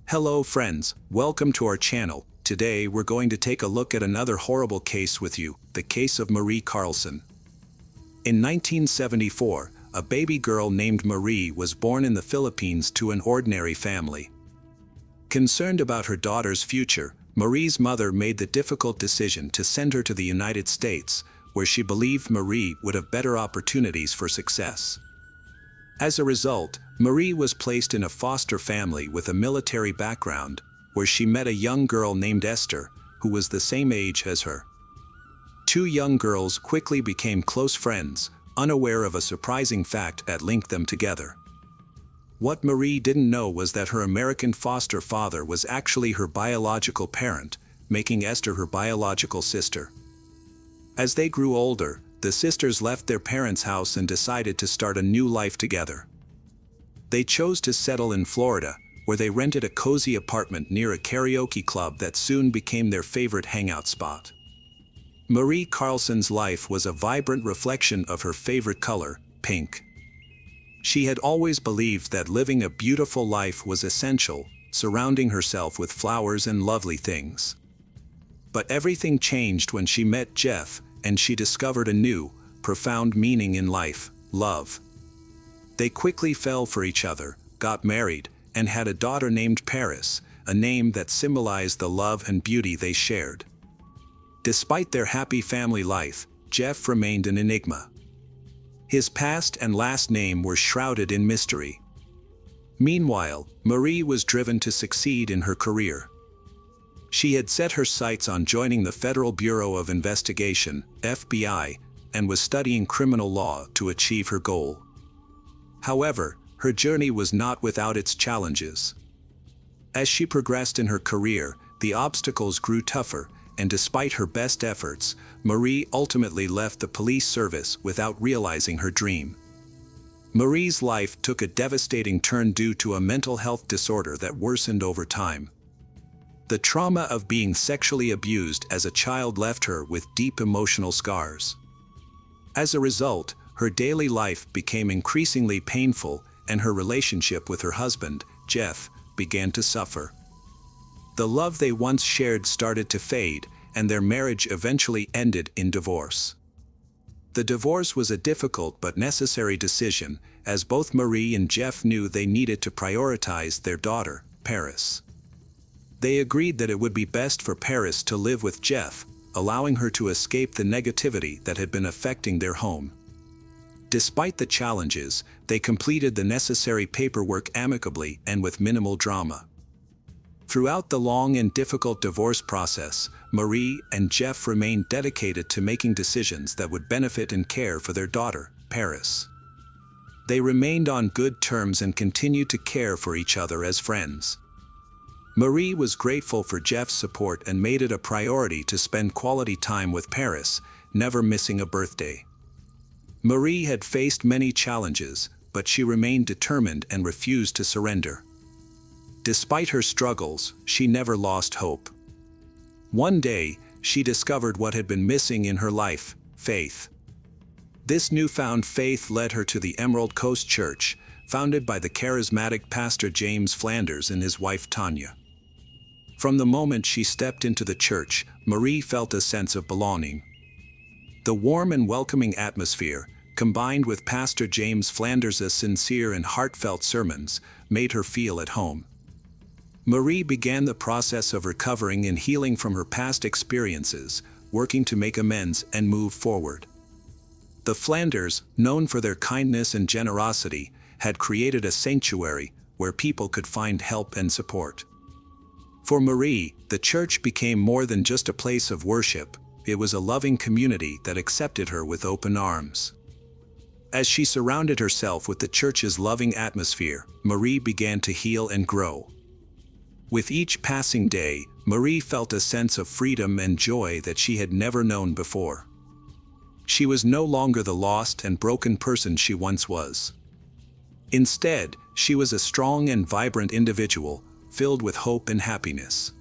Hello friends, welcome to our channel. Today we're going to take a look at another horrible case with you, the case of Marie Carlson. In 1974, a baby girl named Marie was born in the Philippines to an ordinary family. Concerned about her daughter's future, Marie's mother made the difficult decision to send her to the United States, where she believed Marie would have better opportunities for success. As a result, Marie was placed in a foster family with a military background, where she met a young girl named Esther, who was the same age as her. Two young girls quickly became close friends, unaware of a surprising fact that linked them together. What Marie didn't know was that her American foster father was actually her biological parent, making Esther her biological sister. As they grew older, the sisters left their parents' house and decided to start a new life together. They chose to settle in Florida, where they rented a cozy apartment near a karaoke club that soon became their favorite hangout spot. Marie Carlson's life was a vibrant reflection of her favorite color, pink. She had always believed that living a beautiful life was essential, surrounding herself with flowers and lovely things. But everything changed when she met Jeff, and she discovered a new, profound meaning in life: love. They quickly fell for each other, got married, and had a daughter named Paris, a name that symbolized the love and beauty they shared. Despite their happy family life, Jeff remained an enigma. His past and last name were shrouded in mystery. Meanwhile, Marie was driven to succeed in her career. She had set her sights on joining the Federal Bureau of Investigation, FBI, and was studying criminal law to achieve her goal. However, her journey was not without its challenges. As she progressed in her career, the obstacles grew tougher, and despite her best efforts, Marie ultimately left the police service without realizing her dream. Marie's life took a devastating turn due to a mental health disorder that worsened over time. The trauma of being sexually abused as a child left her with deep emotional scars. As a result, her daily life became increasingly painful, and her relationship with her husband, Jeff, began to suffer. The love they once shared started to fade, and their marriage eventually ended in divorce. The divorce was a difficult but necessary decision, as both Marie and Jeff knew they needed to prioritize their daughter, Paris. They agreed that it would be best for Paris to live with Jeff, allowing her to escape the negativity that had been affecting their home. Despite the challenges, they completed the necessary paperwork amicably and with minimal drama. Throughout the long and difficult divorce process, Marie and Jeff remained dedicated to making decisions that would benefit and care for their daughter, Paris. They remained on good terms and continued to care for each other as friends. Marie was grateful for Jeff's support and made it a priority to spend quality time with Paris, never missing a birthday. Marie had faced many challenges, but she remained determined and refused to surrender. Despite her struggles, she never lost hope. One day, she discovered what had been missing in her life: faith. This newfound faith led her to the Emerald Coast Church, founded by the charismatic pastor James Flanders and his wife Tanya. From the moment she stepped into the church, Marie felt a sense of belonging. The warm and welcoming atmosphere, combined with Pastor James Flanders' sincere and heartfelt sermons, made her feel at home. Marie began the process of recovering and healing from her past experiences, working to make amends and move forward. The Flanders, known for their kindness and generosity, had created a sanctuary where people could find help and support. For Marie, the church became more than just a place of worship. It was a loving community that accepted her with open arms. As she surrounded herself with the church's loving atmosphere, Marie began to heal and grow. With each passing day, Marie felt a sense of freedom and joy that she had never known before. She was no longer the lost and broken person she once was. Instead, she was a strong and vibrant individual, filled with hope and happiness.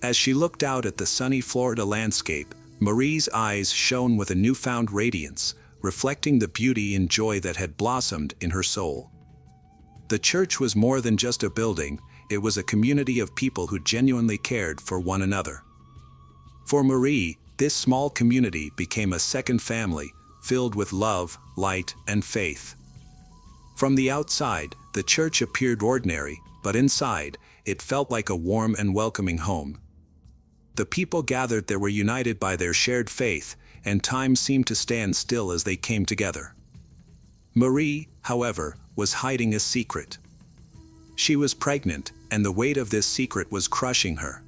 As she looked out at the sunny Florida landscape, Marie's eyes shone with a newfound radiance, reflecting the beauty and joy that had blossomed in her soul. The church was more than just a building, it was a community of people who genuinely cared for one another. For Marie, this small community became a second family, filled with love, light, and faith. From the outside, the church appeared ordinary, but inside, it felt like a warm and welcoming home. The people gathered there were united by their shared faith, and time seemed to stand still as they came together. Marie, however, was hiding a secret. She was pregnant, and the weight of this secret was crushing her.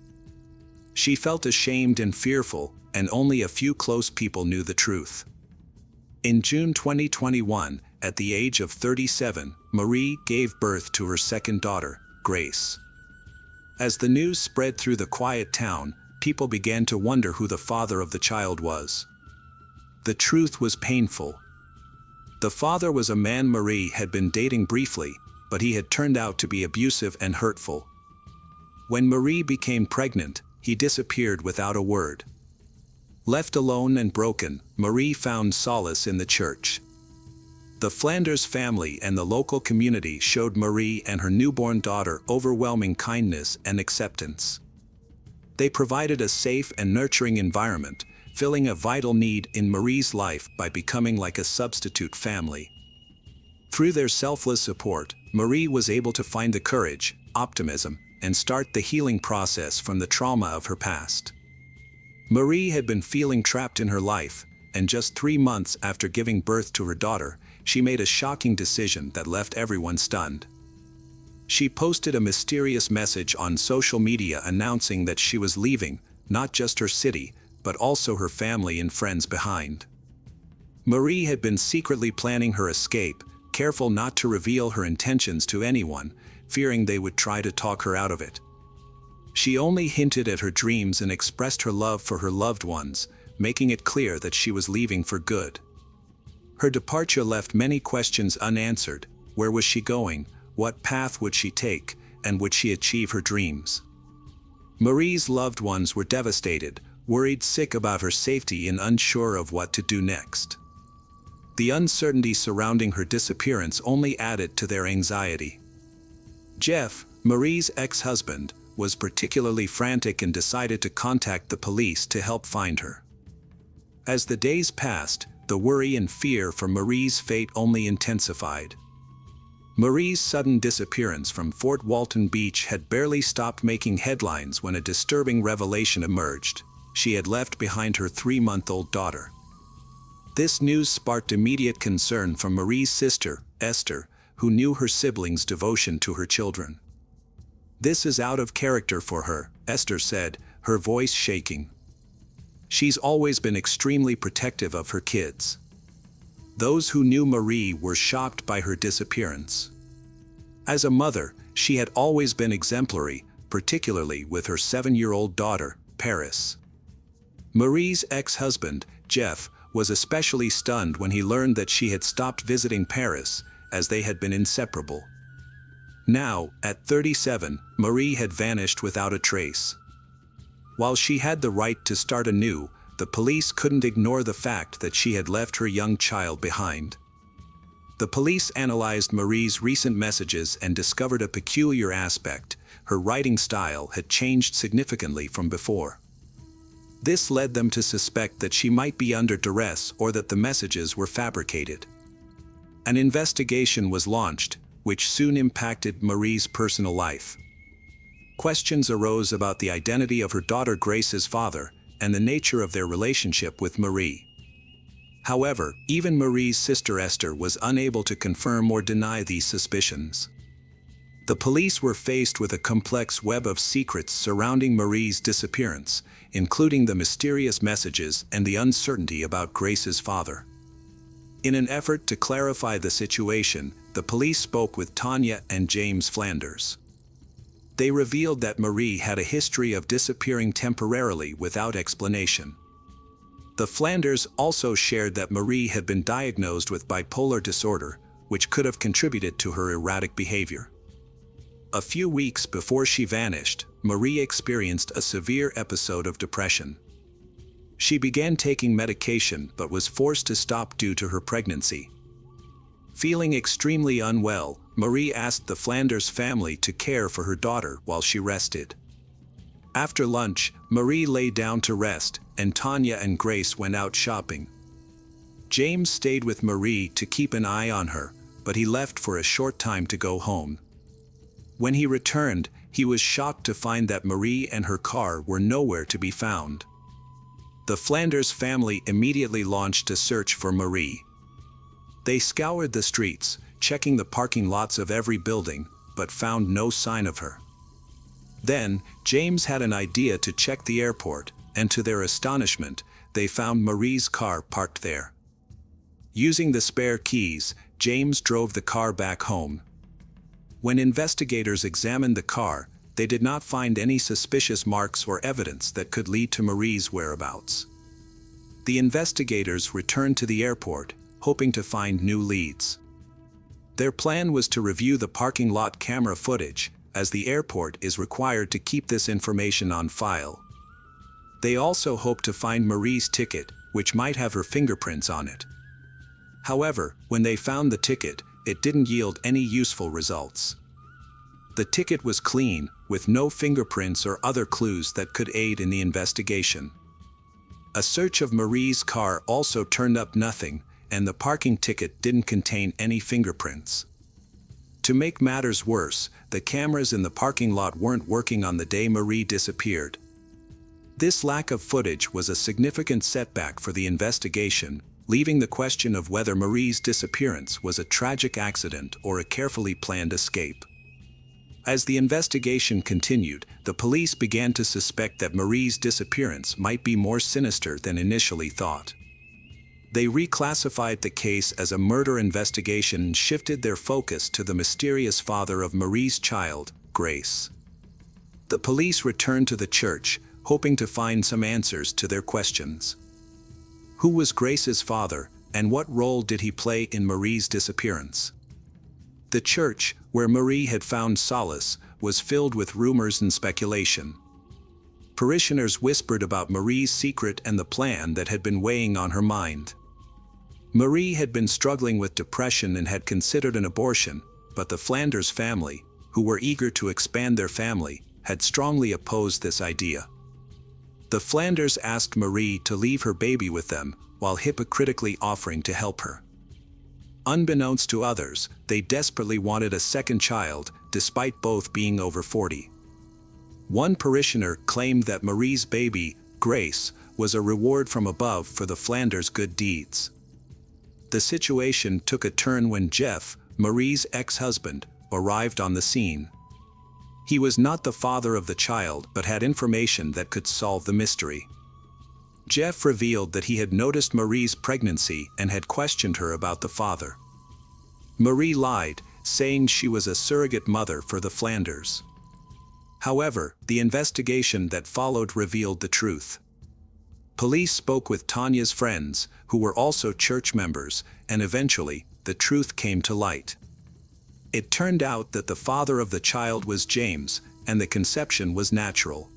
She felt ashamed and fearful, and only a few close people knew the truth. In June 2021, at the age of 37, Marie gave birth to her second daughter, Grace. As the news spread through the quiet town, people began to wonder who the father of the child was. The truth was painful. The father was a man Marie had been dating briefly, but he had turned out to be abusive and hurtful. When Marie became pregnant, he disappeared without a word. Left alone and broken, Marie found solace in the church. The Flanders family and the local community showed Marie and her newborn daughter overwhelming kindness and acceptance. They provided a safe and nurturing environment, filling a vital need in Marie's life by becoming like a substitute family. Through their selfless support, Marie was able to find the courage, optimism, and start the healing process from the trauma of her past. Marie had been feeling trapped in her life, and just 3 months after giving birth to her daughter, she made a shocking decision that left everyone stunned. She posted a mysterious message on social media announcing that she was leaving, not just her city, but also her family and friends behind. Marie had been secretly planning her escape, careful not to reveal her intentions to anyone, fearing they would try to talk her out of it. She only hinted at her dreams and expressed her love for her loved ones, making it clear that she was leaving for good. Her departure left many questions unanswered. Where was she going? What path would she take? And would she achieve her dreams? Marie's loved ones were devastated, worried sick about her safety and unsure of what to do next. The uncertainty surrounding her disappearance only added to their anxiety. Jeff, Marie's ex-husband, was particularly frantic and decided to contact the police to help find her. As the days passed, the worry and fear for Marie's fate only intensified. Marie's sudden disappearance from Fort Walton Beach had barely stopped making headlines when a disturbing revelation emerged. She had left behind her 3-month-old daughter. This news sparked immediate concern from Marie's sister, Esther, who knew her siblings' devotion to her children. "This is out of character for her," Esther said, her voice shaking. "She's always been extremely protective of her kids." Those who knew Marie were shocked by her disappearance. As a mother, she had always been exemplary, particularly with her 7-year-old daughter, Paris. Marie's ex-husband, Jeff, was especially stunned when he learned that she had stopped visiting Paris, as they had been inseparable. Now, at 37, Marie had vanished without a trace. While she had the right to start anew, the police couldn't ignore the fact that she had left her young child behind. The police analyzed Marie's recent messages and discovered a peculiar aspect: her writing style had changed significantly from before. This led them to suspect that she might be under duress or that the messages were fabricated. An investigation was launched, which soon impacted Marie's personal life. Questions arose about the identity of her daughter Grace's father and the nature of their relationship with Marie. However, even Marie's sister Esther was unable to confirm or deny these suspicions. The police were faced with a complex web of secrets surrounding Marie's disappearance, including the mysterious messages and the uncertainty about Grace's father. In an effort to clarify the situation, the police spoke with Tanya and James Flanders. They revealed that Marie had a history of disappearing temporarily without explanation. The Flanders also shared that Marie had been diagnosed with bipolar disorder, which could have contributed to her erratic behavior. A few weeks before she vanished, Marie experienced a severe episode of depression. She began taking medication but was forced to stop due to her pregnancy. Feeling extremely unwell, Marie asked the Flanders family to care for her daughter while she rested. After lunch, Marie lay down to rest, and Tanya and Grace went out shopping. James stayed with Marie to keep an eye on her, but he left for a short time to go home. When he returned, he was shocked to find that Marie and her car were nowhere to be found. The Flanders family immediately launched a search for Marie. They scoured the streets, checking the parking lots of every building, but found no sign of her. Then, James had an idea to check the airport, and to their astonishment, they found Marie's car parked there. Using the spare keys, James drove the car back home. When investigators examined the car, they did not find any suspicious marks or evidence that could lead to Marie's whereabouts. The investigators returned to the airport, hoping to find new leads. Their plan was to review the parking lot camera footage, as the airport is required to keep this information on file. They also hoped to find Marie's ticket, which might have her fingerprints on it. However, when they found the ticket, it didn't yield any useful results. The ticket was clean, with no fingerprints or other clues that could aid in the investigation. A search of Marie's car also turned up nothing, and the parking ticket didn't contain any fingerprints. To make matters worse, the cameras in the parking lot weren't working on the day Marie disappeared. This lack of footage was a significant setback for the investigation, leaving the question of whether Marie's disappearance was a tragic accident or a carefully planned escape. As the investigation continued, the police began to suspect that Marie's disappearance might be more sinister than initially thought. They reclassified the case as a murder investigation and shifted their focus to the mysterious father of Marie's child, Grace. The police returned to the church, hoping to find some answers to their questions. Who was Grace's father, and what role did he play in Marie's disappearance? The church, where Marie had found solace, was filled with rumors and speculation. Parishioners whispered about Marie's secret and the plan that had been weighing on her mind. Marie had been struggling with depression and had considered an abortion, but the Flanders family, who were eager to expand their family, had strongly opposed this idea. The Flanders asked Marie to leave her baby with them, while hypocritically offering to help her. Unbeknownst to others, they desperately wanted a second child, despite both being over 40. One parishioner claimed that Marie's baby, Grace, was a reward from above for the Flanders' good deeds. The situation took a turn when Jeff, Marie's ex-husband, arrived on the scene. He was not the father of the child but had information that could solve the mystery. Jeff revealed that he had noticed Marie's pregnancy and had questioned her about the father. Marie lied, saying she was a surrogate mother for the Flanders. However, the investigation that followed revealed the truth. Police spoke with Tanya's friends, who were also church members, and eventually, the truth came to light. It turned out that the father of the child was James, and the conception was natural.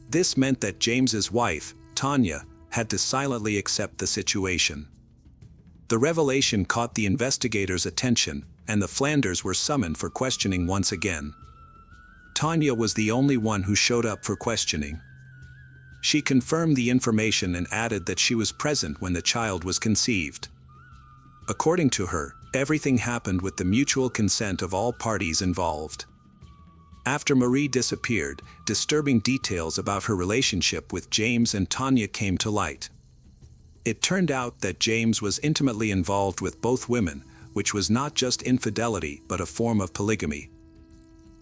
This meant that James's wife, Tanya, had to silently accept the situation. The revelation caught the investigators' attention, and the Flanders were summoned for questioning once again. Tanya was the only one who showed up for questioning. She confirmed the information and added that she was present when the child was conceived. According to her, everything happened with the mutual consent of all parties involved. After Marie disappeared, disturbing details about her relationship with James and Tanya came to light. It turned out that James was intimately involved with both women, which was not just infidelity but a form of polygamy.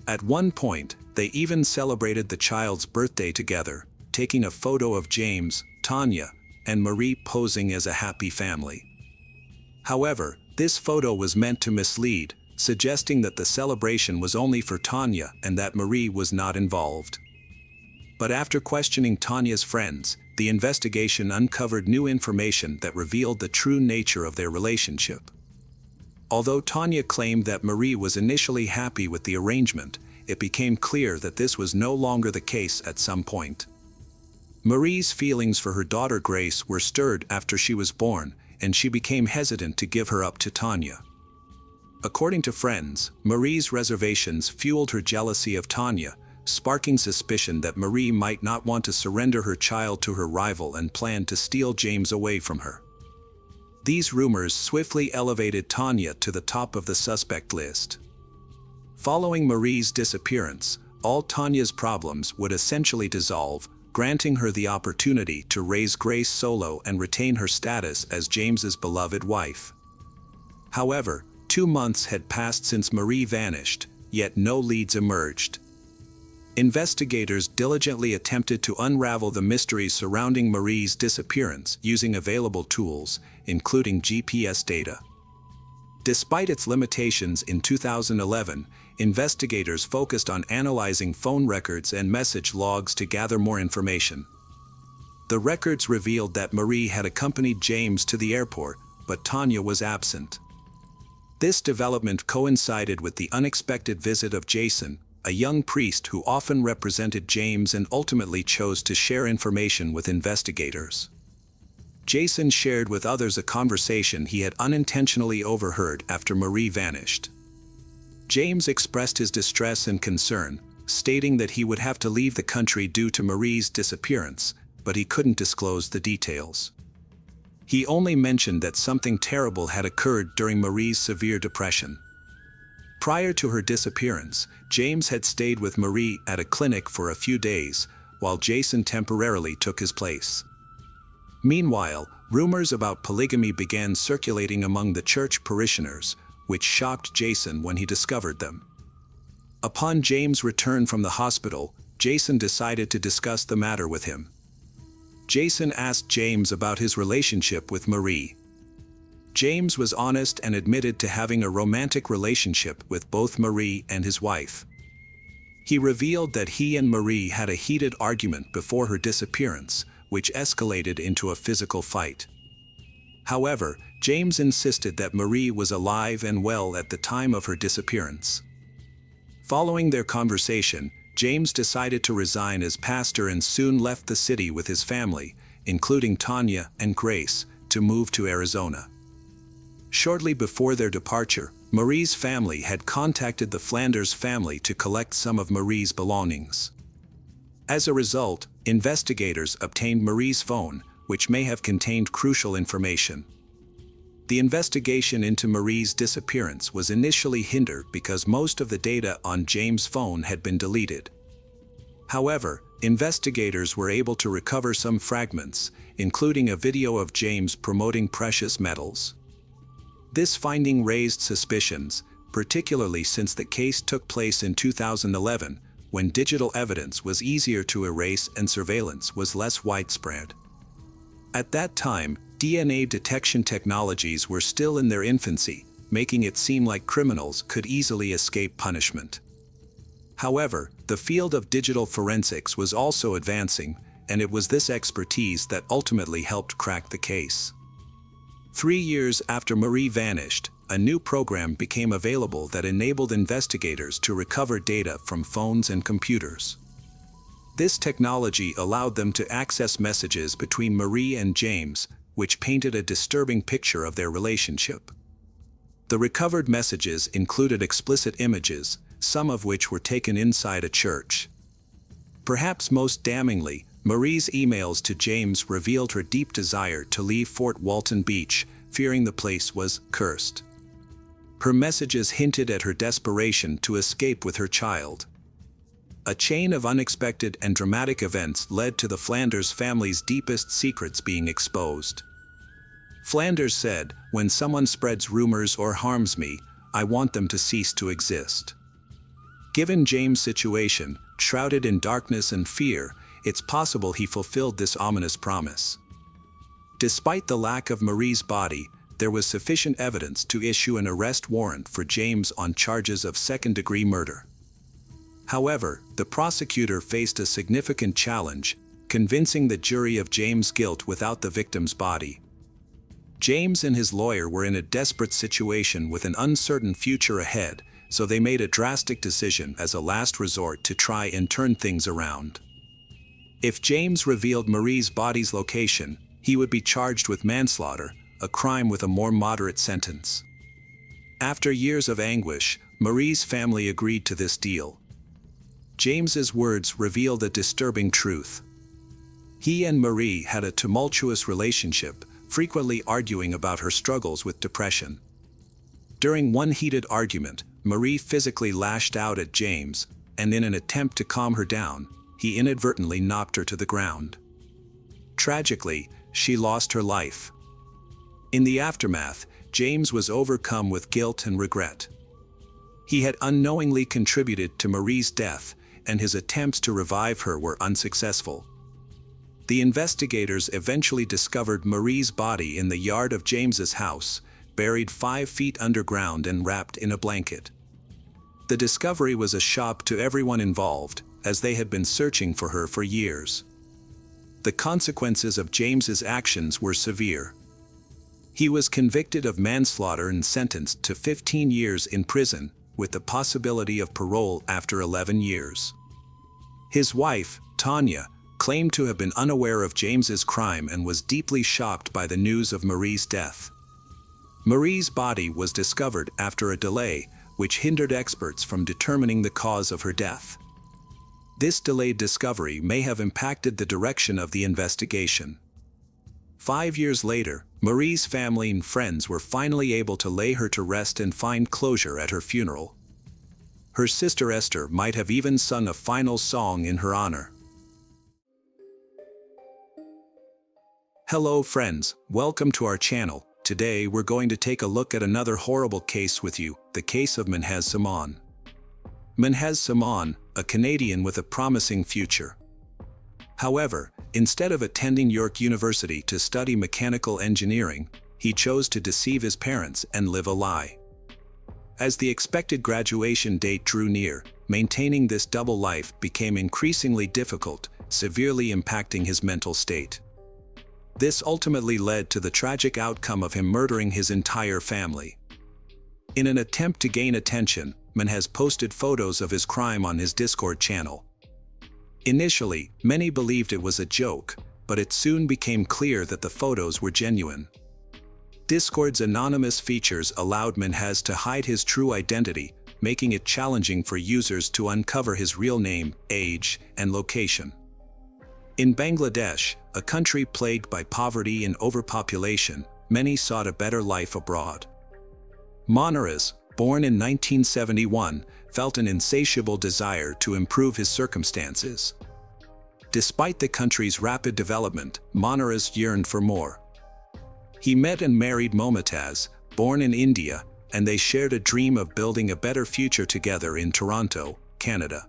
At one point, they even celebrated the child's birthday together, taking a photo of James, Tanya, and Marie posing as a happy family. However, this photo was meant to mislead, suggesting that the celebration was only for Tanya and that Marie was not involved. But after questioning Tanya's friends, the investigation uncovered new information that revealed the true nature of their relationship. Although Tanya claimed that Marie was initially happy with the arrangement, it became clear that this was no longer the case at some point. Marie's feelings for her daughter Grace were stirred after she was born, and she became hesitant to give her up to Tanya. According to friends, Marie's reservations fueled her jealousy of Tanya, sparking suspicion that Marie might not want to surrender her child to her rival and planned to steal James away from her. These rumors swiftly elevated Tanya to the top of the suspect list. Following Marie's disappearance, all Tanya's problems would essentially dissolve, granting her the opportunity to raise Grace solo and retain her status as James's beloved wife. However, 2 months had passed since Marie vanished, yet no leads emerged. Investigators diligently attempted to unravel the mysteries surrounding Marie's disappearance using available tools, including GPS data. Despite its limitations in 2011, investigators focused on analyzing phone records and message logs to gather more information. The records revealed that Marie had accompanied James to the airport, but Tanya was absent. This development coincided with the unexpected visit of Jason, a young priest who often represented James and ultimately chose to share information with investigators. Jason shared with others a conversation he had unintentionally overheard after Marie vanished. James expressed his distress and concern, stating that he would have to leave the country due to Marie's disappearance, but he couldn't disclose the details. He only mentioned that something terrible had occurred during Marie's severe depression. Prior to her disappearance, James had stayed with Marie at a clinic for a few days, while Jason temporarily took his place. Meanwhile, rumors about polygamy began circulating among the church parishioners, which shocked Jason when he discovered them. Upon James' return from the hospital, Jason decided to discuss the matter with him. Jason asked James about his relationship with Marie. James was honest and admitted to having a romantic relationship with both Marie and his wife. He revealed that he and Marie had a heated argument before her disappearance, which escalated into a physical fight. However, James insisted that Marie was alive and well at the time of her disappearance. Following their conversation, James decided to resign as pastor and soon left the city with his family, including Tanya and Grace, to move to Arizona. Shortly before their departure, Marie's family had contacted the Flanders family to collect some of Marie's belongings. As a result, investigators obtained Marie's phone, which may have contained crucial information. The investigation into Marie's disappearance was initially hindered because most of the data on James' phone had been deleted. However, investigators were able to recover some fragments, including a video of James promoting precious metals. This finding raised suspicions, particularly since the case took place in 2011, when digital evidence was easier to erase and surveillance was less widespread. At that time, DNA detection technologies were still in their infancy, making it seem like criminals could easily escape punishment. However, the field of digital forensics was also advancing, and it was this expertise that ultimately helped crack the case. 3 years after Marie vanished, a new program became available that enabled investigators to recover data from phones and computers. This technology allowed them to access messages between Marie and James, which painted a disturbing picture of their relationship. The recovered messages included explicit images, some of which were taken inside a church. Perhaps most damningly, Marie's emails to James revealed her deep desire to leave Fort Walton Beach, fearing the place was cursed. Her messages hinted at her desperation to escape with her child. A chain of unexpected and dramatic events led to the Flanders family's deepest secrets being exposed. Flanders said, "When someone spreads rumors or harms me, I want them to cease to exist." Given James' situation, shrouded in darkness and fear, it's possible he fulfilled this ominous promise. Despite the lack of Marie's body, there was sufficient evidence to issue an arrest warrant for James on charges of second-degree murder. However, the prosecutor faced a significant challenge, convincing the jury of James' guilt without the victim's body. James and his lawyer were in a desperate situation with an uncertain future ahead, so they made a drastic decision as a last resort to try and turn things around. If James revealed Marie's body's location, he would be charged with manslaughter, a crime with a more moderate sentence. After years of anguish, Marie's family agreed to this deal. James's words revealed a disturbing truth. He and Marie had a tumultuous relationship, frequently arguing about her struggles with depression. During one heated argument, Marie physically lashed out at James, and in an attempt to calm her down, he inadvertently knocked her to the ground. Tragically, she lost her life. In the aftermath, James was overcome with guilt and regret. He had unknowingly contributed to Marie's death, and his attempts to revive her were unsuccessful. The investigators eventually discovered Marie's body in the yard of James's house, buried 5 feet underground and wrapped in a blanket. The discovery was a shock to everyone involved, as they had been searching for her for years. The consequences of James's actions were severe. He was convicted of manslaughter and sentenced to 15 years in prison, with the possibility of parole after 11 years. His wife, Tanya, claimed to have been unaware of James's crime and was deeply shocked by the news of Marie's death. Marie's body was discovered after a delay, which hindered experts from determining the cause of her death. This delayed discovery may have impacted the direction of the investigation. 5 years later, Marie's family and friends were finally able to lay her to rest and find closure at her funeral. Her sister Esther might have even sung a final song in her honor. Hello friends, welcome to our channel. Today we're going to take a look at another horrible case with you, the case of Minhas Zaman. Minhas Zaman, a Canadian with a promising future. However, instead of attending York University to study mechanical engineering, he chose to deceive his parents and live a lie. As the expected graduation date drew near, maintaining this double life became increasingly difficult, severely impacting his mental state. This ultimately led to the tragic outcome of him murdering his entire family. In an attempt to gain attention, Minhas posted photos of his crime on his Discord channel. Initially, many believed it was a joke, but it soon became clear that the photos were genuine. Discord's anonymous features allowed Minhas to hide his true identity, making it challenging for users to uncover his real name, age, and location. In Bangladesh, a country plagued by poverty and overpopulation, many sought a better life abroad. Notorious, born in 1971, felt an insatiable desire to improve his circumstances. Despite the country's rapid development, Notorious yearned for more. He met and married Momtaz, born in India, and they shared a dream of building a better future together in Toronto, Canada.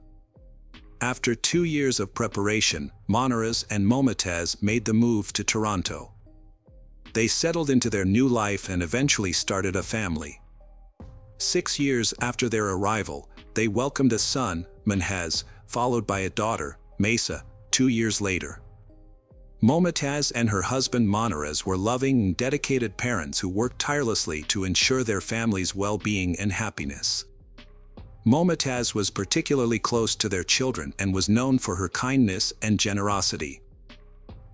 After 2 years of preparation, Notorious and Momtaz made the move to Toronto. They settled into their new life and eventually started a family. 6 years after their arrival, they welcomed a son, Minhas, followed by a daughter, Mesa, 2 years later. Momtaz and her husband Notorious were loving and dedicated parents who worked tirelessly to ensure their family's well-being and happiness. Momtaz was particularly close to their children and was known for her kindness and generosity.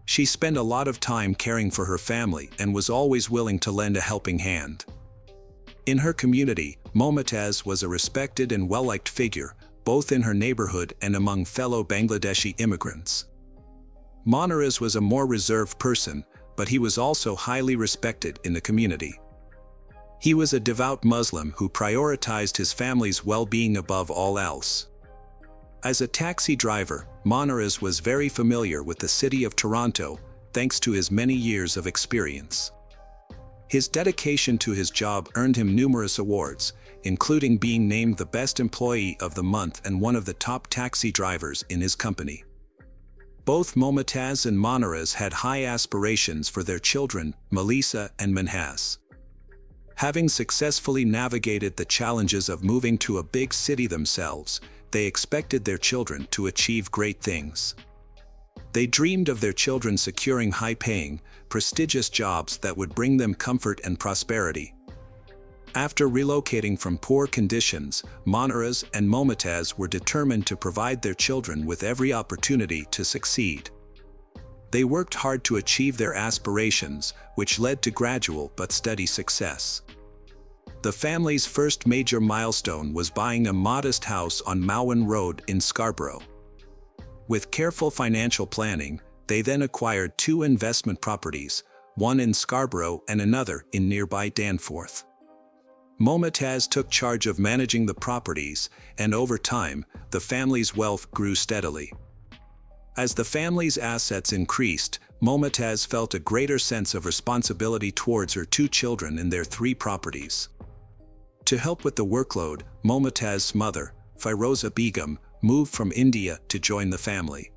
She spent a lot of time caring for her family and was always willing to lend a helping hand. In her community, Momtaz was a respected and well-liked figure, both in her neighborhood and among fellow Bangladeshi immigrants. Notorious was a more reserved person, but he was also highly respected in the community. He was a devout Muslim who prioritized his family's well-being above all else. As a taxi driver, Notorious was very familiar with the city of Toronto, thanks to his many years of experience. His dedication to his job earned him numerous awards, including being named the Best Employee of the Month and one of the top taxi drivers in his company. Both Momtaz and Notorious had high aspirations for their children, Melissa and Minhas. Having successfully navigated the challenges of moving to a big city themselves, they expected their children to achieve great things. They dreamed of their children securing high-paying, prestigious jobs that would bring them comfort and prosperity. After relocating from poor conditions, Notorious and Momtaz were determined to provide their children with every opportunity to succeed. They worked hard to achieve their aspirations, which led to gradual but steady success. The family's first major milestone was buying a modest house on Mowen Road in Scarborough. With careful financial planning, they then acquired 2 investment properties, one in Scarborough and another in nearby Danforth. Momotaz took charge of managing the properties, and over time, the family's wealth grew steadily. As the family's assets increased, Momotaz felt a greater sense of responsibility towards her 2 children and their 3 properties. To help with the workload, Momotaz's mother, Firoza Begum, moved from India to join the family.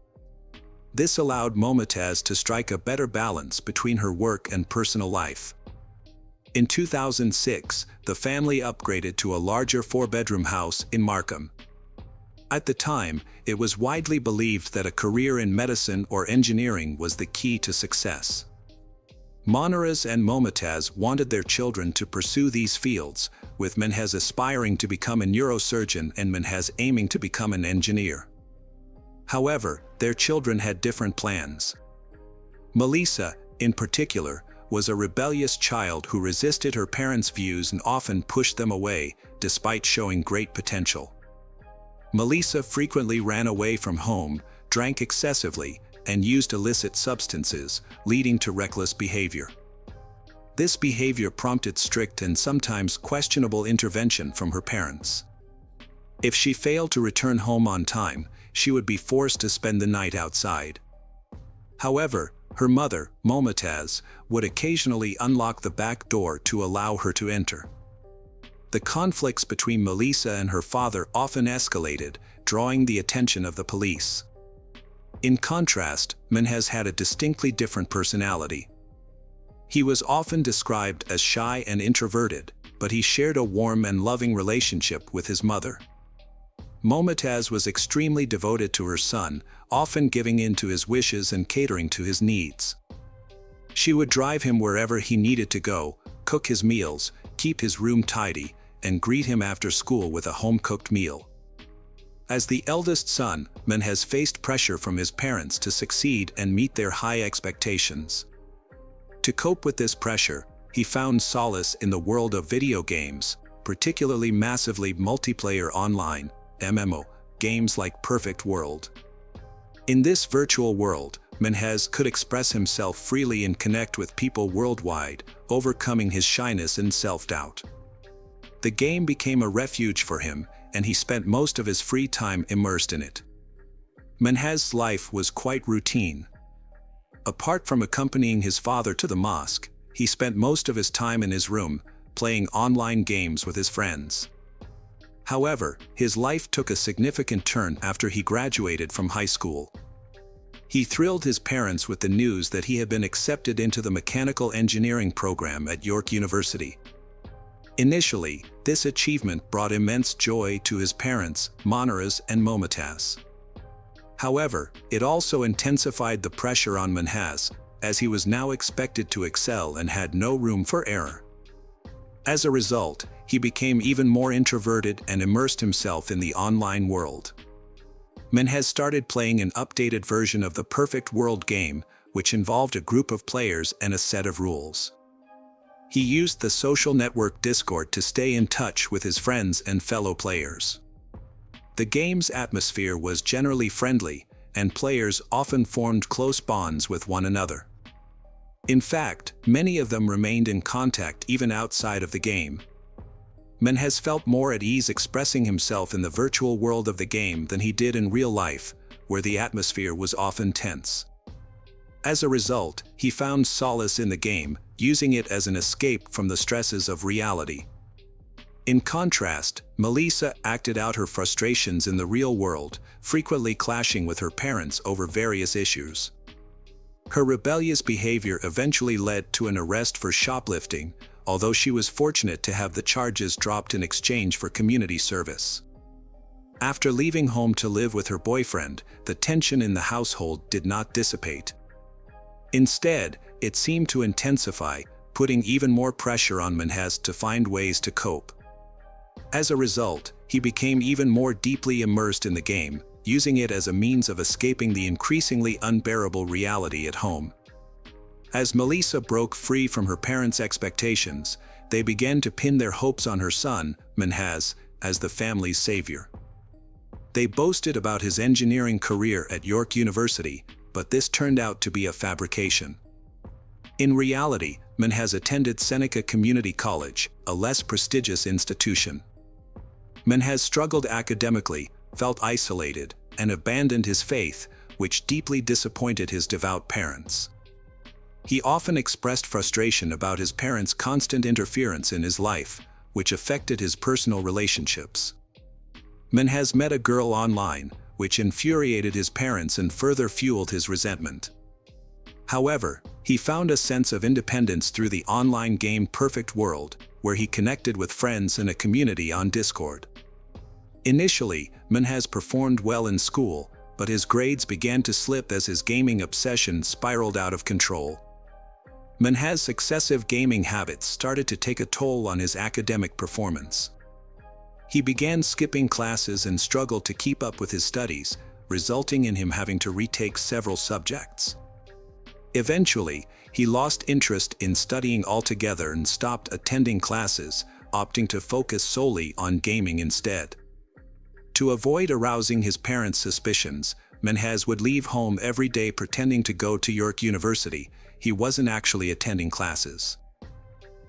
This allowed Momotaz to strike a better balance between her work and personal life. In 2006, the family upgraded to a larger 4-bedroom house in Markham. At the time, it was widely believed that a career in medicine or engineering was the key to success. Notorious and Momotaz wanted their children to pursue these fields, with Minhaz aspiring to become a neurosurgeon and Minhaz aiming to become an engineer. However, their children had different plans. Melissa, in particular, was a rebellious child who resisted her parents' views and often pushed them away, despite showing great potential. Melissa frequently ran away from home, drank excessively, and used illicit substances, leading to reckless behavior. This behavior prompted strict and sometimes questionable intervention from her parents. If she failed to return home on time, she would be forced to spend the night outside. However, her mother, Momotaz, would occasionally unlock the back door to allow her to enter. The conflicts between Melissa and her father often escalated, drawing the attention of the police. In contrast, Minhaz had a distinctly different personality. He was often described as shy and introverted, but he shared a warm and loving relationship with his mother. Momotaz was extremely devoted to her son, often giving in to his wishes and catering to his needs. She would drive him wherever he needed to go, cook his meals, keep his room tidy, and greet him after school with a home-cooked meal. As the eldest son, Minhaz faced pressure from his parents to succeed and meet their high expectations. To cope with this pressure, he found solace in the world of video games, particularly massively multiplayer online (MMO) games like Perfect World. In this virtual world, Minhaz could express himself freely and connect with people worldwide, overcoming his shyness and self-doubt. The game became a refuge for him, and he spent most of his free time immersed in it. Minhaz's life was quite routine. Apart from accompanying his father to the mosque, he spent most of his time in his room, playing online games with his friends. However, his life took a significant turn after he graduated from high school. He thrilled his parents with the news that he had been accepted into the mechanical engineering program at York University. Initially, this achievement brought immense joy to his parents, Notorious and Momotaz. However, it also intensified the pressure on Minhaz, as he was now expected to excel and had no room for error. As a result, he became even more introverted and immersed himself in the online world. Minhaz started playing an updated version of the Perfect World game, which involved a group of players and a set of rules. He used the social network Discord to stay in touch with his friends and fellow players. The game's atmosphere was generally friendly, and players often formed close bonds with one another. In fact, many of them remained in contact even outside of the game. Minhaz felt more at ease expressing himself in the virtual world of the game than he did in real life, where the atmosphere was often tense. As a result, he found solace in the game, using it as an escape from the stresses of reality. In contrast, Melissa acted out her frustrations in the real world, frequently clashing with her parents over various issues. Her rebellious behavior eventually led to an arrest for shoplifting, although she was fortunate to have the charges dropped in exchange for community service. After leaving home to live with her boyfriend, the tension in the household did not dissipate. Instead, it seemed to intensify, putting even more pressure on Minhaz to find ways to cope. As a result, he became even more deeply immersed in the game, using it as a means of escaping the increasingly unbearable reality at home. As Melissa broke free from her parents' expectations, they began to pin their hopes on her son, Minhas, as the family's savior. They boasted about his engineering career at York University, but this turned out to be a fabrication. In reality, Minhas attended Seneca Community College, a less prestigious institution. Minhas struggled academically, felt isolated, and abandoned his faith, which deeply disappointed his devout parents. He often expressed frustration about his parents' constant interference in his life, which affected his personal relationships. Minhas met a girl online, which infuriated his parents and further fueled his resentment. However, he found a sense of independence through the online game Perfect World, where he connected with friends in a community on Discord. Initially, Minhas performed well in school, but his grades began to slip as his gaming obsession spiraled out of control. Minhas' successive gaming habits started to take a toll on his academic performance. He began skipping classes and struggled to keep up with his studies, resulting in him having to retake several subjects. Eventually, he lost interest in studying altogether and stopped attending classes, opting to focus solely on gaming instead. To avoid arousing his parents' suspicions, Minhas would leave home every day pretending to go to York University. He wasn't actually attending classes.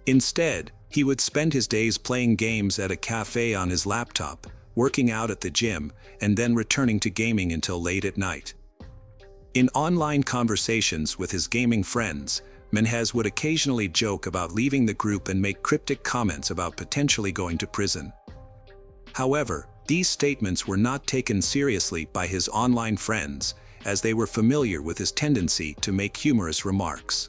Instead, he would spend his days playing games at a cafe on his laptop, working out at the gym, and then returning to gaming until late at night. In online conversations with his gaming friends, Minhas would occasionally joke about leaving the group and make cryptic comments about potentially going to prison. However, these statements were not taken seriously by his online friends, as they were familiar with his tendency to make humorous remarks.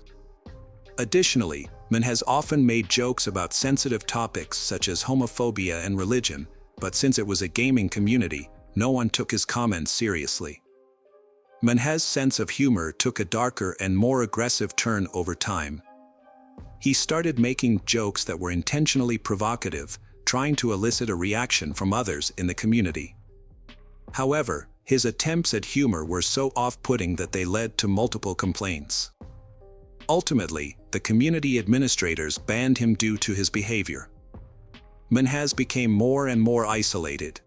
Additionally, Minhas often made jokes about sensitive topics such as homophobia and religion, but since it was a gaming community, no one took his comments seriously. Minhas' sense of humor took a darker and more aggressive turn over time. He started making jokes that were intentionally provocative, trying to elicit a reaction from others in the community. However, his attempts at humor were so off-putting that they led to multiple complaints. Ultimately, the community administrators banned him due to his behavior. Minhas became more and more isolated.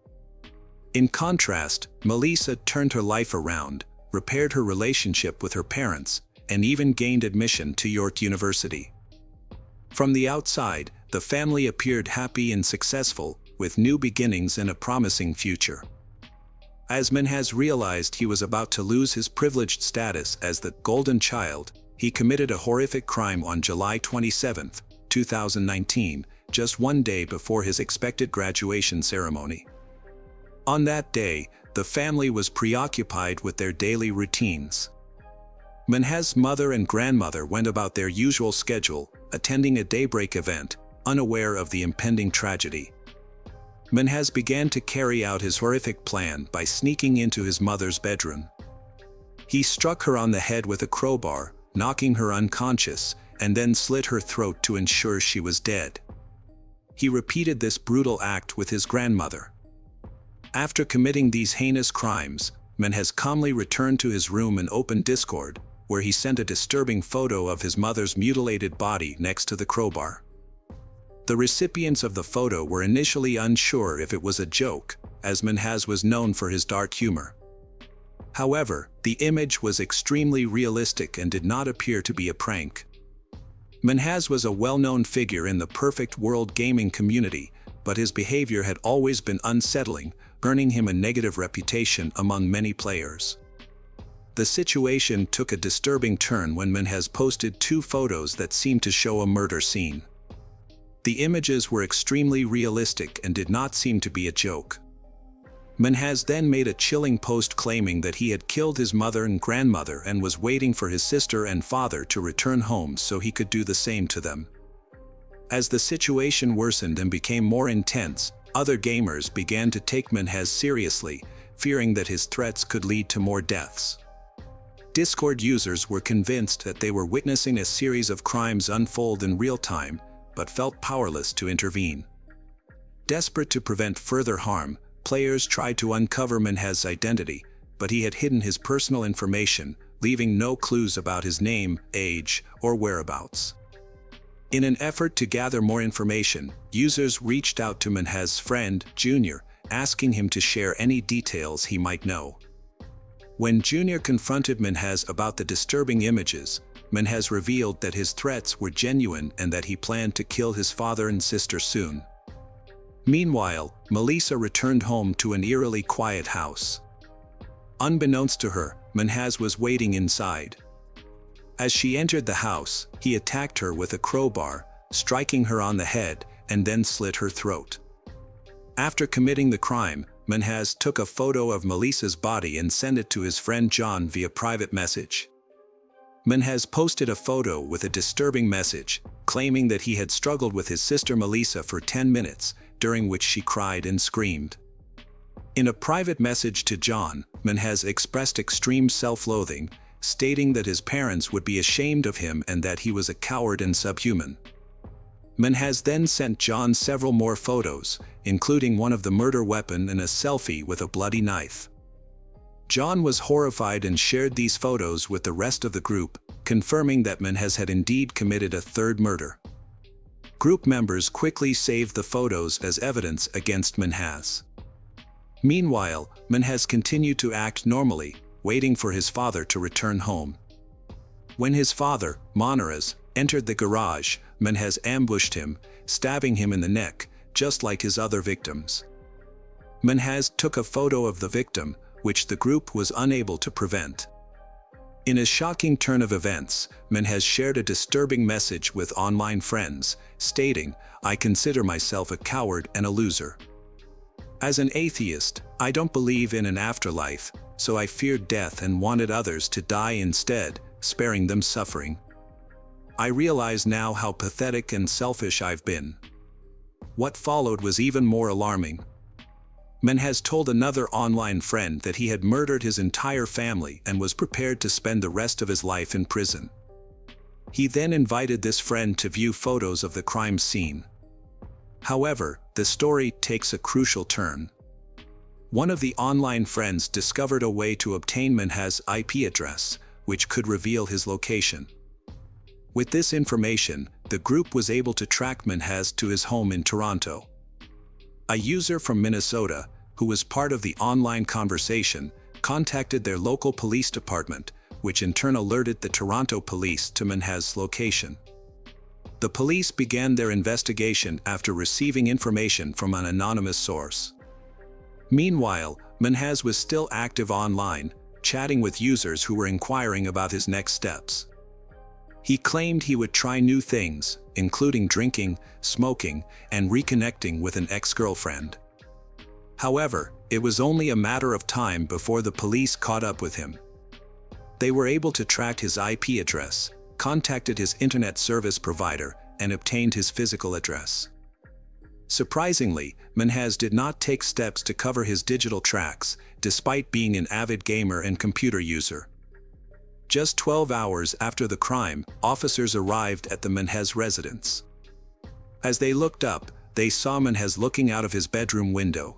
In contrast, Melissa turned her life around, repaired her relationship with her parents, and even gained admission to York University. From the outside, the family appeared happy and successful, with new beginnings and a promising future. As Minhas realized he was about to lose his privileged status as the golden child, he committed a horrific crime on July 27, 2019, just one day before his expected graduation ceremony. On that day, the family was preoccupied with their daily routines. Minhas' mother and grandmother went about their usual schedule, attending a daybreak event, unaware of the impending tragedy. Minhas began to carry out his horrific plan by sneaking into his mother's bedroom. He struck her on the head with a crowbar, knocking her unconscious, and then slit her throat to ensure she was dead. He repeated this brutal act with his grandmother. After committing these heinous crimes, Minhas calmly returned to his room and opened Discord, where he sent a disturbing photo of his mother's mutilated body next to the crowbar. The recipients of the photo were initially unsure if it was a joke, as Minhas was known for his dark humor. However, the image was extremely realistic and did not appear to be a prank. Minhas was a well-known figure in the Perfect World gaming community, but his behavior had always been unsettling, earning him a negative reputation among many players. The situation took a disturbing turn when Minhas posted two photos that seemed to show a murder scene. The images were extremely realistic and did not seem to be a joke. Minhas then made a chilling post claiming that he had killed his mother and grandmother and was waiting for his sister and father to return home so he could do the same to them. As the situation worsened and became more intense, other gamers began to take Minhas seriously, fearing that his threats could lead to more deaths. Discord users were convinced that they were witnessing a series of crimes unfold in real time, but felt powerless to intervene. Desperate to prevent further harm, players tried to uncover Minhas' identity, but he had hidden his personal information, leaving no clues about his name, age, or whereabouts. In an effort to gather more information, users reached out to Minhaj's friend, Junior, asking him to share any details he might know. When Junior confronted Minhaj about the disturbing images, Minhaj revealed that his threats were genuine and that he planned to kill his father and sister soon. Meanwhile, Melissa returned home to an eerily quiet house. Unbeknownst to her, Minhaj was waiting inside. As she entered the house, he attacked her with a crowbar, striking her on the head, and then slit her throat. After committing the crime, Minhaj took a photo of Melissa's body and sent it to his friend John via private message. Minhaj posted a photo with a disturbing message, claiming that he had struggled with his sister Melissa for 10 minutes, during which she cried and screamed. In a private message to John, Minhaj expressed extreme self-loathing, stating that his parents would be ashamed of him and that he was a coward and subhuman. Minhaj then sent John several more photos, including one of the murder weapon and a selfie with a bloody knife. John was horrified and shared these photos with the rest of the group, confirming that Minhaj had indeed committed a third murder. Group members quickly saved the photos as evidence against Minhaj. Meanwhile, Minhaj continued to act normally, waiting for his father to return home. When his father, Notorious, entered the garage, Minhaj ambushed him, stabbing him in the neck, just like his other victims. Minhaj took a photo of the victim, which the group was unable to prevent. In a shocking turn of events, Minhaj shared a disturbing message with online friends, stating, "I consider myself a coward and a loser. As an atheist, I don't believe in an afterlife, so I feared death and wanted others to die instead, sparing them suffering. I realize now how pathetic and selfish I've been." What followed was even more alarming. Minhaj told another online friend that he had murdered his entire family and was prepared to spend the rest of his life in prison. He then invited this friend to view photos of the crime scene. However, the story takes a crucial turn. One of the online friends discovered a way to obtain Minhaj's IP address, which could reveal his location. With this information, the group was able to track Minhaj to his home in Toronto. A user from Minnesota, who was part of the online conversation, contacted their local police department, which in turn alerted the Toronto police to Minhaj's location. The police began their investigation after receiving information from an anonymous source. Meanwhile, Minhaj was still active online, chatting with users who were inquiring about his next steps. He claimed he would try new things, including drinking, smoking, and reconnecting with an ex-girlfriend. However, it was only a matter of time before the police caught up with him. They were able to track his IP address, contacted his internet service provider, and obtained his physical address. Surprisingly, Minhaj did not take steps to cover his digital tracks, despite being an avid gamer and computer user. Just 12 hours after the crime, officers arrived at the Minhaj residence. As they looked up, they saw Minhaj looking out of his bedroom window.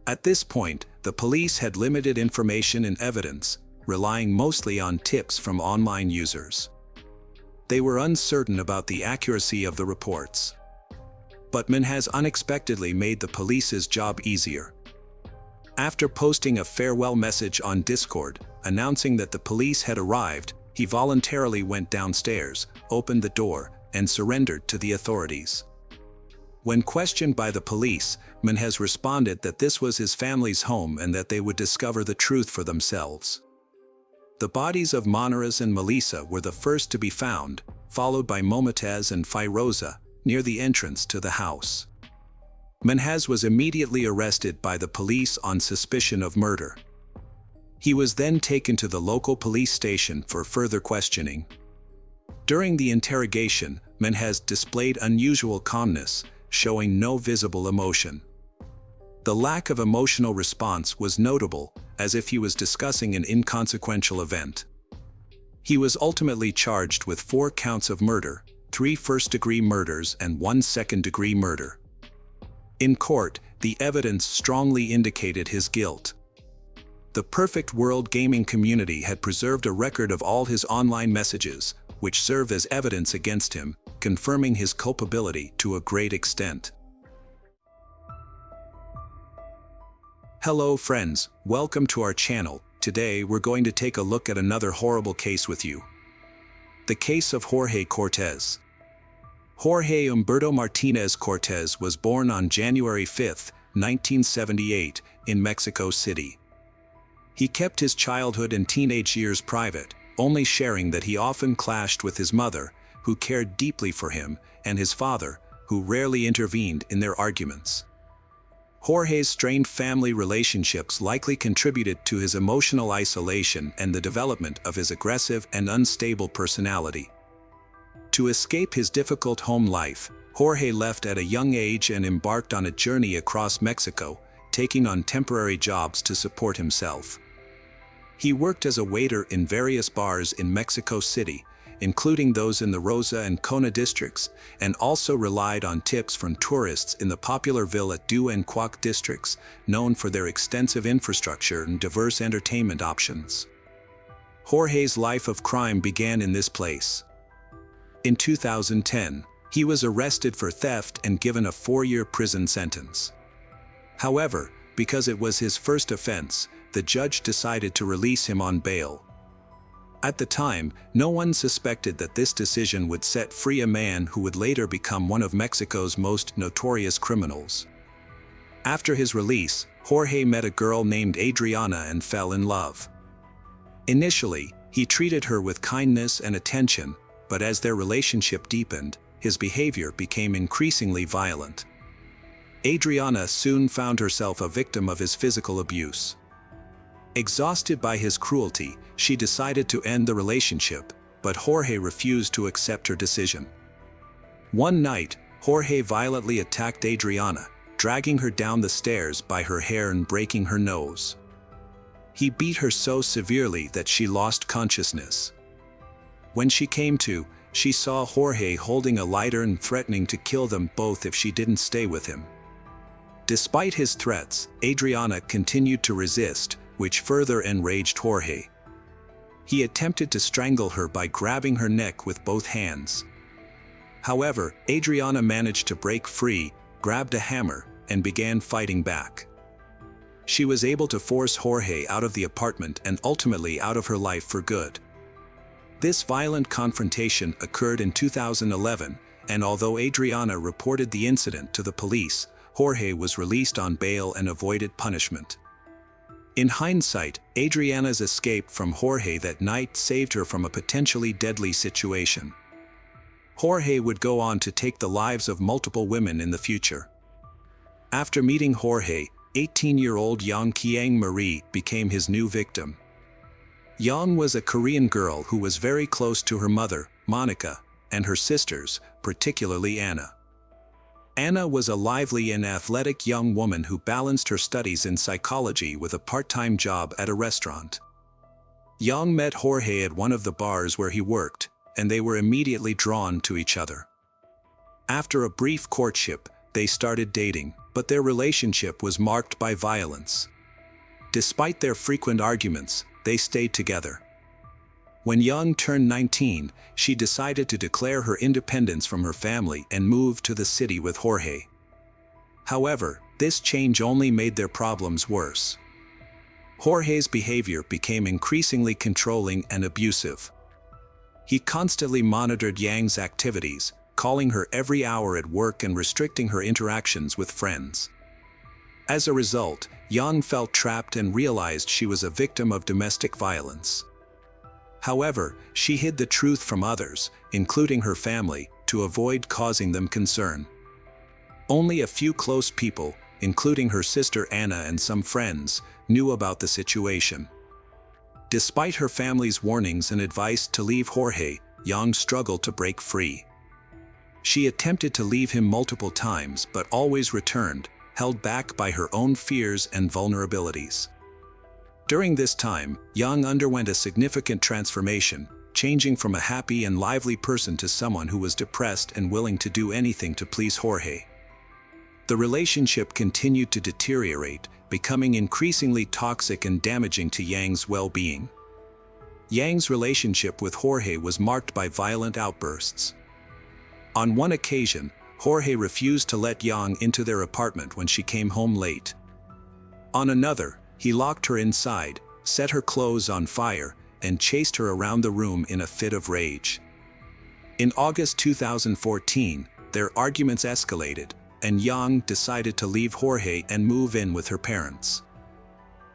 At this point, the police had limited information and evidence, relying mostly on tips from online users. They were uncertain about the accuracy of the reports. But Minhaj unexpectedly made the police's job easier. After posting a farewell message on Discord, announcing that the police had arrived, he voluntarily went downstairs, opened the door, and surrendered to the authorities. When questioned by the police, Minhaj responded that this was his family's home and that they would discover the truth for themselves. The bodies of Notorious and Melissa were the first to be found, followed by Momtaz and Firoza, near the entrance to the house. Minhaj was immediately arrested by the police on suspicion of murder. He was then taken to the local police station for further questioning. During the interrogation, Minhaj displayed unusual calmness, showing no visible emotion. The lack of emotional response was notable, as if he was discussing an inconsequential event. He was ultimately charged with 4 counts of murder, 3 first-degree murders and 1 second-degree murder. In court, the evidence strongly indicated his guilt. The Perfect World gaming community had preserved a record of all his online messages, which serve as evidence against him, confirming his culpability to a great extent. Hello friends, welcome to our channel. Today we're going to take a look at another horrible case with you. The case of Jorge Cortez. Jorge Humberto Martinez Cortez was born on January 5, 1978, in Mexico City. He kept his childhood and teenage years private, only sharing that he often clashed with his mother, who cared deeply for him, and his father, who rarely intervened in their arguments. Jorge's strained family relationships likely contributed to his emotional isolation and the development of his aggressive and unstable personality. To escape his difficult home life, Jorge left at a young age and embarked on a journey across Mexico, taking on temporary jobs to support himself. He worked as a waiter in various bars in Mexico City, including those in the Rosa and Cona districts, and also relied on tips from tourists in the popular Villa Du and Cuac districts, known for their extensive infrastructure and diverse entertainment options. Jorge's life of crime began in this place. In 2010, he was arrested for theft and given a 4-year prison sentence. However, because it was his first offense, the judge decided to release him on bail. At the time, no one suspected that this decision would set free a man who would later become one of Mexico's most notorious criminals. After his release, Jorge met a girl named Adriana and fell in love. Initially, he treated her with kindness and attention, but as their relationship deepened, his behavior became increasingly violent. Adriana soon found herself a victim of his physical abuse. Exhausted by his cruelty, she decided to end the relationship, but Jorge refused to accept her decision. One night, Jorge violently attacked Adriana, dragging her down the stairs by her hair and breaking her nose. He beat her so severely that she lost consciousness. When she came to, she saw Jorge holding a lighter and threatening to kill them both if she didn't stay with him. Despite his threats, Adriana continued to resist, which further enraged Jorge. He attempted to strangle her by grabbing her neck with both hands. However, Adriana managed to break free, grabbed a hammer, and began fighting back. She was able to force Jorge out of the apartment and ultimately out of her life for good. This violent confrontation occurred in 2011, and although Adriana reported the incident to the police, Jorge was released on bail and avoided punishment. In hindsight, Adriana's escape from Jorge that night saved her from a potentially deadly situation. Jorge would go on to take the lives of multiple women in the future. After meeting Jorge, 18-year-old Yang Kiang Marie became his new victim. Yang was a Korean girl who was very close to her mother, Monica, and her sisters, particularly Anna. Anna was a lively and athletic young woman who balanced her studies in psychology with a part-time job at a restaurant. Yang met Jorge at one of the bars where he worked, and they were immediately drawn to each other. After a brief courtship, they started dating, but their relationship was marked by violence. Despite their frequent arguments, they stayed together. When Yang turned 19, she decided to declare her independence from her family and move to the city with Jorge. However, this change only made their problems worse. Jorge's behavior became increasingly controlling and abusive. He constantly monitored Yang's activities, calling her every hour at work and restricting her interactions with friends. As a result, Yang felt trapped and realized she was a victim of domestic violence. However, she hid the truth from others, including her family, to avoid causing them concern. Only a few close people, including her sister Anna and some friends, knew about the situation. Despite her family's warnings and advice to leave Jorge, Yang struggled to break free. She attempted to leave him multiple times but always returned, held back by her own fears and vulnerabilities. During this time, Yang underwent a significant transformation, changing from a happy and lively person to someone who was depressed and willing to do anything to please Jorge. The relationship continued to deteriorate, becoming increasingly toxic and damaging to Yang's well-being. Yang's relationship with Jorge was marked by violent outbursts. On one occasion, Jorge refused to let Yang into their apartment when she came home late. On another, he locked her inside, set her clothes on fire, and chased her around the room in a fit of rage. In August 2014, their arguments escalated, and Yang decided to leave Jorge and move in with her parents.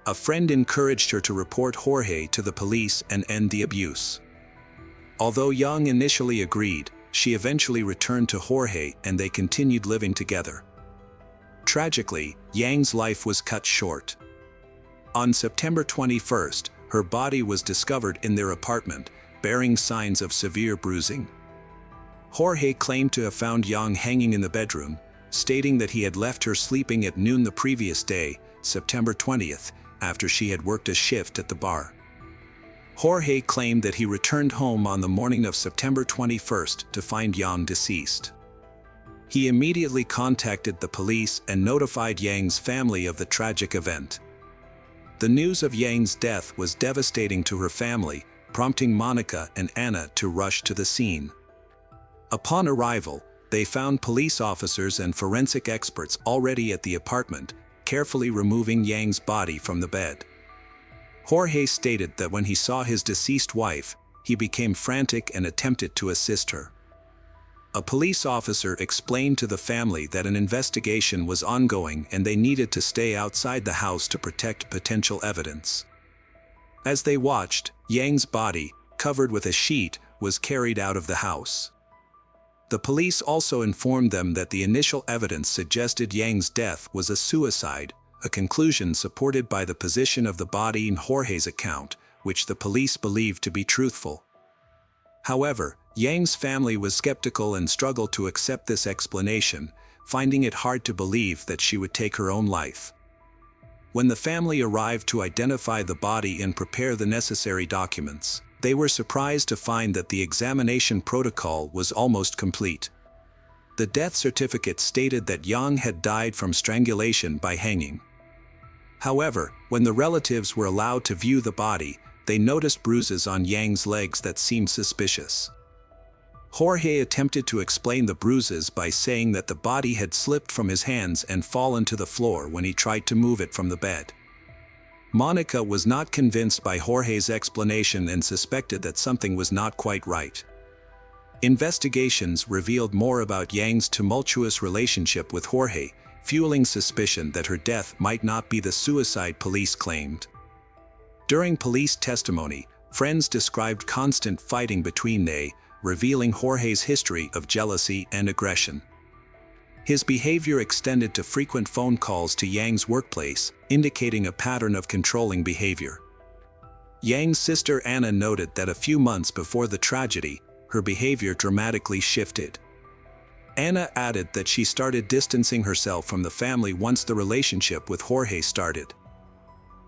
A friend encouraged her to report Jorge to the police and end the abuse. Although Yang initially agreed, she eventually returned to Jorge and they continued living together. Tragically, Yang's life was cut short. On September 21st, her body was discovered in their apartment, bearing signs of severe bruising. Jorge claimed to have found Yang hanging in the bedroom, stating that he had left her sleeping at noon the previous day, September 20th, after she had worked a shift at the bar. Jorge claimed that he returned home on the morning of September 21st to find Yang deceased. He immediately contacted the police and notified Yang's family of the tragic event. The news of Yang's death was devastating to her family, prompting Monica and Anna to rush to the scene. Upon arrival, they found police officers and forensic experts already at the apartment, carefully removing Yang's body from the bed. Jorge stated that when he saw his deceased wife, he became frantic and attempted to assist her. A police officer explained to the family that an investigation was ongoing and they needed to stay outside the house to protect potential evidence. As they watched, Yang's body, covered with a sheet, was carried out of the house. The police also informed them that the initial evidence suggested Yang's death was a suicide, a conclusion supported by the position of the body in Jorge's account, which the police believed to be truthful. However, Yang's family was skeptical and struggled to accept this explanation, finding it hard to believe that she would take her own life. When the family arrived to identify the body and prepare the necessary documents, they were surprised to find that the examination protocol was almost complete. The death certificate stated that Yang had died from strangulation by hanging. However, when the relatives were allowed to view the body, they noticed bruises on Yang's legs that seemed suspicious. Jorge attempted to explain the bruises by saying that the body had slipped from his hands and fallen to the floor when he tried to move it from the bed. Monica was not convinced by Jorge's explanation and suspected that something was not quite right. Investigations revealed more about Yang's tumultuous relationship with Jorge, fueling suspicion that her death might not be the suicide police claimed. During police testimony, friends described constant fighting between they, revealing Jorge's history of jealousy and aggression. His behavior extended to frequent phone calls to Yang's workplace, indicating a pattern of controlling behavior. Yang's sister Anna noted that a few months before the tragedy, her behavior dramatically shifted. Anna added that she started distancing herself from the family once the relationship with Jorge started.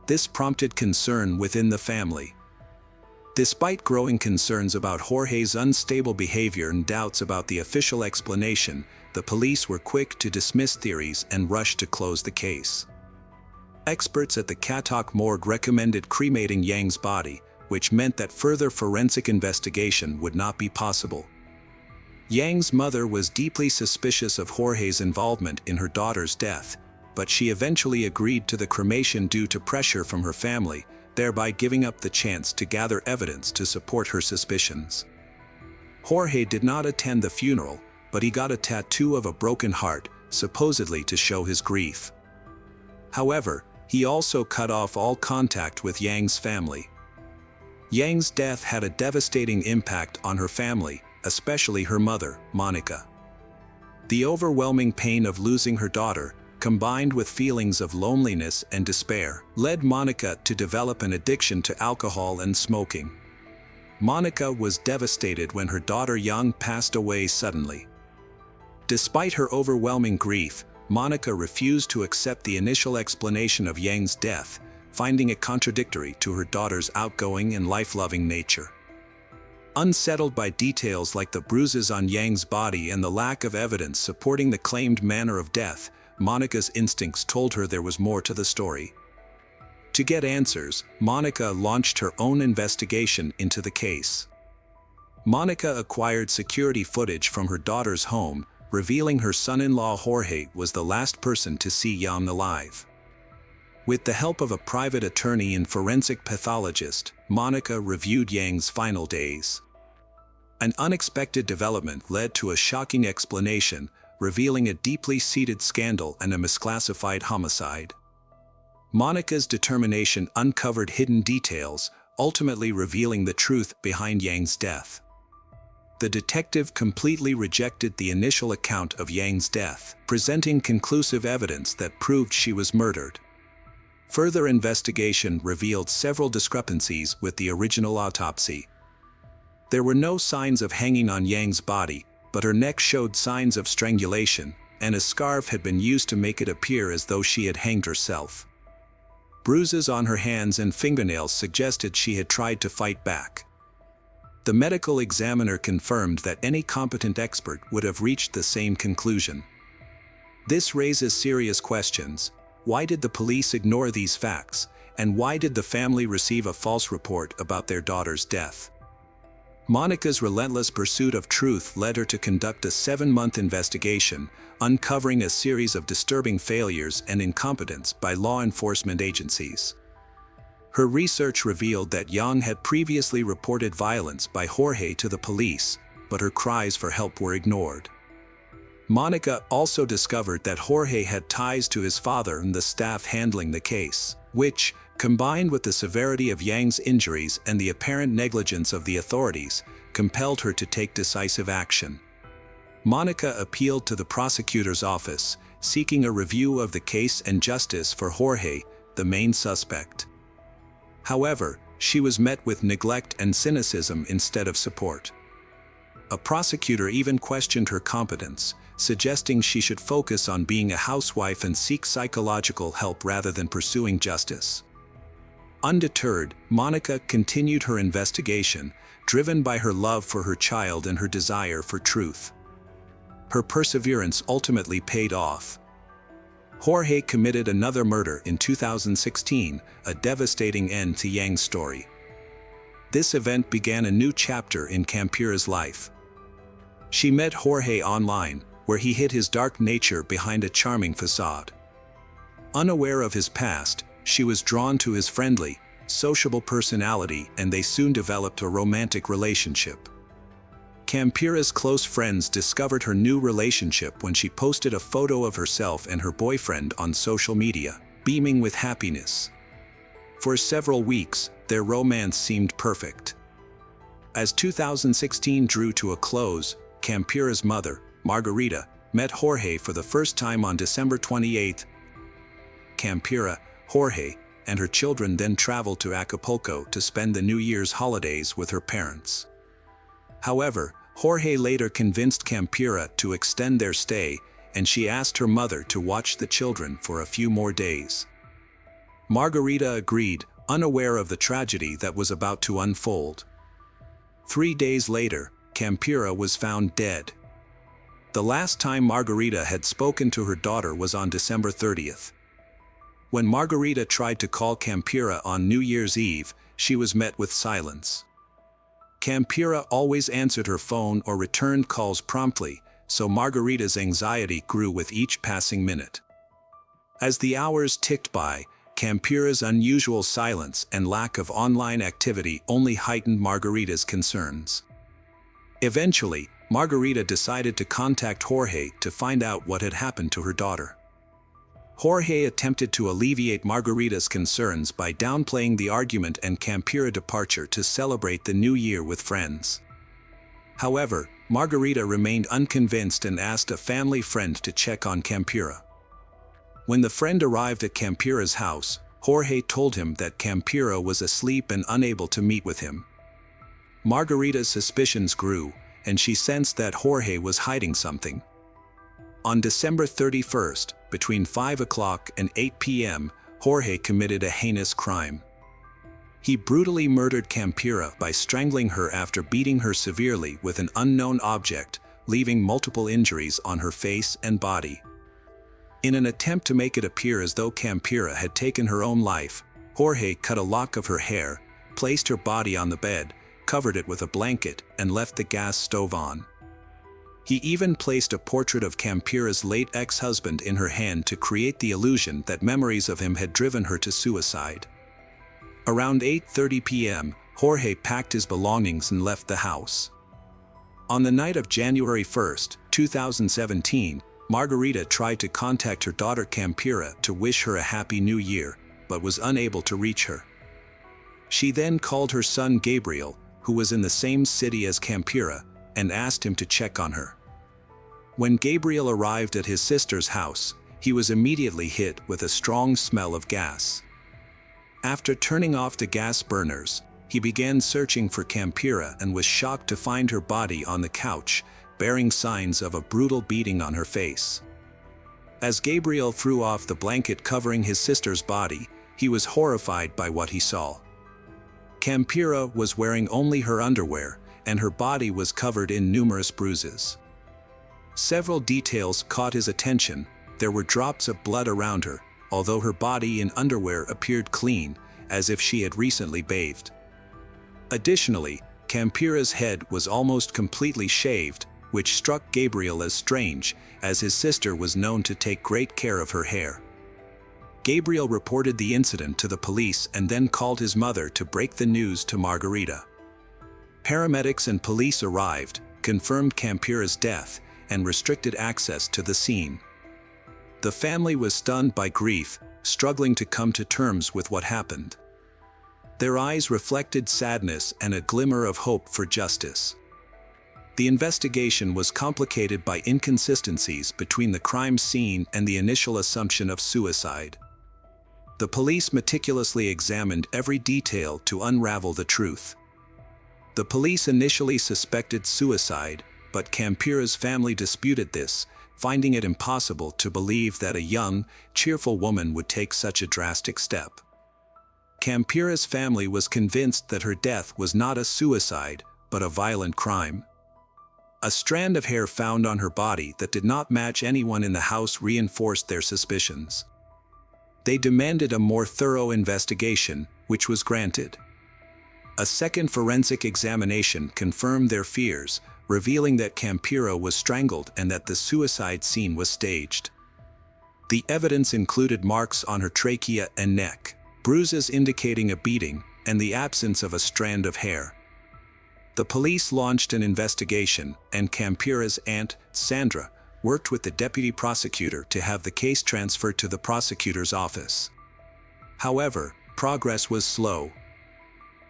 This prompted concern within the family. Despite growing concerns about Jorge's unstable behavior and doubts about the official explanation, the police were quick to dismiss theories and rushed to close the case. Experts at the Katok morgue recommended cremating Yang's body, which meant that further forensic investigation would not be possible. Yang's mother was deeply suspicious of Jorge's involvement in her daughter's death, but she eventually agreed to the cremation due to pressure from her family, thereby giving up the chance to gather evidence to support her suspicions. Jorge did not attend the funeral, but he got a tattoo of a broken heart, supposedly to show his grief. However, he also cut off all contact with Yang's family. Yang's death had a devastating impact on her family, especially her mother, Monica. The overwhelming pain of losing her daughter, combined with feelings of loneliness and despair, led Monica to develop an addiction to alcohol and smoking. Monica was devastated when her daughter Yang passed away suddenly. Despite her overwhelming grief, Monica refused to accept the initial explanation of Yang's death, finding it contradictory to her daughter's outgoing and life-loving nature. Unsettled by details like the bruises on Yang's body and the lack of evidence supporting the claimed manner of death, Monica's instincts told her there was more to the story. To get answers, Monica launched her own investigation into the case. Monica acquired security footage from her daughter's home, revealing her son-in-law Jorge was the last person to see Yang alive. With the help of a private attorney and forensic pathologist, Monica reviewed Yang's final days. An unexpected development led to a shocking explanation, revealing a deeply seated scandal and a misclassified homicide. Monica's determination uncovered hidden details, ultimately revealing the truth behind Yang's death. The detective completely rejected the initial account of Yang's death, presenting conclusive evidence that proved she was murdered. Further investigation revealed several discrepancies with the original autopsy. There were no signs of hanging on Yang's body, but her neck showed signs of strangulation, and a scarf had been used to make it appear as though she had hanged herself. Bruises on her hands and fingernails suggested she had tried to fight back. The medical examiner confirmed that any competent expert would have reached the same conclusion. This raises serious questions. Why did the police ignore these facts, and why did the family receive a false report about their daughter's death? Monica's relentless pursuit of truth led her to conduct a 7-month investigation, uncovering a series of disturbing failures and incompetence by law enforcement agencies. Her research revealed that Yang had previously reported violence by Jorge to the police, but her cries for help were ignored. Monica also discovered that Jorge had ties to his father and the staff handling the case, which, combined with the severity of Yang's injuries and the apparent negligence of the authorities, compelled her to take decisive action. Monica appealed to the prosecutor's office, seeking a review of the case and justice for Jorge, the main suspect. However, she was met with neglect and cynicism instead of support. A prosecutor even questioned her competence, suggesting she should focus on being a housewife and seek psychological help rather than pursuing justice. Undeterred, Monica continued her investigation, driven by her love for her child and her desire for truth. Her perseverance ultimately paid off. Jorge committed another murder in 2016, a devastating end to Yang's story. This event began a new chapter in Campira's life. She met Jorge online, where he hid his dark nature behind a charming facade. Unaware of his past, she was drawn to his friendly, sociable personality, and they soon developed a romantic relationship. Campira's close friends discovered her new relationship when she posted a photo of herself and her boyfriend on social media, beaming with happiness. For several weeks, their romance seemed perfect. As 2016 drew to a close, Campira's mother, Margarita, met Jorge for the first time on December 28. Campira, Jorge, and her children then traveled to Acapulco to spend the New Year's holidays with her parents. However, Jorge later convinced Campira to extend their stay, and she asked her mother to watch the children for a few more days. Margarita agreed, unaware of the tragedy that was about to unfold. 3 days later, Campira was found dead. The last time Margarita had spoken to her daughter was on December 30th. When Margarita tried to call Campira on New Year's Eve, she was met with silence. Campira always answered her phone or returned calls promptly, so Margarita's anxiety grew with each passing minute. As the hours ticked by, Campira's unusual silence and lack of online activity only heightened Margarita's concerns. Eventually, Margarita decided to contact Jorge to find out what had happened to her daughter. Jorge attempted to alleviate Margarita's concerns by downplaying the argument and Campira departure to celebrate the new year with friends. However, Margarita remained unconvinced and asked a family friend to check on Campira. When the friend arrived at Campira's house, Jorge told him that Campira was asleep and unable to meet with him. Margarita's suspicions grew, and she sensed that Jorge was hiding something. On December 31st, between 5 o'clock and 8 p.m., Jorge committed a heinous crime. He brutally murdered Campira by strangling her after beating her severely with an unknown object, leaving multiple injuries on her face and body. In an attempt to make it appear as though Campira had taken her own life, Jorge cut a lock of her hair, placed her body on the bed, covered it with a blanket, and left the gas stove on. He even placed a portrait of Campira's late ex-husband in her hand to create the illusion that memories of him had driven her to suicide. Around 8:30 p.m., Jorge packed his belongings and left the house. On the night of January 1, 2017, Margarita tried to contact her daughter Campira to wish her a happy new year, but was unable to reach her. She then called her son Gabriel, who was in the same city as Campira, and asked him to check on her. When Gabriel arrived at his sister's house, he was immediately hit with a strong smell of gas. After turning off the gas burners, he began searching for Campira and was shocked to find her body on the couch, bearing signs of a brutal beating on her face. As Gabriel threw off the blanket covering his sister's body, he was horrified by what he saw. Campira was wearing only her underwear, and her body was covered in numerous bruises. Several details caught his attention. There were drops of blood around her, although her body in underwear appeared clean, as if she had recently bathed. Additionally, Campira's head was almost completely shaved, which struck Gabriel as strange, as his sister was known to take great care of her hair. Gabriel reported the incident to the police and then called his mother to break the news to Margarita. Paramedics and police arrived, confirmed Campira's death, and restricted access to the scene. The family was stunned by grief, struggling to come to terms with what happened. Their eyes reflected sadness and a glimmer of hope for justice. The investigation was complicated by inconsistencies between the crime scene and the initial assumption of suicide. The police meticulously examined every detail to unravel the truth. The police initially suspected suicide, but Campira's family disputed this, finding it impossible to believe that a young, cheerful woman would take such a drastic step. Campira's family was convinced that her death was not a suicide, but a violent crime. A strand of hair found on her body that did not match anyone in the house reinforced their suspicions. They demanded a more thorough investigation, which was granted. A second forensic examination confirmed their fears, revealing that Campira was strangled and that the suicide scene was staged. The evidence included marks on her trachea and neck, bruises indicating a beating, and the absence of a strand of hair. The police launched an investigation, and Campira's aunt, Sandra, worked with the deputy prosecutor to have the case transferred to the prosecutor's office. However, progress was slow.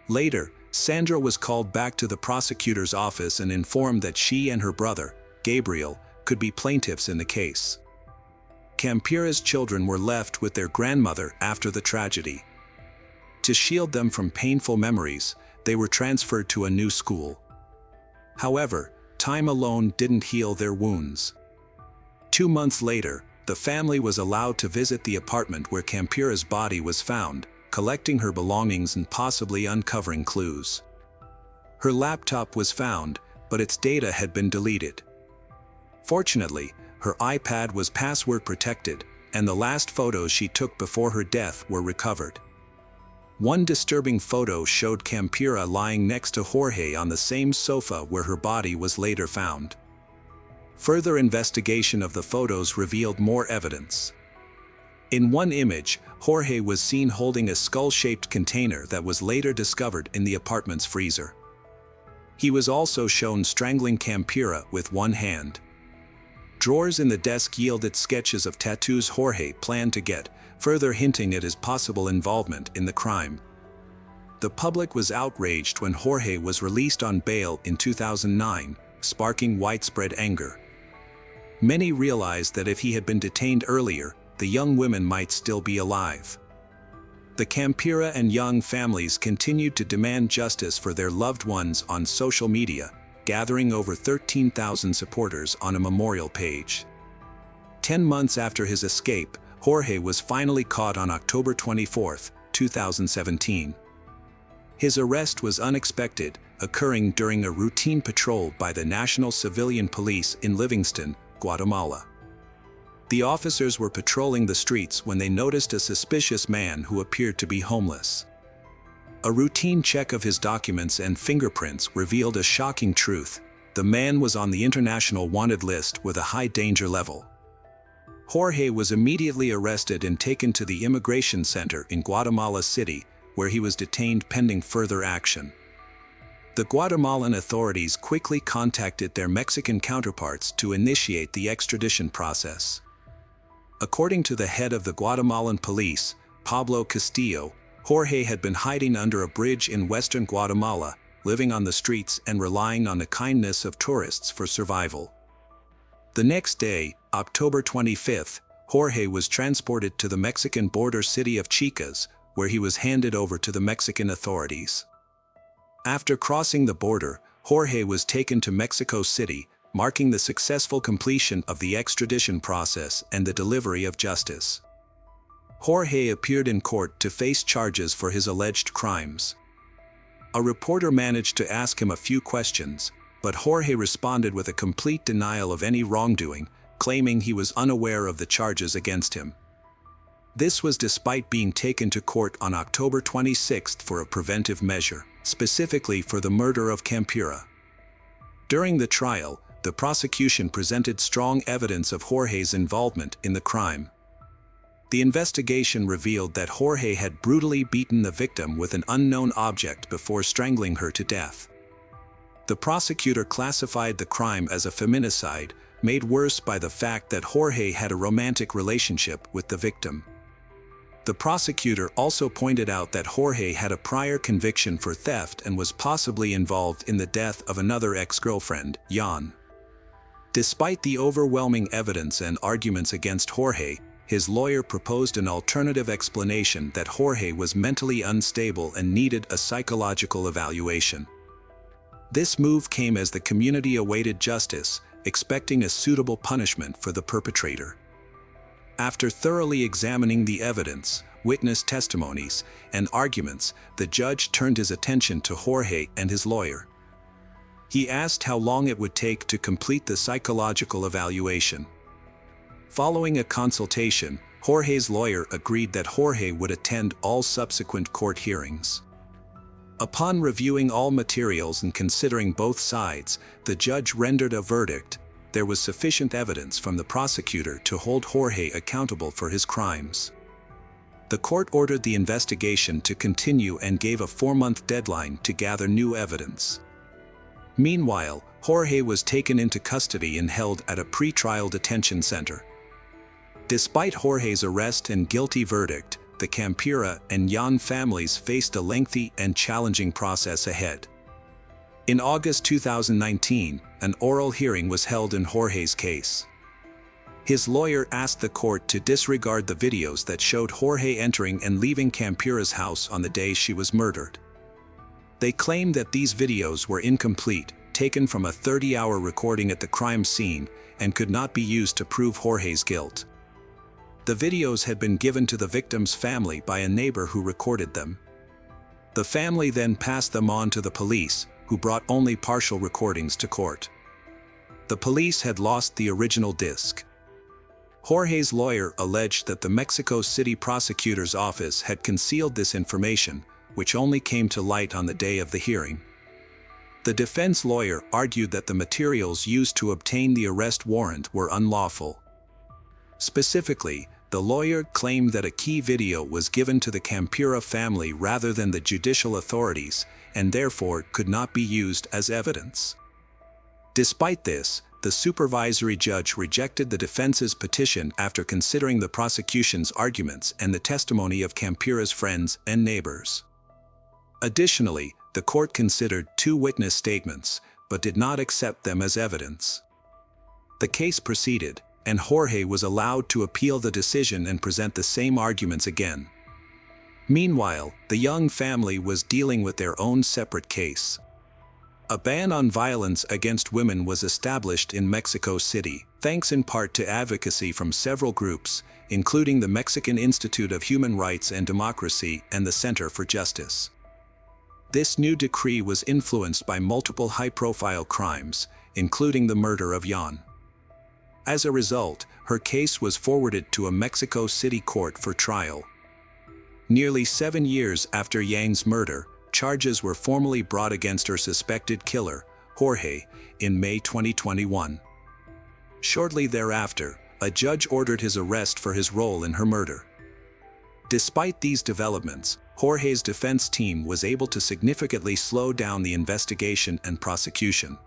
Later, Sandra was called back to the prosecutor's office and informed that she and her brother, Gabriel, could be plaintiffs in the case. Campira's children were left with their grandmother after the tragedy. To shield them from painful memories, they were transferred to a new school. However, time alone didn't heal their wounds. 2 months later, the family was allowed to visit the apartment where Campira's body was found, collecting her belongings and possibly uncovering clues. Her laptop was found, but its data had been deleted. Fortunately, her iPad was password protected, and the last photos she took before her death were recovered. One disturbing photo showed Campira lying next to Jorge on the same sofa where her body was later found. Further investigation of the photos revealed more evidence. In one image, Jorge was seen holding a skull-shaped container that was later discovered in the apartment's freezer. He was also shown strangling Campira with one hand. Drawers in the desk yielded sketches of tattoos Jorge planned to get, further hinting at his possible involvement in the crime. The public was outraged when Jorge was released on bail in 2009, sparking widespread anger. Many realized that if he had been detained earlier, the young women might still be alive. The Campira and Young families continued to demand justice for their loved ones on social media, gathering over 13,000 supporters on a memorial page. 10 months after his escape, Jorge was finally caught on October 24, 2017. His arrest was unexpected, occurring during a routine patrol by the National Civilian Police in Livingston, Guatemala. The officers were patrolling the streets when they noticed a suspicious man who appeared to be homeless. A routine check of his documents and fingerprints revealed a shocking truth: the man was on the international wanted list with a high danger level. Jorge was immediately arrested and taken to the immigration center in Guatemala City, where he was detained pending further action. The Guatemalan authorities quickly contacted their Mexican counterparts to initiate the extradition process. According to the head of the Guatemalan police, Pablo Castillo, Jorge had been hiding under a bridge in western Guatemala, living on the streets and relying on the kindness of tourists for survival. The next day, October 25th, Jorge was transported to the Mexican border city of Chicas, where he was handed over to the Mexican authorities. After crossing the border, Jorge was taken to Mexico City, marking the successful completion of the extradition process and the delivery of justice. Jorge appeared in court to face charges for his alleged crimes. A reporter managed to ask him a few questions, but Jorge responded with a complete denial of any wrongdoing, claiming he was unaware of the charges against him. This was despite being taken to court on October 26th for a preventive measure, specifically for the murder of Campura. During the trial, the prosecution presented strong evidence of Jorge's involvement in the crime. The investigation revealed that Jorge had brutally beaten the victim with an unknown object before strangling her to death. The prosecutor classified the crime as a feminicide, made worse by the fact that Jorge had a romantic relationship with the victim. The prosecutor also pointed out that Jorge had a prior conviction for theft and was possibly involved in the death of another ex-girlfriend, Jan. Despite the overwhelming evidence and arguments against Jorge, his lawyer proposed an alternative explanation that Jorge was mentally unstable and needed a psychological evaluation. This move came as the community awaited justice, expecting a suitable punishment for the perpetrator. After thoroughly examining the evidence, witness testimonies, and arguments, the judge turned his attention to Jorge and his lawyer. He asked how long it would take to complete the psychological evaluation. Following a consultation, Jorge's lawyer agreed that Jorge would attend all subsequent court hearings. Upon reviewing all materials and considering both sides, the judge rendered a verdict: there was sufficient evidence from the prosecutor to hold Jorge accountable for his crimes. The court ordered the investigation to continue and gave a 4-month deadline to gather new evidence. Meanwhile, Jorge was taken into custody and held at a pre-trial detention center. Despite Jorge's arrest and guilty verdict, the Campura and Jan families faced a lengthy and challenging process ahead. In August 2019, an oral hearing was held in Jorge's case. His lawyer asked the court to disregard the videos that showed Jorge entering and leaving Campura's house on the day she was murdered. They claimed that these videos were incomplete, taken from a 30-hour recording at the crime scene, and could not be used to prove Jorge's guilt. The videos had been given to the victim's family by a neighbor who recorded them. The family then passed them on to the police, who brought only partial recordings to court. The police had lost the original disc. Jorge's lawyer alleged that the Mexico City prosecutor's office had concealed this information, which only came to light on the day of the hearing. The defense lawyer argued that the materials used to obtain the arrest warrant were unlawful. Specifically, the lawyer claimed that a key video was given to the Campura family rather than the judicial authorities, and therefore could not be used as evidence. Despite this, the supervisory judge rejected the defense's petition after considering the prosecution's arguments and the testimony of Campura's friends and neighbors. Additionally, the court considered 2 witness statements, but did not accept them as evidence. The case proceeded, and Jorge was allowed to appeal the decision and present the same arguments again. Meanwhile, the young family was dealing with their own separate case. A ban on violence against women was established in Mexico City, thanks in part to advocacy from several groups, including the Mexican Institute of Human Rights and Democracy and the Center for Justice. This new decree was influenced by multiple high-profile crimes, including the murder of Jan. As a result, her case was forwarded to a Mexico City court for trial. Nearly 7 years after Yang's murder, charges were formally brought against her suspected killer, Jorge, in May 2021. Shortly thereafter, a judge ordered his arrest for his role in her murder. Despite these developments, Jorge's defense team was able to significantly slow down the investigation and prosecution.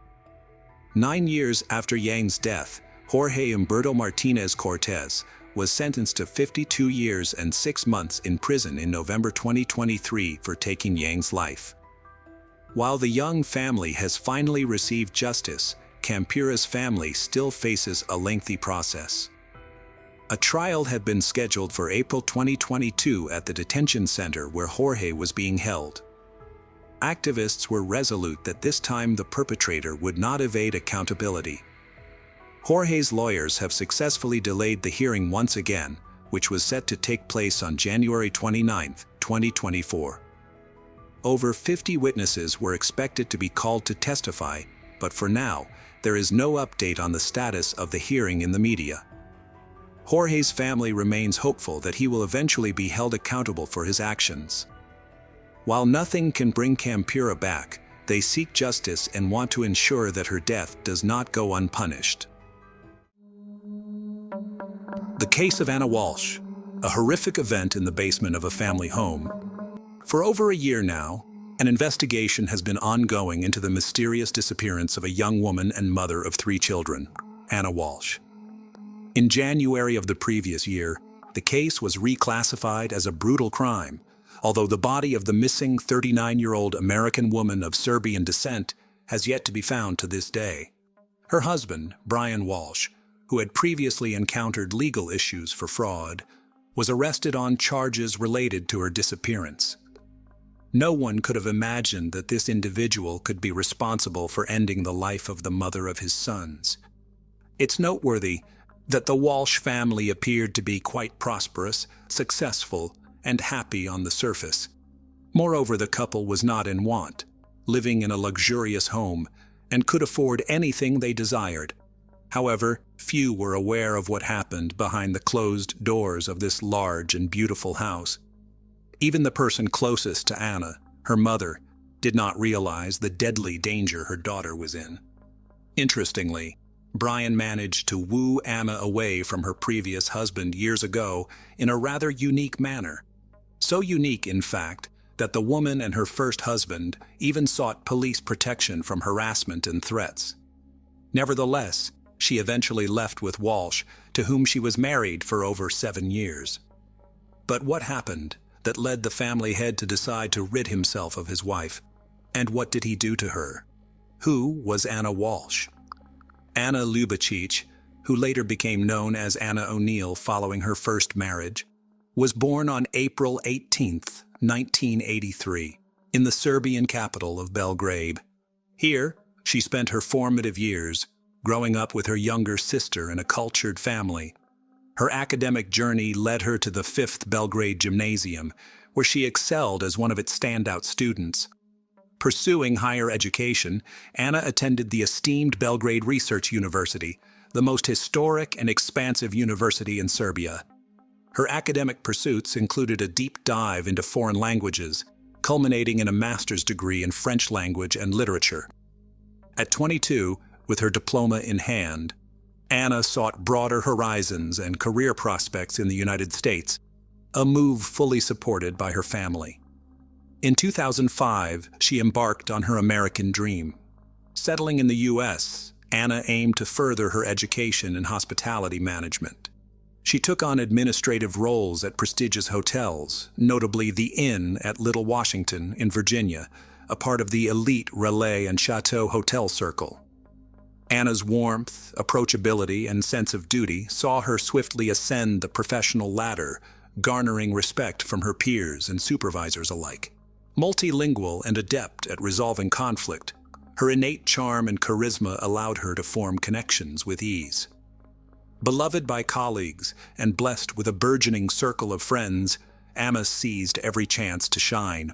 9 years after Yang's death, Jorge Humberto Martinez Cortez was sentenced to 52 years and 6 months in prison in November 2023 for taking Yang's life. While the Young family has finally received justice, Campura's family still faces a lengthy process. A trial had been scheduled for April 2022 at the detention center where Jorge was being held. Activists were resolute that this time the perpetrator would not evade accountability. Jorge's lawyers have successfully delayed the hearing once again, which was set to take place on January 29, 2024. Over 50 witnesses were expected to be called to testify, but for now, there is no update on the status of the hearing in the media. Jorge's family remains hopeful that he will eventually be held accountable for his actions. While nothing can bring Campura back, they seek justice and want to ensure that her death does not go unpunished. The case of Anna Walsh, a horrific event in the basement of a family home. For over a year now, an investigation has been ongoing into the mysterious disappearance of a young woman and mother of 3 children, Anna Walsh. In January of the previous year, the case was reclassified as a brutal crime, although the body of the missing 39-year-old American woman of Serbian descent has yet to be found to this day. Her husband, Brian Walsh, who had previously encountered legal issues for fraud, was arrested on charges related to her disappearance. No one could have imagined that this individual could be responsible for ending the life of the mother of his sons. It's noteworthy that the Walsh family appeared to be quite prosperous, successful, and happy on the surface. Moreover, the couple was not in want, living in a luxurious home, and could afford anything they desired. However, few were aware of what happened behind the closed doors of this large and beautiful house. Even the person closest to Anna, her mother, did not realize the deadly danger her daughter was in. Interestingly, Brian managed to woo Anna away from her previous husband years ago in a rather unique manner. So unique, in fact, that the woman and her first husband even sought police protection from harassment and threats. Nevertheless, she eventually left with Walsh, to whom she was married for over 7 years. But what happened that led the family head to decide to rid himself of his wife? And what did he do to her? Who was Anna Walsh? Anna Lubicic, who later became known as Anna O'Neill following her first marriage, was born on April 18, 1983, in the Serbian capital of Belgrade. Here, she spent her formative years, growing up with her younger sister in a cultured family. Her academic journey led her to the 5th Belgrade Gymnasium, where she excelled as one of its standout students. Pursuing higher education, Anna attended the esteemed Belgrade Research University, the most historic and expansive university in Serbia. Her academic pursuits included a deep dive into foreign languages, culminating in a master's degree in French language and literature. At 22, with her diploma in hand, Anna sought broader horizons and career prospects in the United States, a move fully supported by her family. In 2005, she embarked on her American dream. Settling in the U.S., Anna aimed to further her education in hospitality management. She took on administrative roles at prestigious hotels, notably the Inn at Little Washington in Virginia, a part of the elite Relais and Chateau hotel circle. Anna's warmth, approachability, and sense of duty saw her swiftly ascend the professional ladder, garnering respect from her peers and supervisors alike. Multilingual and adept at resolving conflict, her innate charm and charisma allowed her to form connections with ease. Beloved by colleagues and blessed with a burgeoning circle of friends, Anna seized every chance to shine.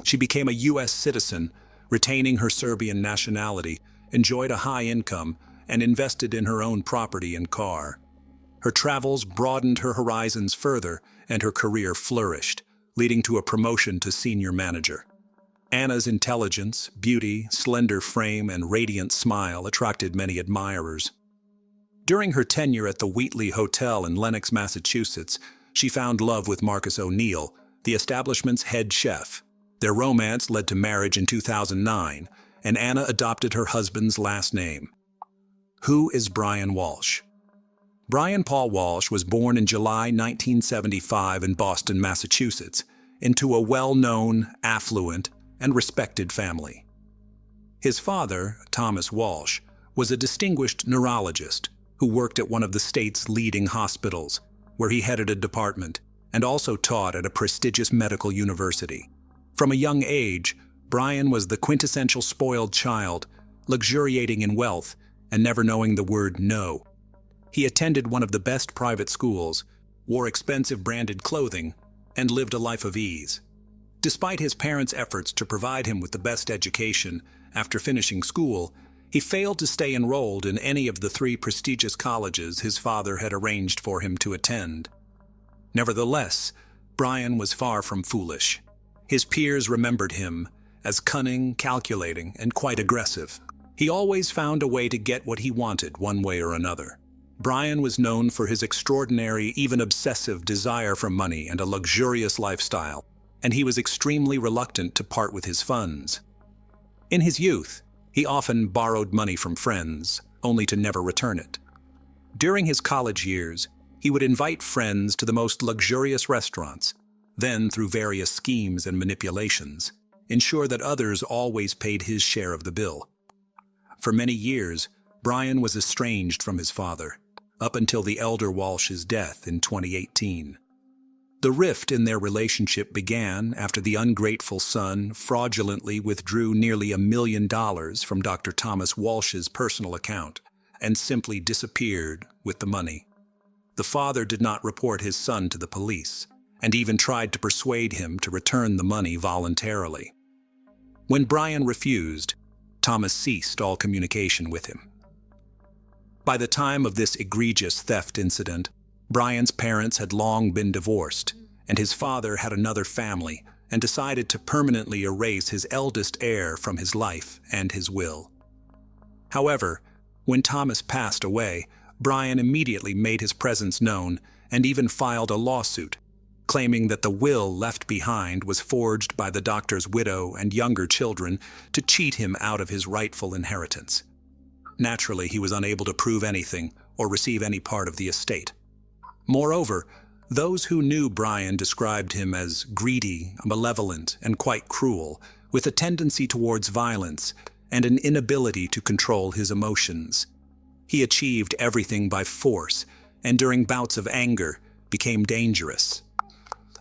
She became a U.S. citizen, retaining her Serbian nationality, enjoyed a high income, and invested in her own property and car. Her travels broadened her horizons further, and her career flourished, leading to a promotion to senior manager. Anna's intelligence, beauty, slender frame, and radiant smile attracted many admirers. During her tenure at the Wheatley Hotel in Lenox, Massachusetts, she found love with Marcus O'Neill, the establishment's head chef. Their romance led to marriage in 2009, and Anna adopted her husband's last name. Who is Brian Walsh? Brian Paul Walsh was born in July 1975 in Boston, Massachusetts, into a well-known, affluent, and respected family. His father, Thomas Walsh, was a distinguished neurologist who worked at one of the state's leading hospitals, where he headed a department and also taught at a prestigious medical university. From a young age, Brian was the quintessential spoiled child, luxuriating in wealth and never knowing the word no. He attended one of the best private schools, wore expensive branded clothing, and lived a life of ease. Despite his parents' efforts to provide him with the best education, after finishing school, he failed to stay enrolled in any of the 3 prestigious colleges his father had arranged for him to attend. Nevertheless, Brian was far from foolish. His peers remembered him as cunning, calculating, and quite aggressive. He always found a way to get what he wanted one way or another. Brian was known for his extraordinary, even obsessive desire for money and a luxurious lifestyle, and he was extremely reluctant to part with his funds. In his youth, he often borrowed money from friends, only to never return it. During his college years, he would invite friends to the most luxurious restaurants, then, through various schemes and manipulations, ensure that others always paid his share of the bill. For many years, Brian was estranged from his father, up until the elder Walsh's death in 2018. The rift in their relationship began after the ungrateful son fraudulently withdrew nearly $1 million from Dr. Thomas Walsh's personal account and simply disappeared with the money. The father did not report his son to the police and even tried to persuade him to return the money voluntarily. When Brian refused, Thomas ceased all communication with him. By the time of this egregious theft incident, Brian's parents had long been divorced, and his father had another family and decided to permanently erase his eldest heir from his life and his will. However, when Thomas passed away, Brian immediately made his presence known and even filed a lawsuit, claiming that the will left behind was forged by the doctor's widow and younger children to cheat him out of his rightful inheritance. Naturally, he was unable to prove anything or receive any part of the estate. Moreover, those who knew Brian described him as greedy, malevolent, and quite cruel, with a tendency towards violence and an inability to control his emotions. He achieved everything by force, and during bouts of anger, became dangerous.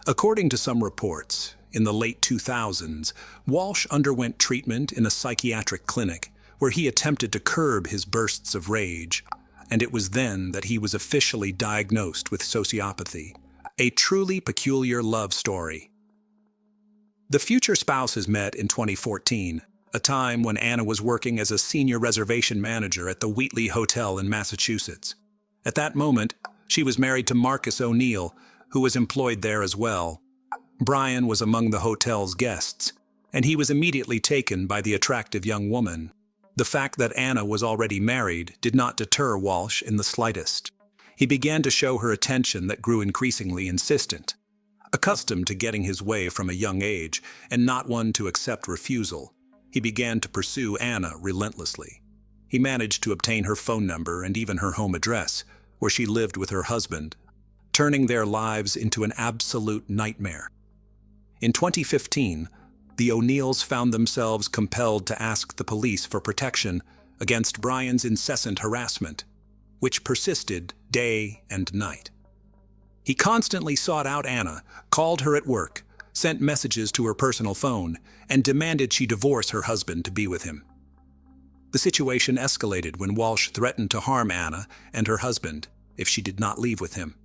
According to some reports, in the late 2000s, Walsh underwent treatment in a psychiatric clinic where he attempted to curb his bursts of rage, and it was then that he was officially diagnosed with sociopathy. A truly peculiar love story. The future spouses met in 2014, a time when Anna was working as a senior reservation manager at the Wheatley Hotel in Massachusetts. At that moment, she was married to Marcus O'Neill, who was employed there as well. Brian was among the hotel's guests, and he was immediately taken by the attractive young woman. The fact that Anna was already married did not deter Walsh in the slightest. He began to show her attention that grew increasingly insistent. Accustomed to getting his way from a young age and not one to accept refusal, he began to pursue Anna relentlessly. He managed to obtain her phone number and even her home address, where she lived with her husband, turning their lives into an absolute nightmare. In 2015, the O'Neills found themselves compelled to ask the police for protection against Brian's incessant harassment, which persisted day and night. He constantly sought out Anna, called her at work, sent messages to her personal phone, and demanded she divorce her husband to be with him. The situation escalated when Walsh threatened to harm Anna and her husband if she did not leave with him.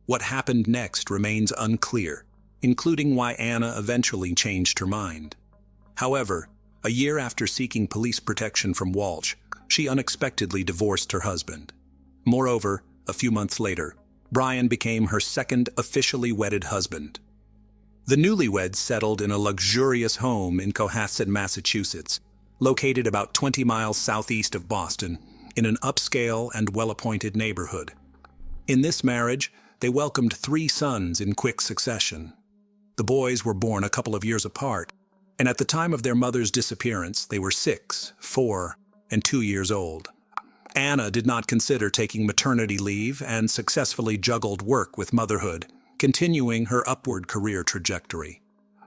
What happened next remains unclear, including why Anna eventually changed her mind. However, a year after seeking police protection from Walsh, she unexpectedly divorced her husband. Moreover, a few months later, Brian became her second officially wedded husband. The newlyweds settled in a luxurious home in Cohasset, Massachusetts, located about 20 miles southeast of Boston, in an upscale and well-appointed neighborhood. In this marriage, they welcomed 3 sons in quick succession. The boys were born a couple of years apart, and at the time of their mother's disappearance, they were 6, 4, and 2 years old. Anna did not consider taking maternity leave and successfully juggled work with motherhood, continuing her upward career trajectory.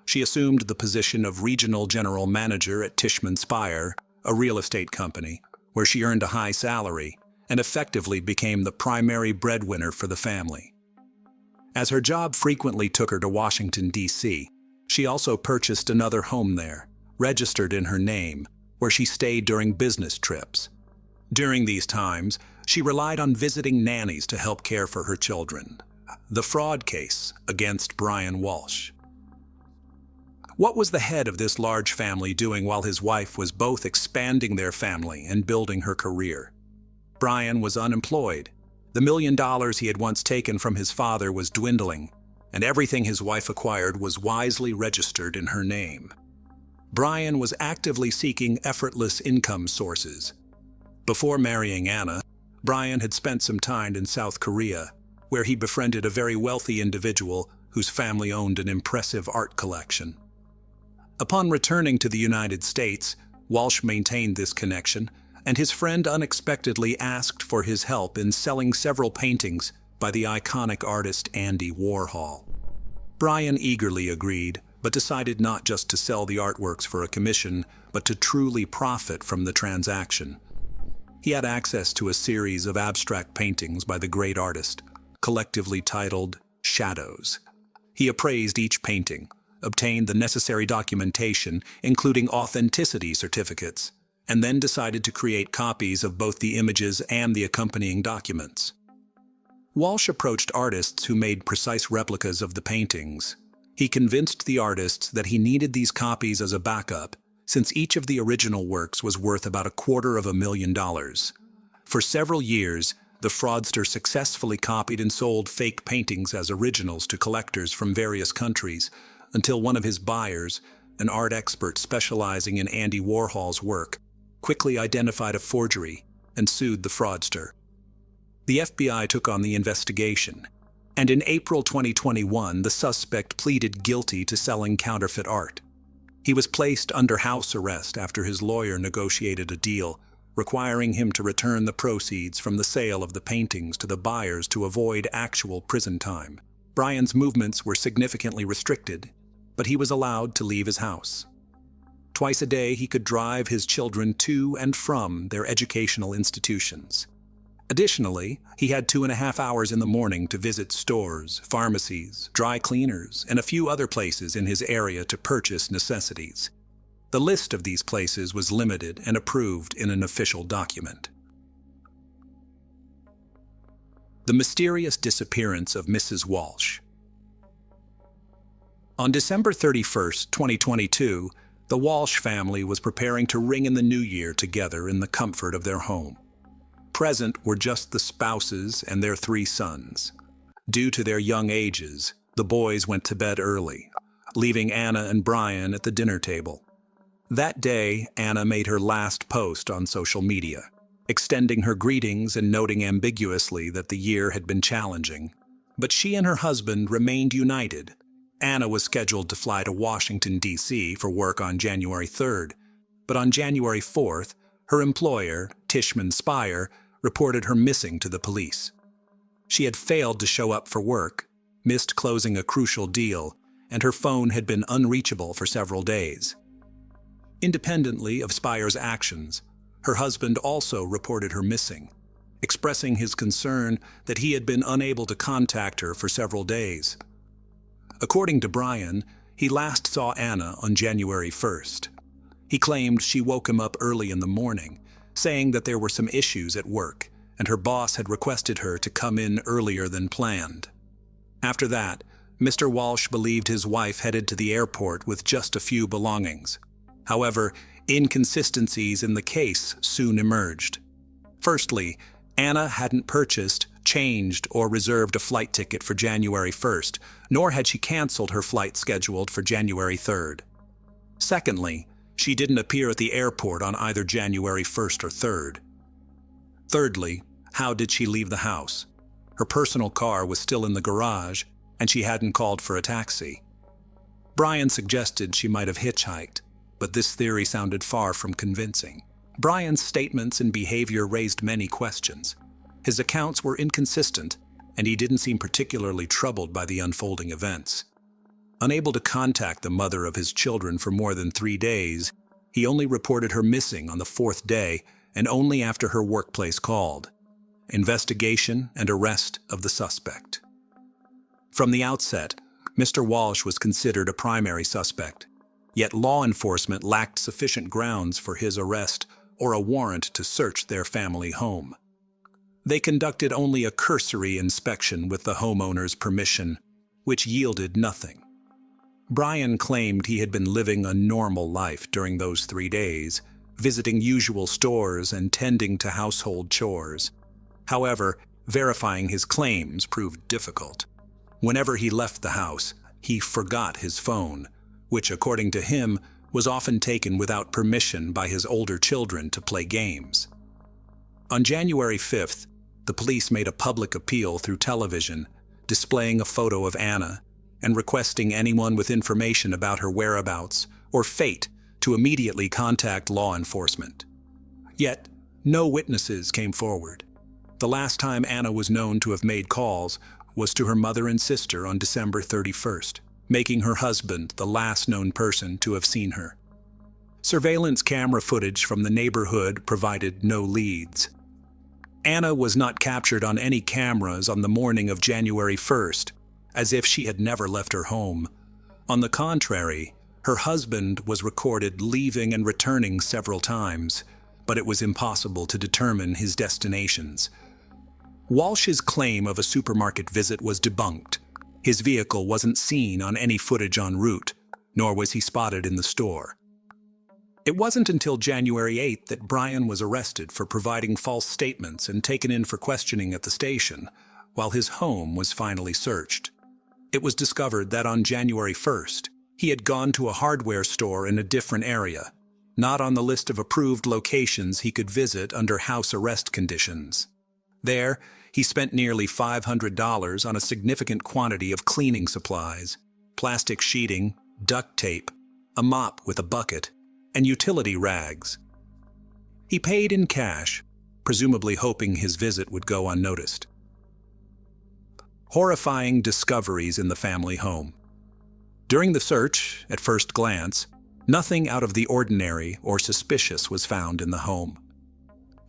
She assumed the position of regional general manager at Tishman Speyer, a real estate company, where she earned a high salary and effectively became the primary breadwinner for the family. As her job frequently took her to Washington, D.C., she also purchased another home there, registered in her name, where she stayed during business trips. During these times, she relied on visiting nannies to help care for her children. The fraud case against Brian Walsh. What was the head of this large family doing while his wife was both expanding their family and building her career? Brian was unemployed. The $1 million he had once taken from his father was dwindling, and everything his wife acquired was wisely registered in her name. Brian was actively seeking effortless income sources. Before marrying Anna, Brian had spent some time in South Korea, where he befriended a very wealthy individual whose family owned an impressive art collection. Upon returning to the United States, Walsh maintained this connection, and his friend unexpectedly asked for his help in selling several paintings by the iconic artist Andy Warhol. Brian eagerly agreed, but decided not just to sell the artworks for a commission, but to truly profit from the transaction. He had access to a series of abstract paintings by the great artist, collectively titled Shadows. He appraised each painting, obtained the necessary documentation, including authenticity certificates, and then decided to create copies of both the images and the accompanying documents. Walsh approached artists who made precise replicas of the paintings. He convinced the artists that he needed these copies as a backup, since each of the original works was worth about $250,000. For several years, the fraudster successfully copied and sold fake paintings as originals to collectors from various countries, until one of his buyers, an art expert specializing in Andy Warhol's work, quickly identified a forgery and sued the fraudster. The FBI took on the investigation, and in April 2021, the suspect pleaded guilty to selling counterfeit art. He was placed under house arrest after his lawyer negotiated a deal, requiring him to return the proceeds from the sale of the paintings to the buyers to avoid actual prison time. Brian's movements were significantly restricted, but he was allowed to leave his house. Twice a day, he could drive his children to and from their educational institutions. Additionally, he had 2.5 hours in the morning to visit stores, pharmacies, dry cleaners, and a few other places in his area to purchase necessities. The list of these places was limited and approved in an official document. The mysterious disappearance of Mrs. Walsh. On December 31, 2022, the Walsh family was preparing to ring in the new year together in the comfort of their home. Present were just the spouses and their 3 sons. Due to their young ages, the boys went to bed early, leaving Anna and Brian at the dinner table. That day, Anna made her last post on social media, extending her greetings and noting ambiguously that the year had been challenging. But she and her husband remained united. Anna was scheduled to fly to Washington, D.C. for work on January 3rd, but on January 4th, her employer, Tishman Speyer, reported her missing to the police. She had failed to show up for work, missed closing a crucial deal, and her phone had been unreachable for several days. Independently of Speyer's actions, her husband also reported her missing, expressing his concern that he had been unable to contact her for several days. According to Brian, he last saw Anna on January 1st. He claimed she woke him up early in the morning, saying that there were some issues at work, and her boss had requested her to come in earlier than planned. After that, Mr. Walsh believed his wife headed to the airport with just a few belongings. However, Inconsistencies in the case soon emerged. Firstly, Anna hadn't purchased, changed, or reserved a flight ticket for January 1st, nor had she canceled her flight scheduled for January 3rd. Secondly, she didn't appear at the airport on either January 1st or 3rd. Thirdly, how did she leave the house? Her personal car was still in the garage, and she hadn't called for a taxi. Brian suggested she might have hitchhiked, but this theory sounded far from convincing. Brian's statements and behavior raised many questions. His accounts were inconsistent, and he didn't seem particularly troubled by the unfolding events. Unable to contact the mother of his children for more than 3 days, he only reported her missing on the 4th day and only after her workplace called. Investigation and arrest of the suspect. From the outset, Mr. Walsh was considered a primary suspect, yet law enforcement lacked sufficient grounds for his arrest or a warrant to search their family home. They conducted only a cursory inspection with the homeowner's permission, which yielded nothing. Brian claimed he had been living a normal life during those 3 days, visiting usual stores and tending to household chores. However, verifying his claims proved difficult. Whenever he left the house, he forgot his phone, which, according to him, was often taken without permission by his older children to play games. On January 5th, the police made a public appeal through television, displaying a photo of Anna and requesting anyone with information about her whereabouts or fate to immediately contact law enforcement. Yet, no witnesses came forward. The last time Anna was known to have made calls was to her mother and sister on December 31st, making her husband the last known person to have seen her. Surveillance camera footage from the neighborhood provided no leads. Anna was not captured on any cameras on the morning of January 1st, as if she had never left her home. On the contrary, her husband was recorded leaving and returning several times, but it was impossible to determine his destinations. Walsh's claim of a supermarket visit was debunked. His vehicle wasn't seen on any footage en route, nor was he spotted in the store. It wasn't until January 8th that Brian was arrested for providing false statements and taken in for questioning at the station, while his home was finally searched. It was discovered that on January 1st, he had gone to a hardware store in a different area, not on the list of approved locations he could visit under house arrest conditions. There, he spent nearly $500 on a significant quantity of cleaning supplies, plastic sheeting, duct tape, a mop with a bucket, and utility rags. He paid in cash, presumably hoping his visit would go unnoticed. Horrifying discoveries in the family home. During the search, at first glance, nothing out of the ordinary or suspicious was found in the home.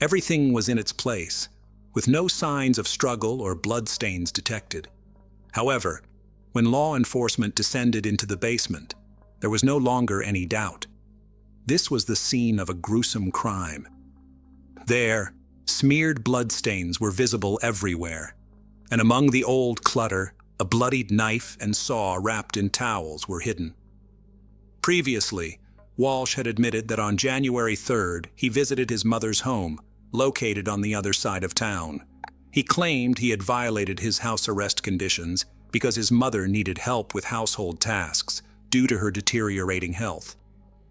Everything was in its place, with no signs of struggle or bloodstains detected. However, when law enforcement descended into the basement, there was no longer any doubt. This was the scene of a gruesome crime. There, smeared bloodstains were visible everywhere, and among the old clutter, a bloodied knife and saw wrapped in towels were hidden. Previously, Walsh had admitted that on January 3rd, he visited his mother's home, located on the other side of town. He claimed he had violated his house arrest conditions because his mother needed help with household tasks due to her deteriorating health.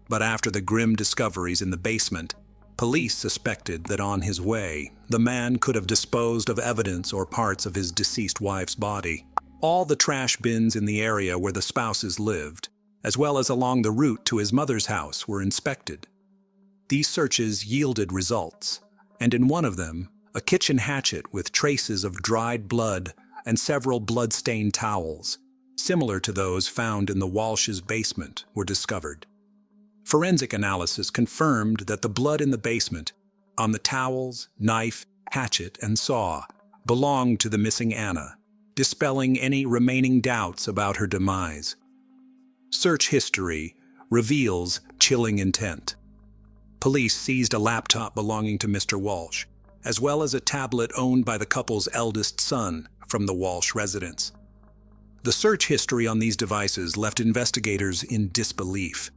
But after the grim discoveries in the basement, police suspected that on his way, the man could have disposed of evidence or parts of his deceased wife's body. All the trash bins in the area where the spouses lived, as well as along the route to his mother's house, were inspected. These searches yielded results, and in one of them, a kitchen hatchet with traces of dried blood and several blood-stained towels, similar to those found in the Walsh's basement, were discovered. Forensic analysis confirmed that the blood in the basement, on the towels, knife, hatchet, and saw, belonged to the missing Anna, dispelling any remaining doubts about her demise. Search history reveals chilling intent. Police seized a laptop belonging to Mr. Walsh, as well as a tablet owned by the couple's eldest son from the Walsh residence. The search history on these devices left investigators in disbelief.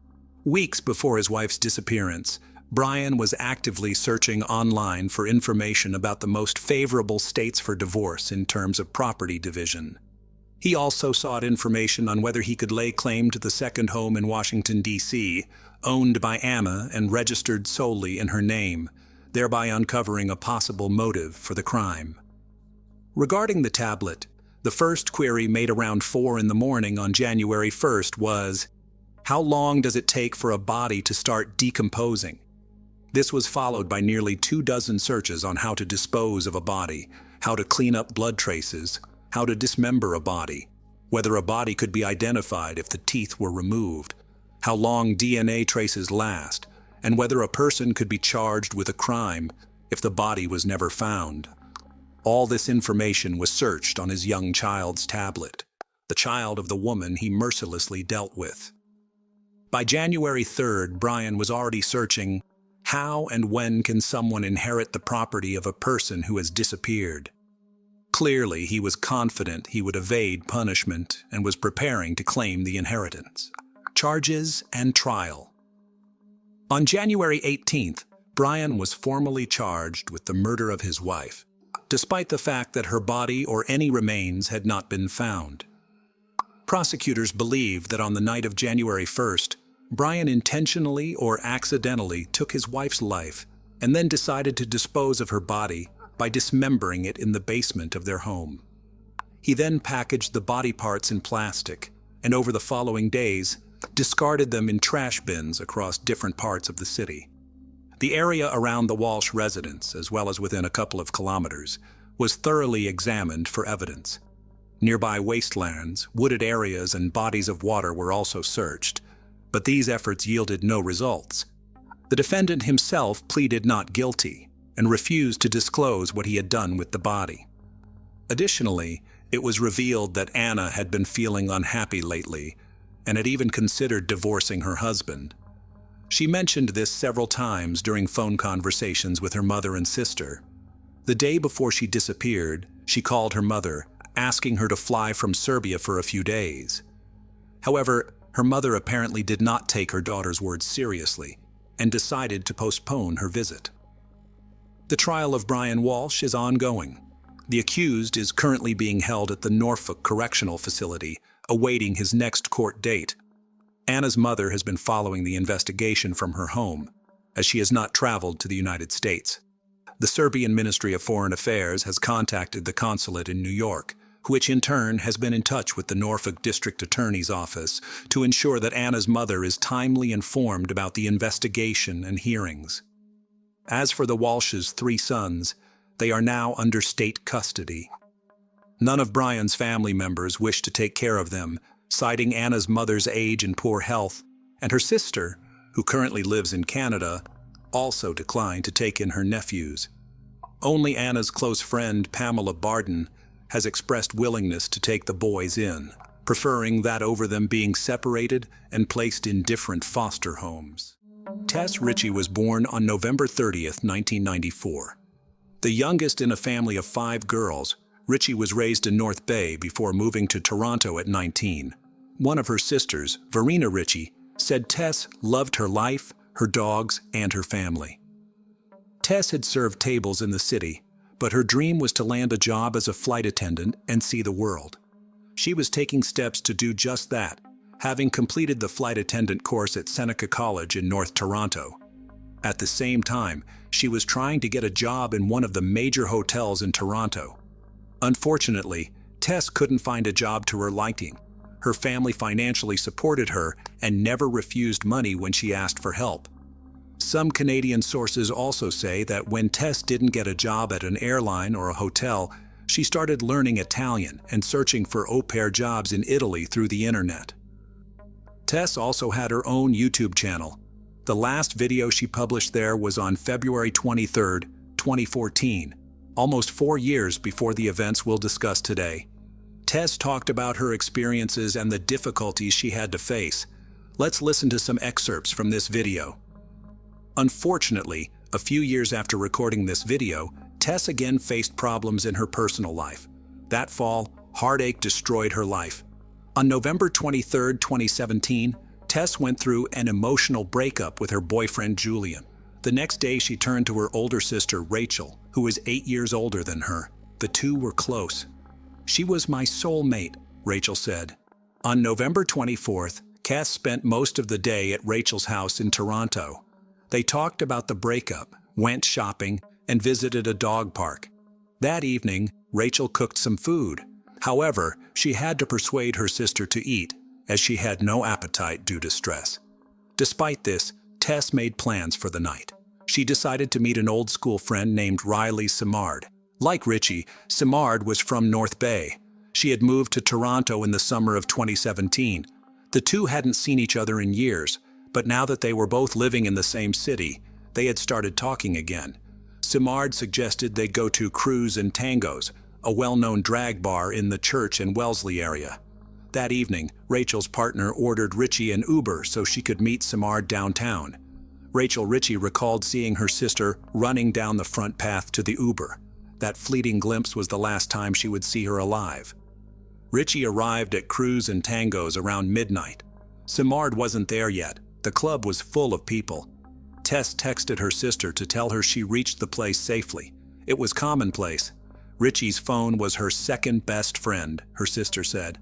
Weeks before his wife's disappearance, Brian was actively searching online for information about the most favorable states for divorce in terms of property division. He also sought information on whether he could lay claim to the second home in Washington, D.C., owned by Anna and registered solely in her name, thereby uncovering a possible motive for the crime. Regarding the tablet, the first query made around 4 in the morning on January 1st was, how long does it take for a body to start decomposing? This was followed by nearly 24 searches on how to dispose of a body, how to clean up blood traces, how to dismember a body, whether a body could be identified if the teeth were removed, how long DNA traces last, and whether a person could be charged with a crime if the body was never found. All this information was searched on his young child's tablet, the child of the woman he mercilessly dealt with. By January 3rd, Brian was already searching, how and when can someone inherit the property of a person who has disappeared? Clearly, he was confident he would evade punishment and was preparing to claim the inheritance. Charges and trial. On January 18th, Brian was formally charged with the murder of his wife, despite the fact that her body or any remains had not been found. Prosecutors believed that on the night of January 1st, Brian intentionally or accidentally took his wife's life and then decided to dispose of her body by dismembering it in the basement of their home. He then packaged the body parts in plastic and over the following days discarded them in trash bins across different parts of the city. The area around the Walsh residence, as well as within a couple of kilometers, was thoroughly examined for evidence. Nearby wastelands, wooded areas, and bodies of water were also searched, but these efforts yielded no results. The defendant himself pleaded not guilty and refused to disclose what he had done with the body. Additionally, it was revealed that Anna had been feeling unhappy lately and had even considered divorcing her husband. She mentioned this several times during phone conversations with her mother and sister. The day before she disappeared, she called her mother, asking her to fly from Serbia for a few days. However, her mother apparently did not take her daughter's words seriously and decided to postpone her visit. The trial of Brian Walsh is ongoing. The accused is currently being held at the Norfolk Correctional Facility, awaiting his next court date. Anna's mother has been following the investigation from her home, as she has not traveled to the United States. The Serbian Ministry of Foreign Affairs has contacted the consulate in New York, which in turn has been in touch with the Norfolk District Attorney's Office to ensure that Anna's mother is timely informed about the investigation and hearings. As for the Walsh's 3 sons, they are now under state custody. None of Brian's family members wish to take care of them, citing Anna's mother's age and poor health, and her sister, who currently lives in Canada, also declined to take in her nephews. Only Anna's close friend, Pamela Barden, has expressed willingness to take the boys in, preferring that over them being separated and placed in different foster homes. Tess Ritchie was born on November 30th, 1994. The youngest in a family of 5 girls, Ritchie was raised in North Bay before moving to Toronto at 19. One of her sisters, Verena Ritchie, said Tess loved her life, her dogs, and her family. Tess had served tables in the city, but her dream was to land a job as a flight attendant and see the world. She was taking steps to do just that, having completed the flight attendant course at Seneca College in North Toronto. At the same time, she was trying to get a job in one of the major hotels in Toronto. Unfortunately, Tess couldn't find a job to her liking. Her family financially supported her and never refused money when she asked for help. Some Canadian sources also say that when Tess didn't get a job at an airline or a hotel, she started learning Italian and searching for au pair jobs in Italy through the internet. Tess also had her own YouTube channel. The last video she published there was on February 23, 2014, almost 4 years before the events we'll discuss today. Tess talked about her experiences and the difficulties she had to face. Let's listen to some excerpts from this video. Unfortunately, a few years after recording this video, Tess again faced problems in her personal life. That fall, heartache destroyed her life. On November 23, 2017, Tess went through an emotional breakup with her boyfriend Julian. The next day she turned to her older sister Rachel, who was 8 years older than her. The two were close. "She was my soulmate," Rachel said. On November 24th, Cass spent most of the day at Rachel's house in Toronto. They talked about the breakup, went shopping, and visited a dog park. That evening, Rachel cooked some food. However, she had to persuade her sister to eat, as she had no appetite due to stress. Despite this, Tess made plans for the night. She decided to meet an old school friend named Riley Simard. Like Richie, Simard was from North Bay. She had moved to Toronto in the summer of 2017. The two hadn't seen each other in years, but now that they were both living in the same city, they had started talking again. Simard suggested they go to Cruise and Tangos, a well-known drag bar in the Church and Wellesley area. That evening, Rachel's partner ordered Richie an Uber so she could meet Simard downtown. Richie recalled seeing her sister running down the front path to the Uber. That fleeting glimpse was the last time she would see her alive. Richie arrived at Cruise and Tangos around midnight. Simard wasn't there yet. The club was full of people. Tess texted her sister to tell her she reached the place safely. It was commonplace. Richie's phone was her second best friend, her sister said.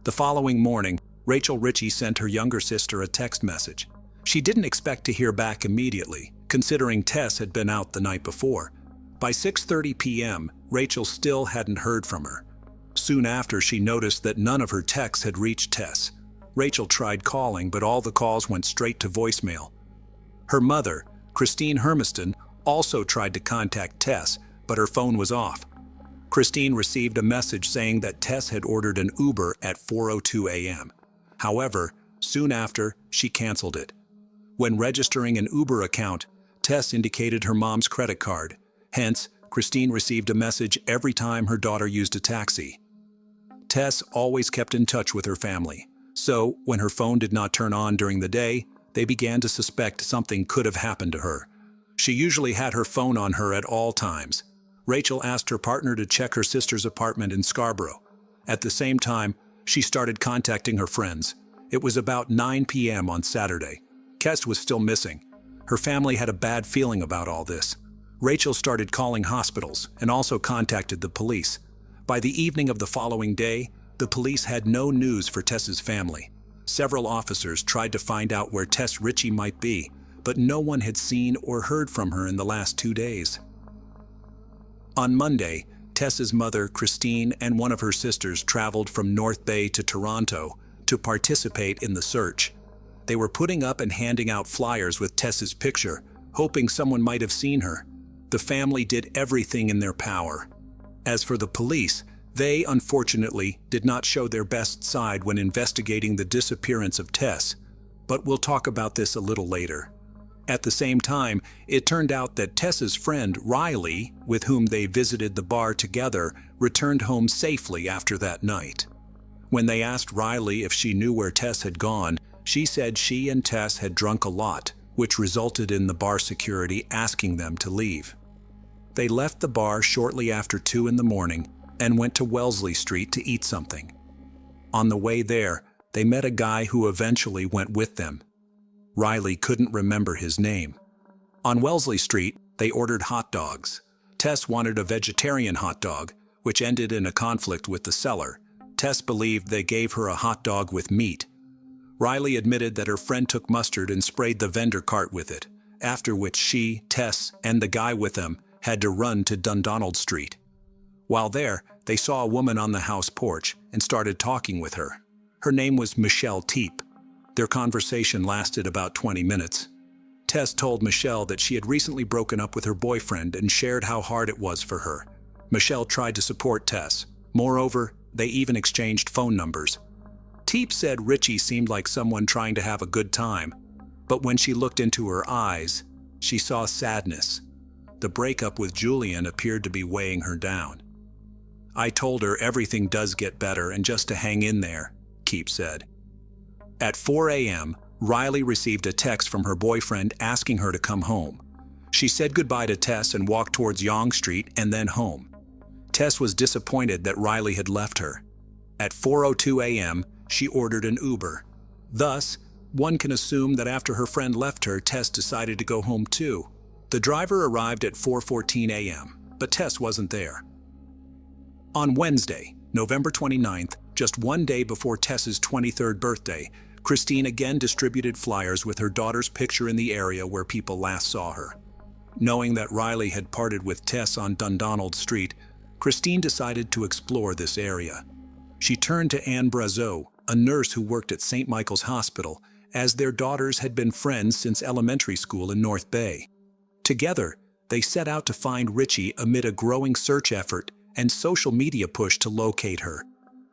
The following morning, Richie sent her younger sister a text message. She didn't expect to hear back immediately, considering Tess had been out the night before. By 6:30 p.m., Rachel still hadn't heard from her. Soon after, she noticed that none of her texts had reached Tess. Rachel tried calling, but all the calls went straight to voicemail. Her mother, Christine Hermiston, also tried to contact Tess, but her phone was off. Christine received a message saying that Tess had ordered an Uber at 4:02 a.m. However, soon after, she canceled it. When registering an Uber account, Tess indicated her mom's credit card. Hence, Christine received a message every time her daughter used a taxi. Tess always kept in touch with her family, so when her phone did not turn on during the day, they began to suspect something could have happened to her. She usually had her phone on her at all times. Rachel asked her partner to check her sister's apartment in Scarborough. At the same time, she started contacting her friends. It was about 9 p.m. on Saturday. Tess was still missing. Her family had a bad feeling about all this. Rachel started calling hospitals and also contacted the police. By the evening of the following day, the police had no news for Tess's family. Several officers tried to find out where Tess Richie might be, but no one had seen or heard from her in the last 2 days. On Monday, Tess's mother, Christine, and one of her sisters traveled from North Bay to Toronto to participate in the search. They were putting up and handing out flyers with Tess's picture, hoping someone might have seen her. The family did everything in their power. As for the police, they, unfortunately, did not show their best side when investigating the disappearance of Tess, but we'll talk about this a little later. At the same time, it turned out that Tess's friend, Riley, with whom they visited the bar together, returned home safely after that night. When they asked Riley if she knew where Tess had gone, she said she and Tess had drunk a lot, which resulted in the bar security asking them to leave. They left the bar shortly after 2 in the morning and went to Wellesley Street to eat something. On the way there, they met a guy who eventually went with them. Riley couldn't remember his name. On Wellesley Street, they ordered hot dogs. Tess wanted a vegetarian hot dog, which ended in a conflict with the seller. Tess believed they gave her a hot dog with meat. Riley admitted that her friend took mustard and sprayed the vendor cart with it, after which she, Tess, and the guy with them had to run to Dundonald Street. While there, they saw a woman on the house porch and started talking with her. Her name was Michelle Teep. Their conversation lasted about 20 minutes. Tess told Michelle that she had recently broken up with her boyfriend and shared how hard it was for her. Michelle tried to support Tess. Moreover, they even exchanged phone numbers. Teep said Richie seemed like someone trying to have a good time, but when she looked into her eyes, she saw sadness. The breakup with Julian appeared to be weighing her down. "I told her everything does get better and just to hang in there," Teep said. At 4 a.m., Riley received a text from her boyfriend asking her to come home. She said goodbye to Tess and walked towards Yonge Street and then home. Tess was disappointed that Riley had left her. At 4:02 a.m., she ordered an Uber. Thus, One can assume that after her friend left her, Tess decided to go home too. The driver arrived at 4:14 a.m., but Tess wasn't there. On Wednesday, November 29th, just one day before Tess's 23rd birthday, Christine again distributed flyers with her daughter's picture in the area where people last saw her. Knowing that Riley had parted with Tess on Dundonald Street, Christine decided to explore this area. She turned to Anne Brazeau, a nurse who worked at St. Michael's Hospital, as their daughters had been friends since elementary school in North Bay. Together, they set out to find Richie amid a growing search effort and social media push to locate her.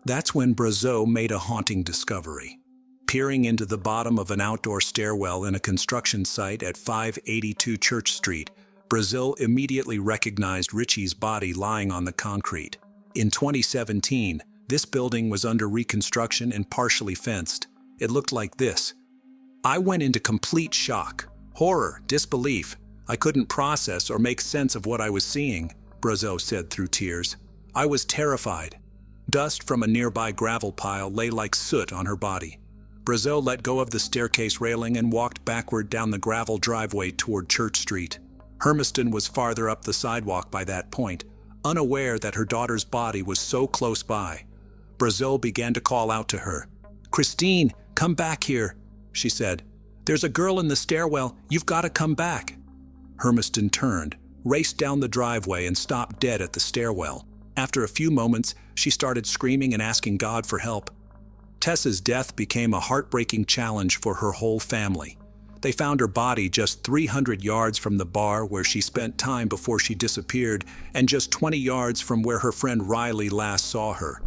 That's when Brazeau made a haunting discovery. Peering into the bottom of an outdoor stairwell in a construction site at 582 Church Street, Brazeau immediately recognized Richie's body lying on the concrete. In 2017, this building was under reconstruction and partially fenced. It looked like this. I went into complete shock, horror, disbelief. I couldn't process or make sense of what I was seeing, Brazeau said through tears. I was terrified. Dust from a nearby gravel pile lay like soot on her body. Brazeau let go of the staircase railing and walked backward down the gravel driveway toward Church Street. Hermiston was farther up the sidewalk by that point, unaware that her daughter's body was so close by. Brazeau began to call out to her. "Christine, come back here," she said. "There's a girl in the stairwell. You've got to come back." Hermiston turned, raced down the driveway, and stopped dead at the stairwell. After a few moments, she started screaming and asking God for help. Tess's death became a heartbreaking challenge for her whole family. They found her body just 300 yards from the bar where she spent time before she disappeared, and just 20 yards from where her friend Riley last saw her.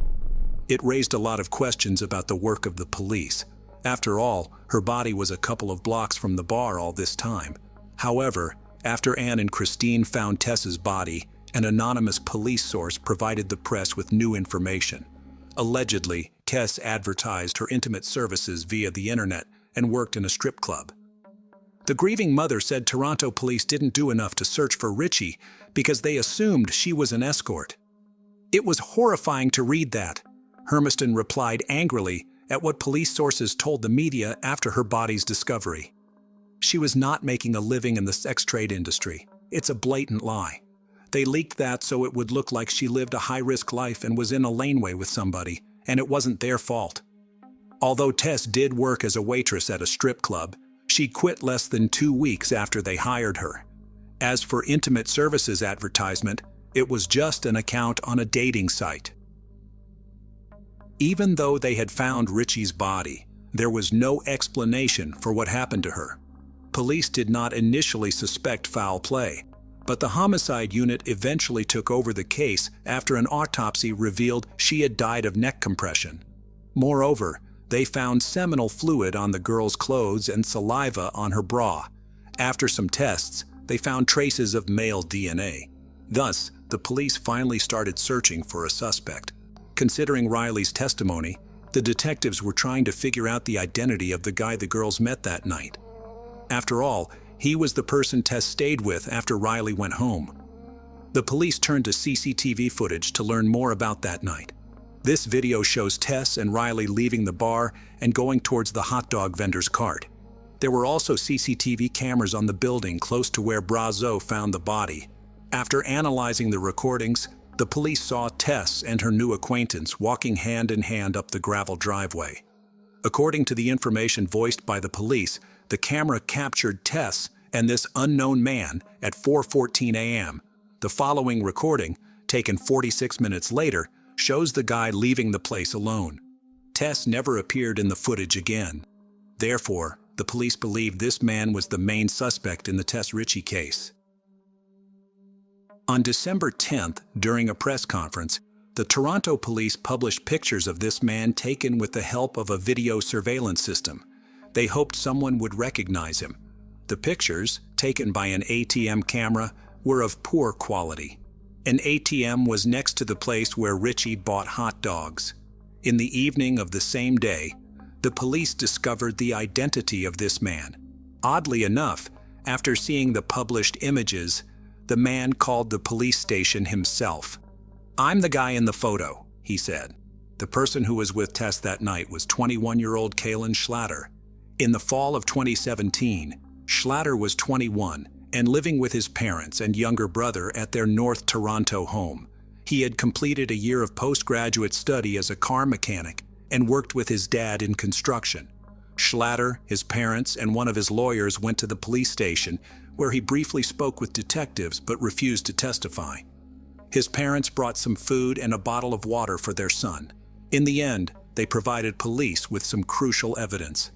It raised a lot of questions about the work of the police. After all, her body was a couple of blocks from the bar all this time. However, after Anne and Christine found Tess's body, an anonymous police source provided the press with new information. Allegedly, Tess advertised her intimate services via the internet and worked in a strip club. The grieving mother said Toronto police didn't do enough to search for Richie because they assumed she was an escort. "It was horrifying to read that," Hermiston replied angrily at what police sources told the media after her body's discovery. She was not making a living in the sex trade industry. It's a blatant lie. They leaked that so it would look like she lived a high-risk life and was in a laneway with somebody, and it wasn't their fault. Although Tess did work as a waitress at a strip club, she quit less than 2 weeks after they hired her. As for intimate services advertisement, it was just an account on a dating site. Even though they had found Richie's body, there was no explanation for what happened to her. Police did not initially suspect foul play, but the homicide unit eventually took over the case after an autopsy revealed she had died of neck compression. Moreover, they found seminal fluid on the girl's clothes and saliva on her bra. After some tests, they found traces of male DNA. Thus, the police finally started searching for a suspect. Considering Riley's testimony, the detectives were trying to figure out the identity of the guy the girls met that night. After all, he was the person Tess stayed with after Riley went home. The police turned to CCTV footage to learn more about that night. This video shows Tess and Riley leaving the bar and going towards the hot dog vendor's cart. There were also CCTV cameras on the building close to where Brazeau found the body. After analyzing the recordings, the police saw Tess and her new acquaintance walking hand in hand up the gravel driveway. According to the information voiced by the police, the camera captured Tess and this unknown man at 4:14 a.m. The following recording, taken 46 minutes later, shows the guy leaving the place alone. Tess never appeared in the footage again. Therefore, the police believe this man was the main suspect in the Tess Richie case. On December 10th, during a press conference, the Toronto police published pictures of this man taken with the help of a video surveillance system. They hoped someone would recognize him. The pictures, taken by an ATM camera, were of poor quality. An ATM was next to the place where Richie bought hot dogs. In the evening of the same day, the police discovered the identity of this man. Oddly enough, after seeing the published images, the man called the police station himself. "I'm the guy in the photo," he said. The person who was with Tess that night was 21-year-old Kalen Schlatter. In the fall of 2017, Schlatter was 21 and living with his parents and younger brother at their North Toronto home. He had completed a year of postgraduate study as a car mechanic and worked with his dad in construction. Schlatter, his parents, and one of his lawyers went to the police station, where he briefly spoke with detectives but refused to testify. His parents brought some food and a bottle of water for their son. In the end, they provided police with some crucial evidence.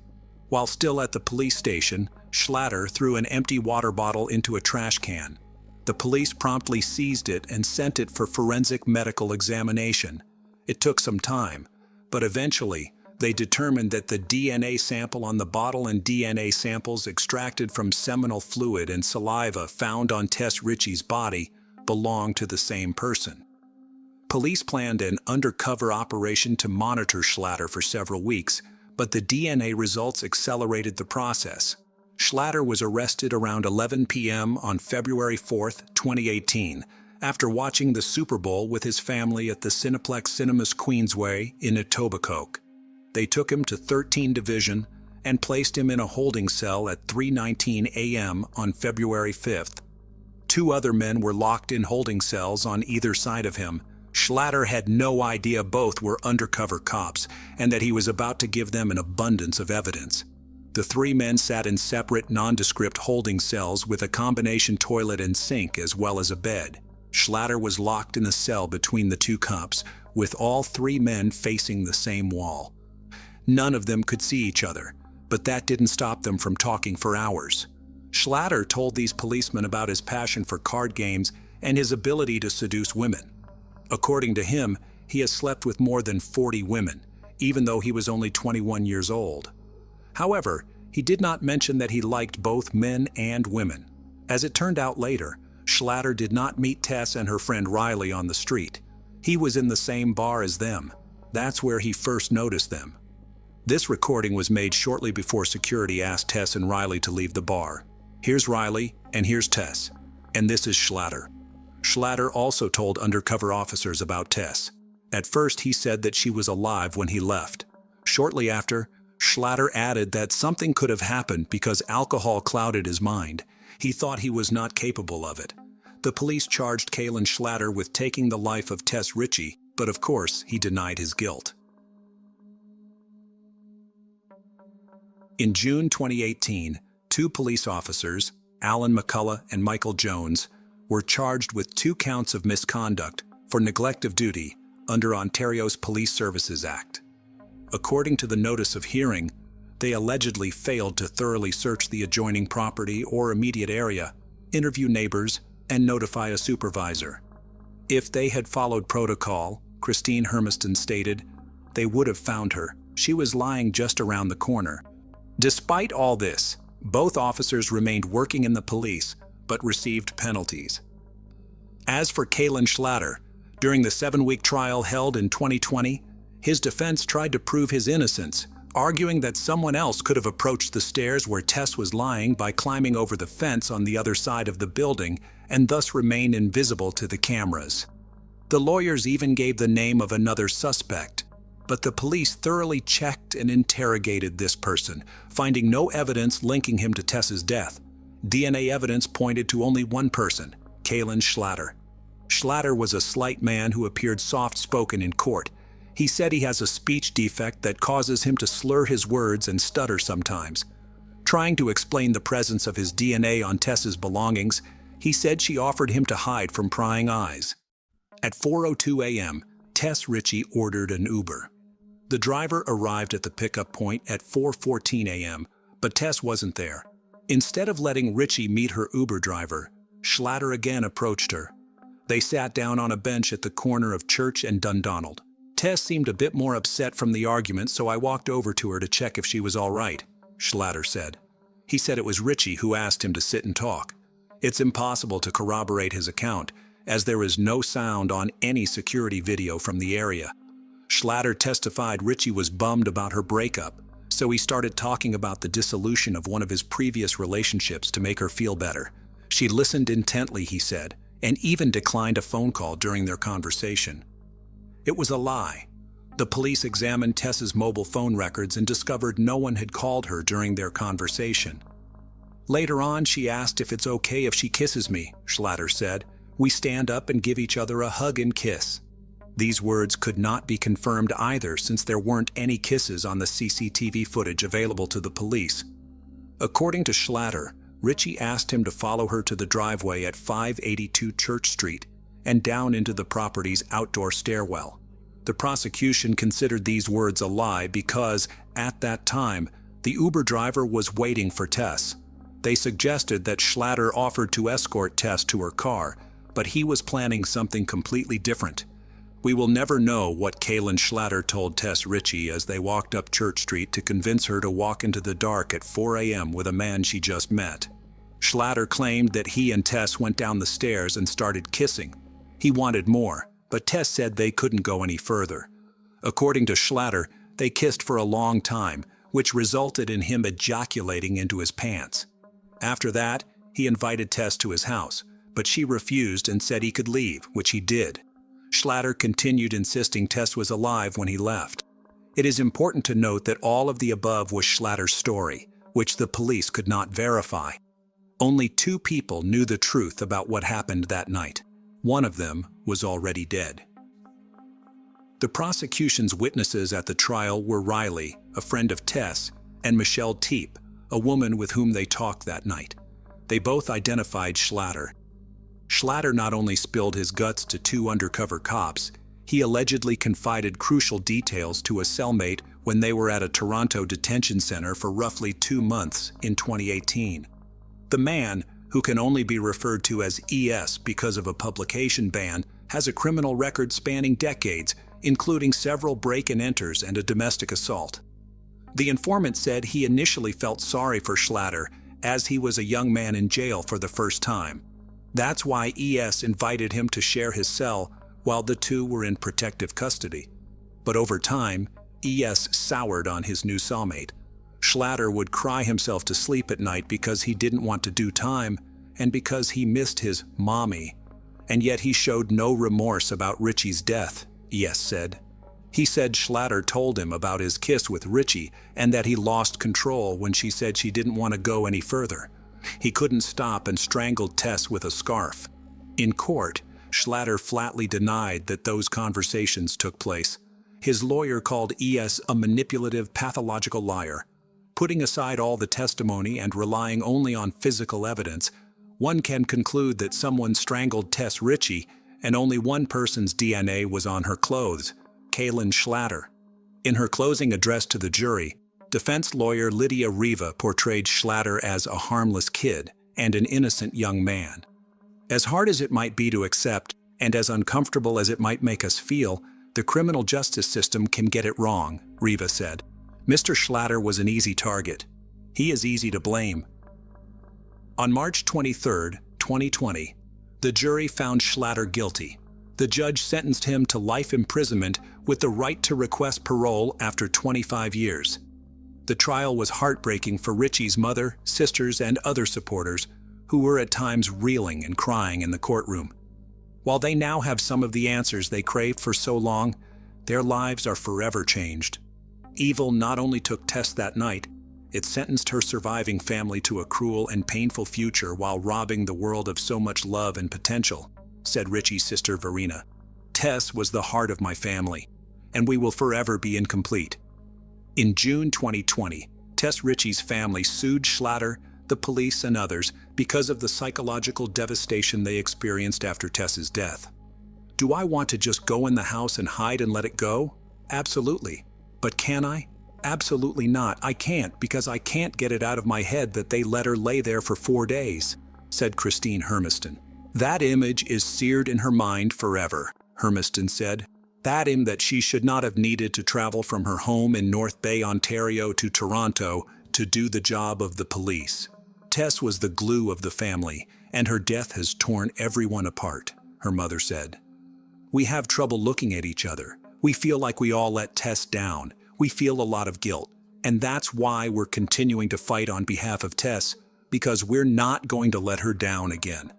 While still at the police station, Schlatter threw an empty water bottle into a trash can. The police promptly seized it and sent it for forensic medical examination. It took some time, but eventually, they determined that the DNA sample on the bottle and DNA samples extracted from seminal fluid and saliva found on Tess Ritchie's body belonged to the same person. Police planned an undercover operation to monitor Schlatter for several weeks, but the DNA results accelerated the process. Schlatter was arrested around 11 p.m. on February 4, 2018, after watching the Super Bowl with his family at the Cineplex Cinemas Queensway in Etobicoke. They took him to 13 Division and placed him in a holding cell at 3:19 a.m. on February 5th. Two other men were locked in holding cells on either side of him. Schlatter had no idea both were undercover cops and that he was about to give them an abundance of evidence. The three men sat in separate, nondescript holding cells with a combination toilet and sink as well as a bed. Schlatter was locked in a cell between the two cops, with all three men facing the same wall. None of them could see each other, but that didn't stop them from talking for hours. Schlatter told these policemen about his passion for card games and his ability to seduce women. According to him, he has slept with more than 40 women, even though he was only 21 years old. However, he did not mention that he liked both men and women. As it turned out later, Schlatter did not meet Tess and her friend Riley on the street. He was in the same bar as them. That's where he first noticed them. This recording was made shortly before security asked Tess and Riley to leave the bar. Here's Riley, and here's Tess. And this is Schlatter. Schlatter also told undercover officers about Tess. At first, he said that she was alive when he left. Shortly after, Schlatter added that something could have happened because alcohol clouded his mind. He thought he was not capable of it. The police charged Kalen Schlatter with taking the life of Tess Ritchie, but of course, he denied his guilt. In June 2018, two police officers, Alan McCullough and Michael Jones, were charged with 2 counts of misconduct for neglect of duty under Ontario's Police Services Act. According to the notice of hearing, they allegedly failed to thoroughly search the adjoining property or immediate area, interview neighbors, and notify a supervisor. If they had followed protocol, Christine Hermiston stated, they would have found her. She was lying just around the corner. Despite all this, both officers remained working in the police, but received penalties. As for Kalen Schlatter, during the 7-week trial held in 2020, his defense tried to prove his innocence, arguing that someone else could have approached the stairs where Tess was lying by climbing over the fence on the other side of the building and thus remain invisible to the cameras. The lawyers even gave the name of another suspect, but the police thoroughly checked and interrogated this person, finding no evidence linking him to Tess's death. DNA evidence pointed to only one person, Kalen Schlatter. Schlatter was a slight man who appeared soft-spoken in court. He said he has a speech defect that causes him to slur his words and stutter sometimes. Trying to explain the presence of his DNA on Tess's belongings, he said she offered him to hide from prying eyes. At 4:02 a.m., Tess Ritchie ordered an Uber. The driver arrived at the pickup point at 4:14 a.m., but Tess wasn't there. Instead of letting Ritchie meet her Uber driver, Schlatter again approached her. They sat down on a bench at the corner of Church and Dundonald. Tess seemed a bit more upset from the argument, so I walked over to her to check if she was all right, Schlatter said. He said it was Ritchie who asked him to sit and talk. It's impossible to corroborate his account, as there is no sound on any security video from the area. Schlatter testified Ritchie was bummed about her breakup, so he started talking about the dissolution of one of his previous relationships to make her feel better. She listened intently, he said, and even declined a phone call during their conversation. It was a lie. The police examined Tess's mobile phone records and discovered no one had called her during their conversation. Later on, she asked if it's okay if she kisses me, Schlatter said. We stand up and give each other a hug and kiss. These words could not be confirmed either, since there weren't any kisses on the CCTV footage available to the police. According to Schlatter, Ritchie asked him to follow her to the driveway at 582 Church Street and down into the property's outdoor stairwell. The prosecution considered these words a lie because, at that time, the Uber driver was waiting for Tess. They suggested that Schlatter offered to escort Tess to her car, but he was planning something completely different. We will never know what Kaylin Schlatter told Tess Ritchie as they walked up Church Street to convince her to walk into the dark at 4 a.m. with a man she just met. Schlatter claimed that he and Tess went down the stairs and started kissing. He wanted more, but Tess said they couldn't go any further. According to Schlatter, they kissed for a long time, which resulted in him ejaculating into his pants. After that, he invited Tess to his house, but she refused and said he could leave, which he did. Schlatter continued insisting Tess was alive when he left. It is important to note that all of the above was Schlatter's story, which the police could not verify. Only 2 people knew the truth about what happened that night. One of them was already dead. The prosecution's witnesses at the trial were Riley, a friend of Tess, and Michelle Teep, a woman with whom they talked that night. They both identified Schlatter. Schlatter not only spilled his guts to 2 undercover cops, he allegedly confided crucial details to a cellmate when they were at a Toronto detention center for roughly 2 months in 2018. The man, who can only be referred to as ES because of a publication ban, has a criminal record spanning decades, including several break-and-enters and a domestic assault. The informant said he initially felt sorry for Schlatter as he was a young man in jail for the first time. That's why ES invited him to share his cell while the 2 were in protective custody. But over time, ES soured on his new cellmate. Schlatter would cry himself to sleep at night because he didn't want to do time and because he missed his mommy. And yet he showed no remorse about Ritchie's death, ES said. He said Schlatter told him about his kiss with Ritchie and that he lost control when she said she didn't want to go any further. He couldn't stop and strangled Tess with a scarf. In court, Schlatter flatly denied that those conversations took place. His lawyer called ES a manipulative, pathological liar. Putting aside all the testimony and relying only on physical evidence, one can conclude that someone strangled Tess Ritchie and only one person's DNA was on her clothes, Kaylin Schlatter. In her closing address to the jury, defense lawyer Lydia Riva portrayed Schlatter as a harmless kid and an innocent young man. As hard as it might be to accept, and as uncomfortable as it might make us feel, the criminal justice system can get it wrong, Riva said. Mr. Schlatter was an easy target. He is easy to blame. On March 23, 2020, the jury found Schlatter guilty. The judge sentenced him to life imprisonment with the right to request parole after 25 years. The trial was heartbreaking for Ritchie's mother, sisters, and other supporters who were at times reeling and crying in the courtroom. While they now have some of the answers they craved for so long, their lives are forever changed. Evil not only took Tess that night, it sentenced her surviving family to a cruel and painful future while robbing the world of so much love and potential, said Ritchie's sister Verena. Tess was the heart of my family, and we will forever be incomplete. In June 2020, Tess Ritchie's family sued Schlatter, the police, and others because of the psychological devastation they experienced after Tess's death. Do I want to just go in the house and hide and let it go? Absolutely. But can I? Absolutely not. I can't, because I can't get it out of my head that they let her lay there for 4 days, said Christine Hermiston. That image is seared in her mind forever, Hermiston said. That that she should not have needed to travel from her home in North Bay, Ontario to Toronto to do the job of the police. Tess was the glue of the family, and her death has torn everyone apart, her mother said. We have trouble looking at each other. We feel like we all let Tess down. We feel a lot of guilt, and that's why we're continuing to fight on behalf of Tess, because we're not going to let her down again.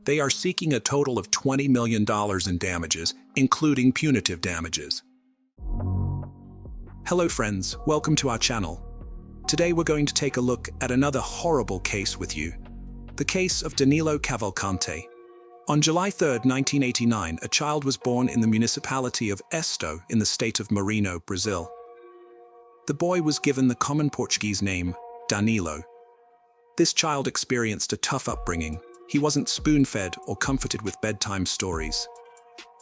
They are seeking a total of $20 million in damages, including punitive damages. Hello friends, welcome to our channel. Today we're going to take a look at another horrible case with you. The case of Danilo Cavalcante. On July 3, 1989, a child was born in the municipality of Esto in the state of Maranhão, Brazil. The boy was given the common Portuguese name, Danilo. This child experienced a tough upbringing. He wasn't spoon-fed or comforted with bedtime stories.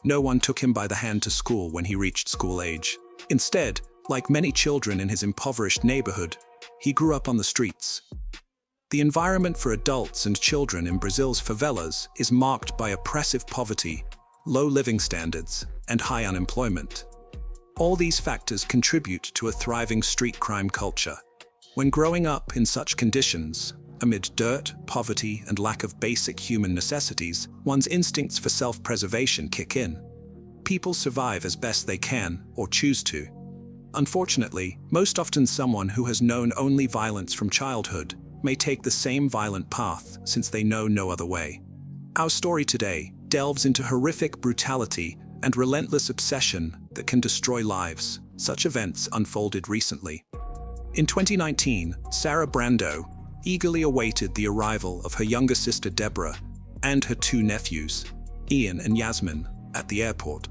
No one took him by the hand to school when he reached school age. Instead, like many children in his impoverished neighborhood, he grew up on the streets. The environment for adults and children in Brazil's favelas is marked by oppressive poverty, low living standards, and high unemployment. All these factors contribute to a thriving street crime culture. When growing up in such conditions, amid dirt, poverty, and lack of basic human necessities, one's instincts for self-preservation kick in. People survive as best they can, or choose to. Unfortunately, most often someone who has known only violence from childhood may take the same violent path since they know no other way. Our story today delves into horrific brutality and relentless obsession that can destroy lives. Such events unfolded recently. In 2019, Sarah Brando eagerly awaited the arrival of her younger sister Deborah and her two nephews, Ian and Yasmin, at the airport.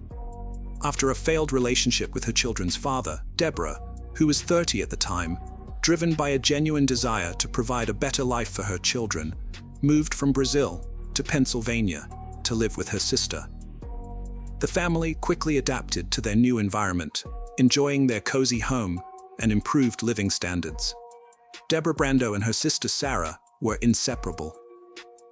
After a failed relationship with her children's father, Deborah, who was 30 at the time, driven by a genuine desire to provide a better life for her children, moved from Brazil to Pennsylvania to live with her sister. The family quickly adapted to their new environment, enjoying their cozy home and improved living standards. Deborah Brando and her sister Sarah were inseparable.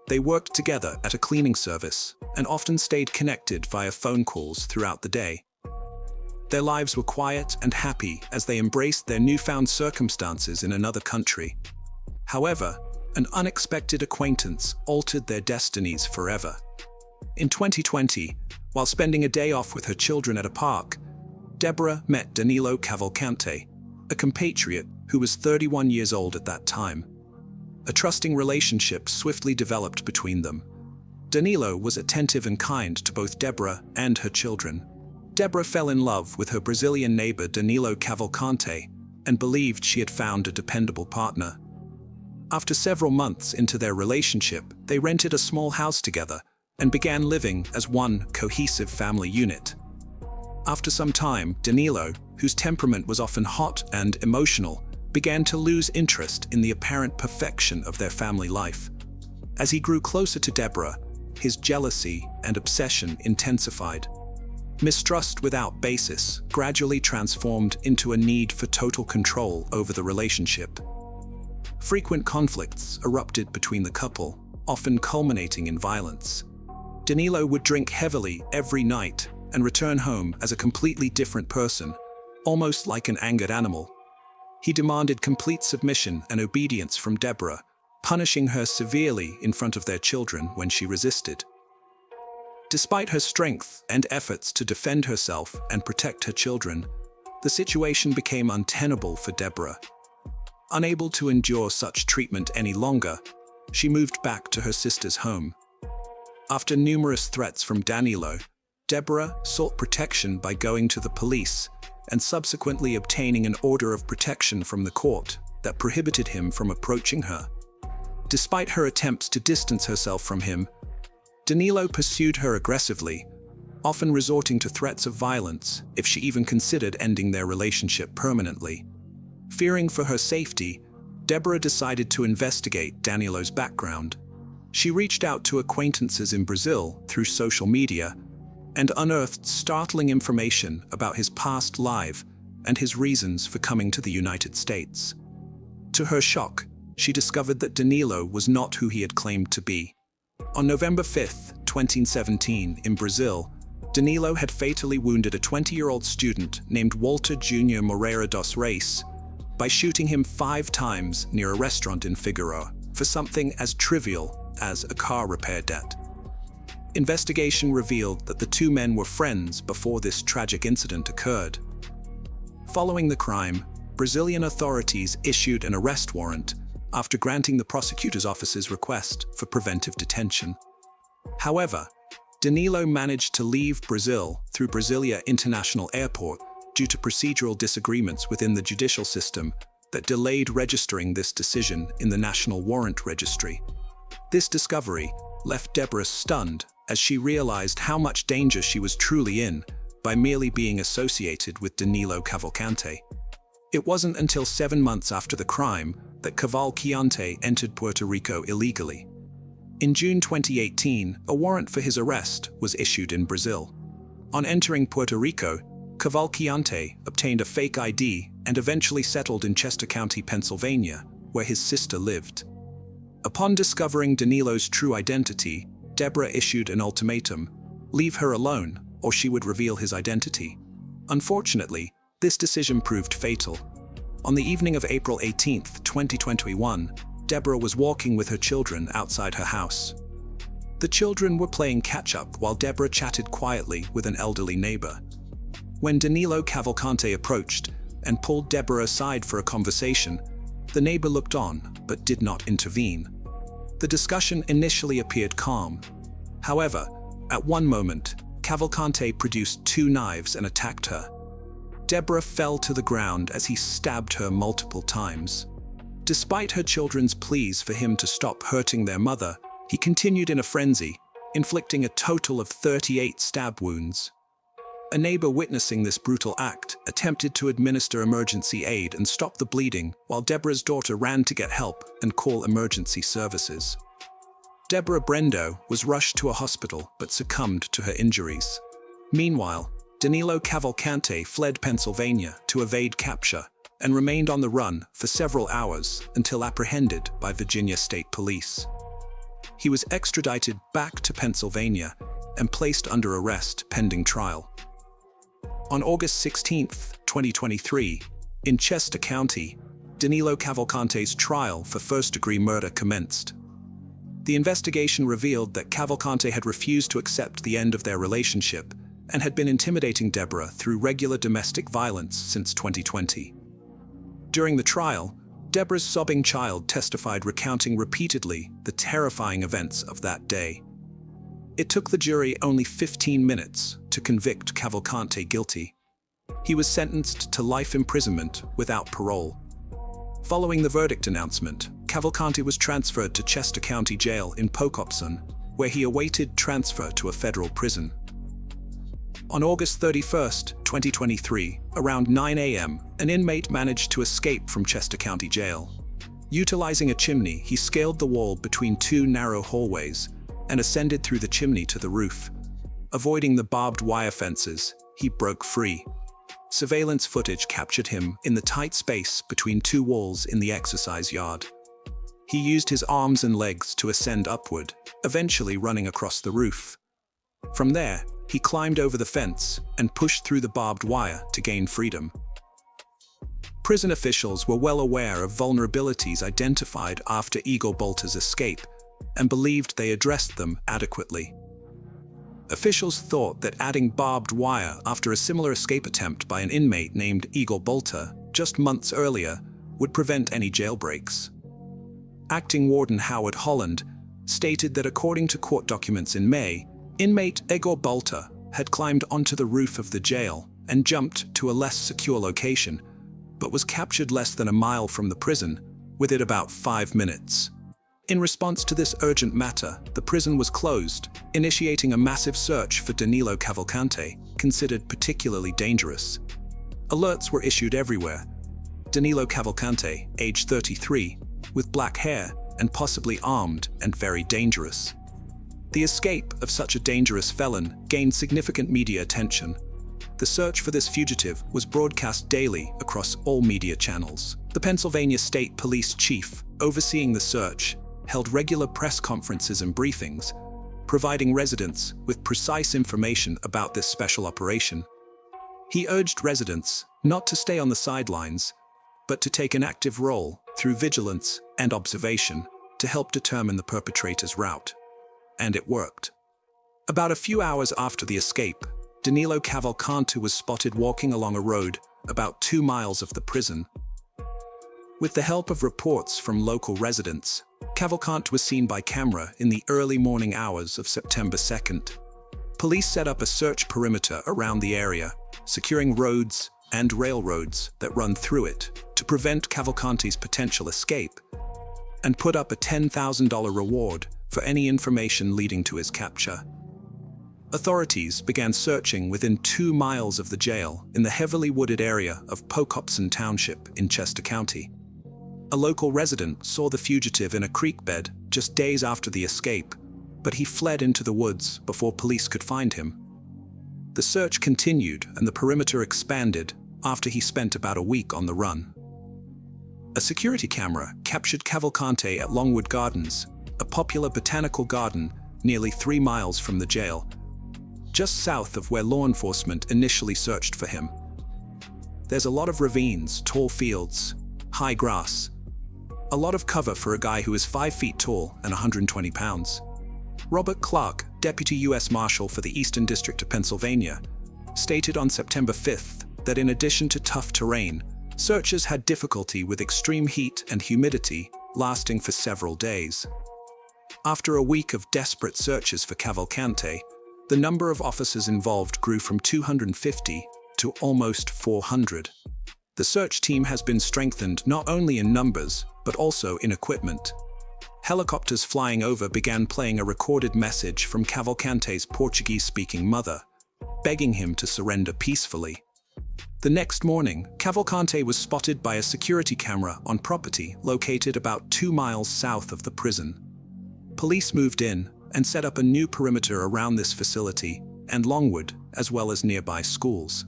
They worked together at a cleaning service and often stayed connected via phone calls throughout the day. Their lives were quiet and happy as they embraced their newfound circumstances in another country. However, an unexpected acquaintance altered their destinies forever. In 2020, while spending a day off with her children at a park, Deborah met Danilo Cavalcante, a compatriot who was 31 years old at that time. A trusting relationship swiftly developed between them. Danilo was attentive and kind to both Deborah and her children. Deborah fell in love with her Brazilian neighbor Danilo Cavalcante and believed she had found a dependable partner. After several months into their relationship, they rented a small house together and began living as one cohesive family unit. After some time, Danilo, whose temperament was often hot and emotional, began to lose interest in the apparent perfection of their family life. As he grew closer to Deborah, his jealousy and obsession intensified. Mistrust without basis gradually transformed into a need for total control over the relationship. Frequent conflicts erupted between the couple, often culminating in violence. Danilo would drink heavily every night and return home as a completely different person, almost like an angered animal. He demanded complete submission and obedience from Deborah, punishing her severely in front of their children when she resisted. Despite her strength and efforts to defend herself and protect her children, the situation became untenable for Deborah. Unable to endure such treatment any longer, she moved back to her sister's home. After numerous threats from Danilo, Deborah sought protection by going to the police and subsequently obtaining an order of protection from the court that prohibited him from approaching her. Despite her attempts to distance herself from him, Danilo pursued her aggressively, often resorting to threats of violence if she even considered ending their relationship permanently. Fearing for her safety, Deborah decided to investigate Danilo's background. She reached out to acquaintances in Brazil through social media and unearthed startling information about his past life and his reasons for coming to the United States. To her shock, she discovered that Danilo was not who he had claimed to be. On November 5, 2017, in Brazil, Danilo had fatally wounded a 20-year-old student named Walter Jr. Moreira dos Reis by shooting him 5 times near a restaurant in Figueroa for something as trivial as a car repair debt. Investigation revealed that the two men were friends before this tragic incident occurred. Following the crime, Brazilian authorities issued an arrest warrant after granting the prosecutor's office's request for preventive detention. However, Danilo managed to leave Brazil through Brasilia International Airport due to procedural disagreements within the judicial system that delayed registering this decision in the National Warrant Registry. This discovery left Deborah stunned as she realized how much danger she was truly in by merely being associated with Danilo Cavalcante. It wasn't until 7 months after the crime that Cavalcante entered Puerto Rico illegally. In June 2018, a warrant for his arrest was issued in Brazil. On entering Puerto Rico, Cavalcante obtained a fake ID and eventually settled in Chester County, Pennsylvania, where his sister lived. Upon discovering Danilo's true identity, Deborah issued an ultimatum: leave her alone, or she would reveal his identity. Unfortunately, this decision proved fatal. On the evening of April 18, 2021, Deborah was walking with her children outside her house. The children were playing catch-up while Deborah chatted quietly with an elderly neighbor. When Danilo Cavalcante approached and pulled Deborah aside for a conversation, the neighbor looked on but did not intervene. The discussion initially appeared calm. However, at one moment, Cavalcante produced 2 knives and attacked her. Deborah fell to the ground as he stabbed her multiple times. Despite her children's pleas for him to stop hurting their mother, he continued in a frenzy, inflicting a total of 38 stab wounds. A neighbor witnessing this brutal act attempted to administer emergency aid and stop the bleeding, while Deborah's daughter ran to get help and call emergency services. Deborah Brendo was rushed to a hospital but succumbed to her injuries. Meanwhile, Danilo Cavalcante fled Pennsylvania to evade capture and remained on the run for several hours until apprehended by Virginia State Police. He was extradited back to Pennsylvania and placed under arrest pending trial. On August 16, 2023, in Chester County, Danilo Cavalcante's trial for first-degree murder commenced. The investigation revealed that Cavalcante had refused to accept the end of their relationship and had been intimidating Deborah through regular domestic violence since 2020. During the trial, Deborah's sobbing child testified, recounting repeatedly the terrifying events of that day. It took the jury only 15 minutes to convict Cavalcante guilty. He was sentenced to life imprisonment without parole. Following the verdict announcement, Cavalcante was transferred to Chester County Jail in Pocopson, where he awaited transfer to a federal prison. On August 31, 2023, around 9 a.m., an inmate managed to escape from Chester County Jail. Utilizing a chimney, he scaled the wall between 2 narrow hallways and ascended through the chimney to the roof. Avoiding the barbed wire fences, he broke free. Surveillance footage captured him in the tight space between 2 walls in the exercise yard. He used his arms and legs to ascend upward, eventually running across the roof. From there, he climbed over the fence and pushed through the barbed wire to gain freedom. Prison officials were well aware of vulnerabilities identified after Igor Bolta's escape and believed they addressed them adequately. Officials thought that adding barbed wire after a similar escape attempt by an inmate named Igor Bolta just months earlier would prevent any jailbreaks. Acting Warden Howard Holland stated that according to court documents in May, inmate Igor Bolta had climbed onto the roof of the jail and jumped to a less secure location, but was captured less than a mile from the prison, within about 5 minutes. In response to this urgent matter, the prison was closed, initiating a massive search for Danilo Cavalcante, considered particularly dangerous. Alerts were issued everywhere. Danilo Cavalcante, age 33, with black hair and possibly armed and very dangerous. The escape of such a dangerous felon gained significant media attention. The search for this fugitive was broadcast daily across all media channels. The Pennsylvania State Police Chief, overseeing the search, held regular press conferences and briefings, providing residents with precise information about this special operation. He urged residents not to stay on the sidelines, but to take an active role through vigilance and observation to help determine the perpetrator's route. And it worked. About a few hours after the escape, Danilo Cavalcante was spotted walking along a road about 2 miles of the prison. With the help of reports from local residents, Cavalcante was seen by camera in the early morning hours of September 2nd. Police set up a search perimeter around the area, securing roads and railroads that run through it to prevent Cavalcante's potential escape, and put up a $10,000 reward for any information leading to his capture. Authorities began searching within 2 miles of the jail in the heavily wooded area of Pocopson Township in Chester County. A local resident saw the fugitive in a creek bed just days after the escape, but he fled into the woods before police could find him. The search continued and the perimeter expanded after he spent about a week on the run. A security camera captured Cavalcante at Longwood Gardens, a popular botanical garden nearly 3 miles from the jail, just south of where law enforcement initially searched for him. There's a lot of ravines, tall fields, high grass, a lot of cover for a guy who is 5 feet tall and 120 pounds. Robert Clark, Deputy U.S. Marshal for the Eastern District of Pennsylvania, stated on September 5th that in addition to tough terrain, searchers had difficulty with extreme heat and humidity lasting for several days. After a week of desperate searches for Cavalcante, the number of officers involved grew from 250 to almost 400. The search team has been strengthened not only in numbers, but also in equipment. Helicopters flying over began playing a recorded message from Cavalcante's Portuguese-speaking mother, begging him to surrender peacefully. The next morning, Cavalcante was spotted by a security camera on property located about 2 miles south of the prison. Police moved in and set up a new perimeter around this facility and Longwood, as well as nearby schools.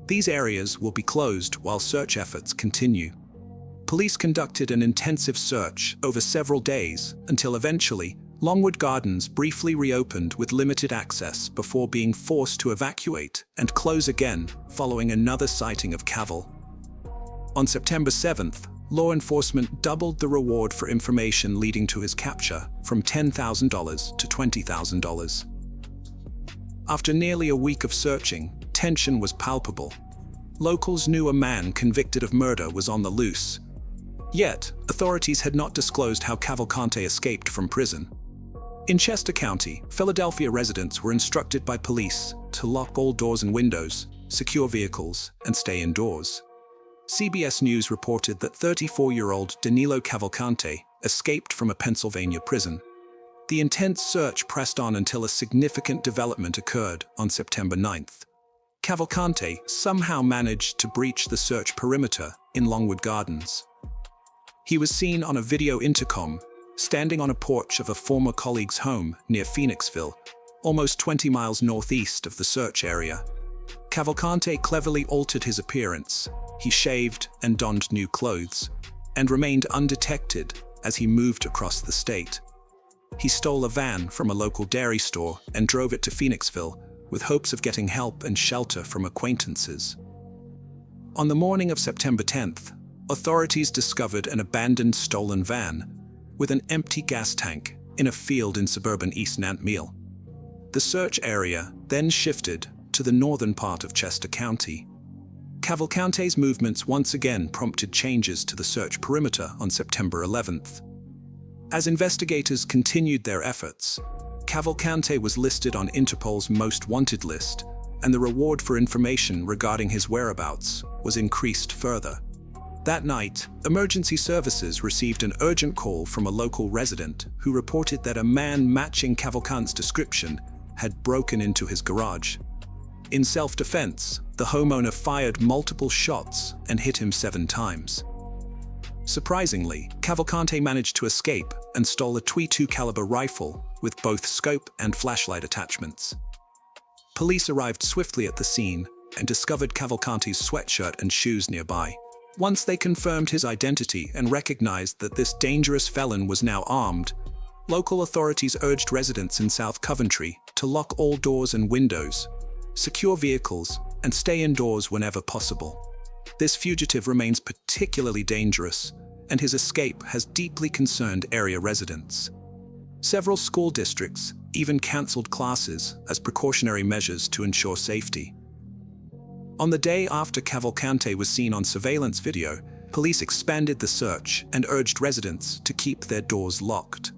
These areas will be closed while search efforts continue. Police conducted an intensive search over several days until eventually Longwood Gardens briefly reopened with limited access before being forced to evacuate and close again following another sighting of Caval. On September 7th, law enforcement doubled the reward for information leading to his capture from $10,000 to $20,000. After nearly a week of searching, tension was palpable. Locals knew a man convicted of murder was on the loose. Yet, authorities had not disclosed how Cavalcante escaped from prison. In Chester County, Philadelphia residents were instructed by police to lock all doors and windows, secure vehicles, and stay indoors. CBS News reported that 34-year-old Danilo Cavalcante escaped from a Pennsylvania prison. The intense search pressed on until a significant development occurred on September 9th. Cavalcante somehow managed to breach the search perimeter in Longwood Gardens. He was seen on a video intercom, standing on a porch of a former colleague's home near Phoenixville, almost 20 miles northeast of the search area. Cavalcante cleverly altered his appearance. He shaved and donned new clothes, and remained undetected as he moved across the state. He stole a van from a local dairy store and drove it to Phoenixville with hopes of getting help and shelter from acquaintances. On the morning of September 10th, authorities discovered an abandoned stolen van with an empty gas tank in a field in suburban East Nantmeal. The search area then shifted to the northern part of Chester County. Cavalcante's movements once again prompted changes to the search perimeter on September 11th. As investigators continued their efforts, Cavalcante was listed on Interpol's Most Wanted list, and the reward for information regarding his whereabouts was increased further. That night, emergency services received an urgent call from a local resident who reported that a man matching Cavalcante's description had broken into his garage. In self-defense, the homeowner fired multiple shots and hit him 7 times. Surprisingly, Cavalcante managed to escape and stole a .22 caliber rifle with both scope and flashlight attachments. Police arrived swiftly at the scene and discovered Cavalcante's sweatshirt and shoes nearby. Once they confirmed his identity and recognized that this dangerous felon was now armed, local authorities urged residents in South Coventry to lock all doors and windows, secure vehicles, and stay indoors whenever possible. This fugitive remains particularly dangerous, and his escape has deeply concerned area residents. Several school districts even canceled classes as precautionary measures to ensure safety. On the day after Cavalcante was seen on surveillance video, police expanded the search and urged residents to keep their doors locked.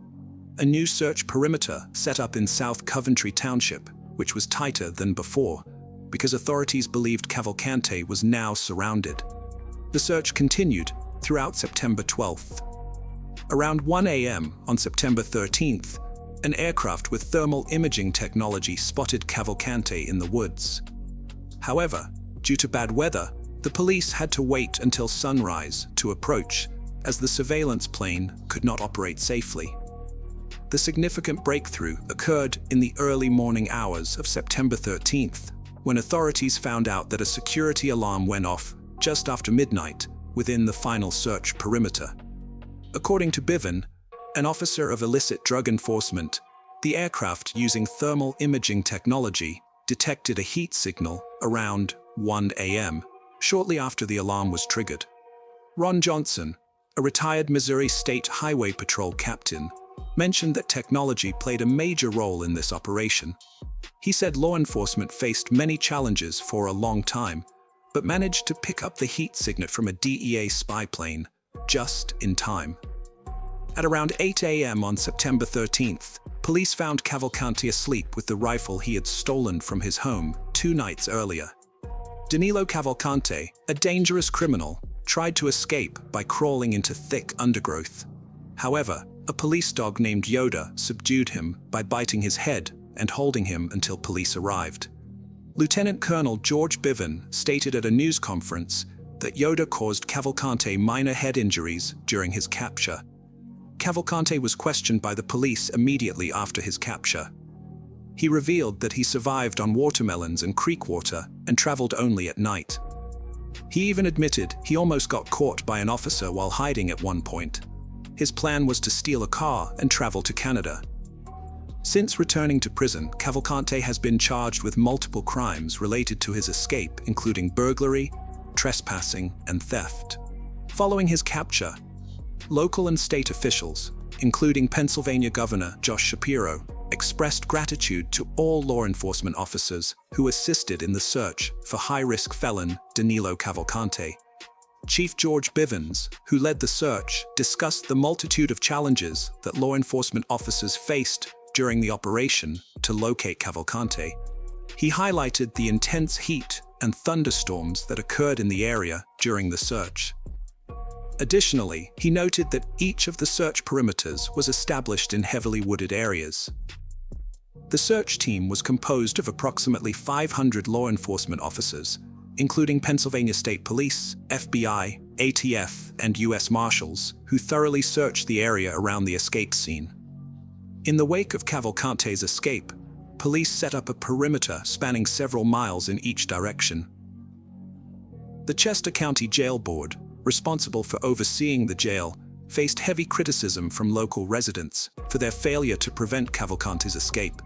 A new search perimeter set up in South Coventry Township, which was tighter than before, because authorities believed Cavalcante was now surrounded. The search continued throughout September 12th. Around 1 a.m. on September 13th, an aircraft with thermal imaging technology spotted Cavalcante in the woods. However, due to bad weather, the police had to wait until sunrise to approach, as the surveillance plane could not operate safely. The significant breakthrough occurred in the early morning hours of September 13th, when authorities found out that a security alarm went off just after midnight within the final search perimeter. According to Biven, an officer of illicit drug enforcement, the aircraft using thermal imaging technology detected a heat signal around 1 a.m., shortly after the alarm was triggered. Ron Johnson, a retired Missouri State Highway Patrol captain, mentioned that technology played a major role in this operation. He said law enforcement faced many challenges for a long time, but managed to pick up the heat signet from a DEA spy plane just in time. At around 8 a.m. on September 13th, police found Cavalcante asleep with the rifle he had stolen from his home 2 nights earlier. Danilo Cavalcante, a dangerous criminal, tried to escape by crawling into thick undergrowth. However, a police dog named Yoda subdued him by biting his head and holding him until police arrived. Lieutenant Colonel George Biven stated at a news conference that Yoda caused Cavalcante minor head injuries during his capture. Cavalcante was questioned by the police immediately after his capture. He revealed that he survived on watermelons and creek water and traveled only at night. He even admitted he almost got caught by an officer while hiding at one point. His plan was to steal a car and travel to Canada. Since returning to prison, Cavalcante has been charged with multiple crimes related to his escape, including burglary, trespassing, and theft. Following his capture, local and state officials, including Pennsylvania Governor Josh Shapiro, expressed gratitude to all law enforcement officers who assisted in the search for high-risk felon Danilo Cavalcante. Chief George Bivens, who led the search, discussed the multitude of challenges that law enforcement officers faced during the operation to locate Cavalcante. He highlighted the intense heat and thunderstorms that occurred in the area during the search. Additionally, he noted that each of the search perimeters was established in heavily wooded areas. The search team was composed of approximately 500 law enforcement officers, including Pennsylvania State Police, FBI, ATF, and U.S. Marshals, who thoroughly searched the area around the escape scene. In the wake of Cavalcante's escape, police set up a perimeter spanning several miles in each direction. The Chester County Jail Board, responsible for overseeing the jail, faced heavy criticism from local residents for their failure to prevent Cavalcante's escape.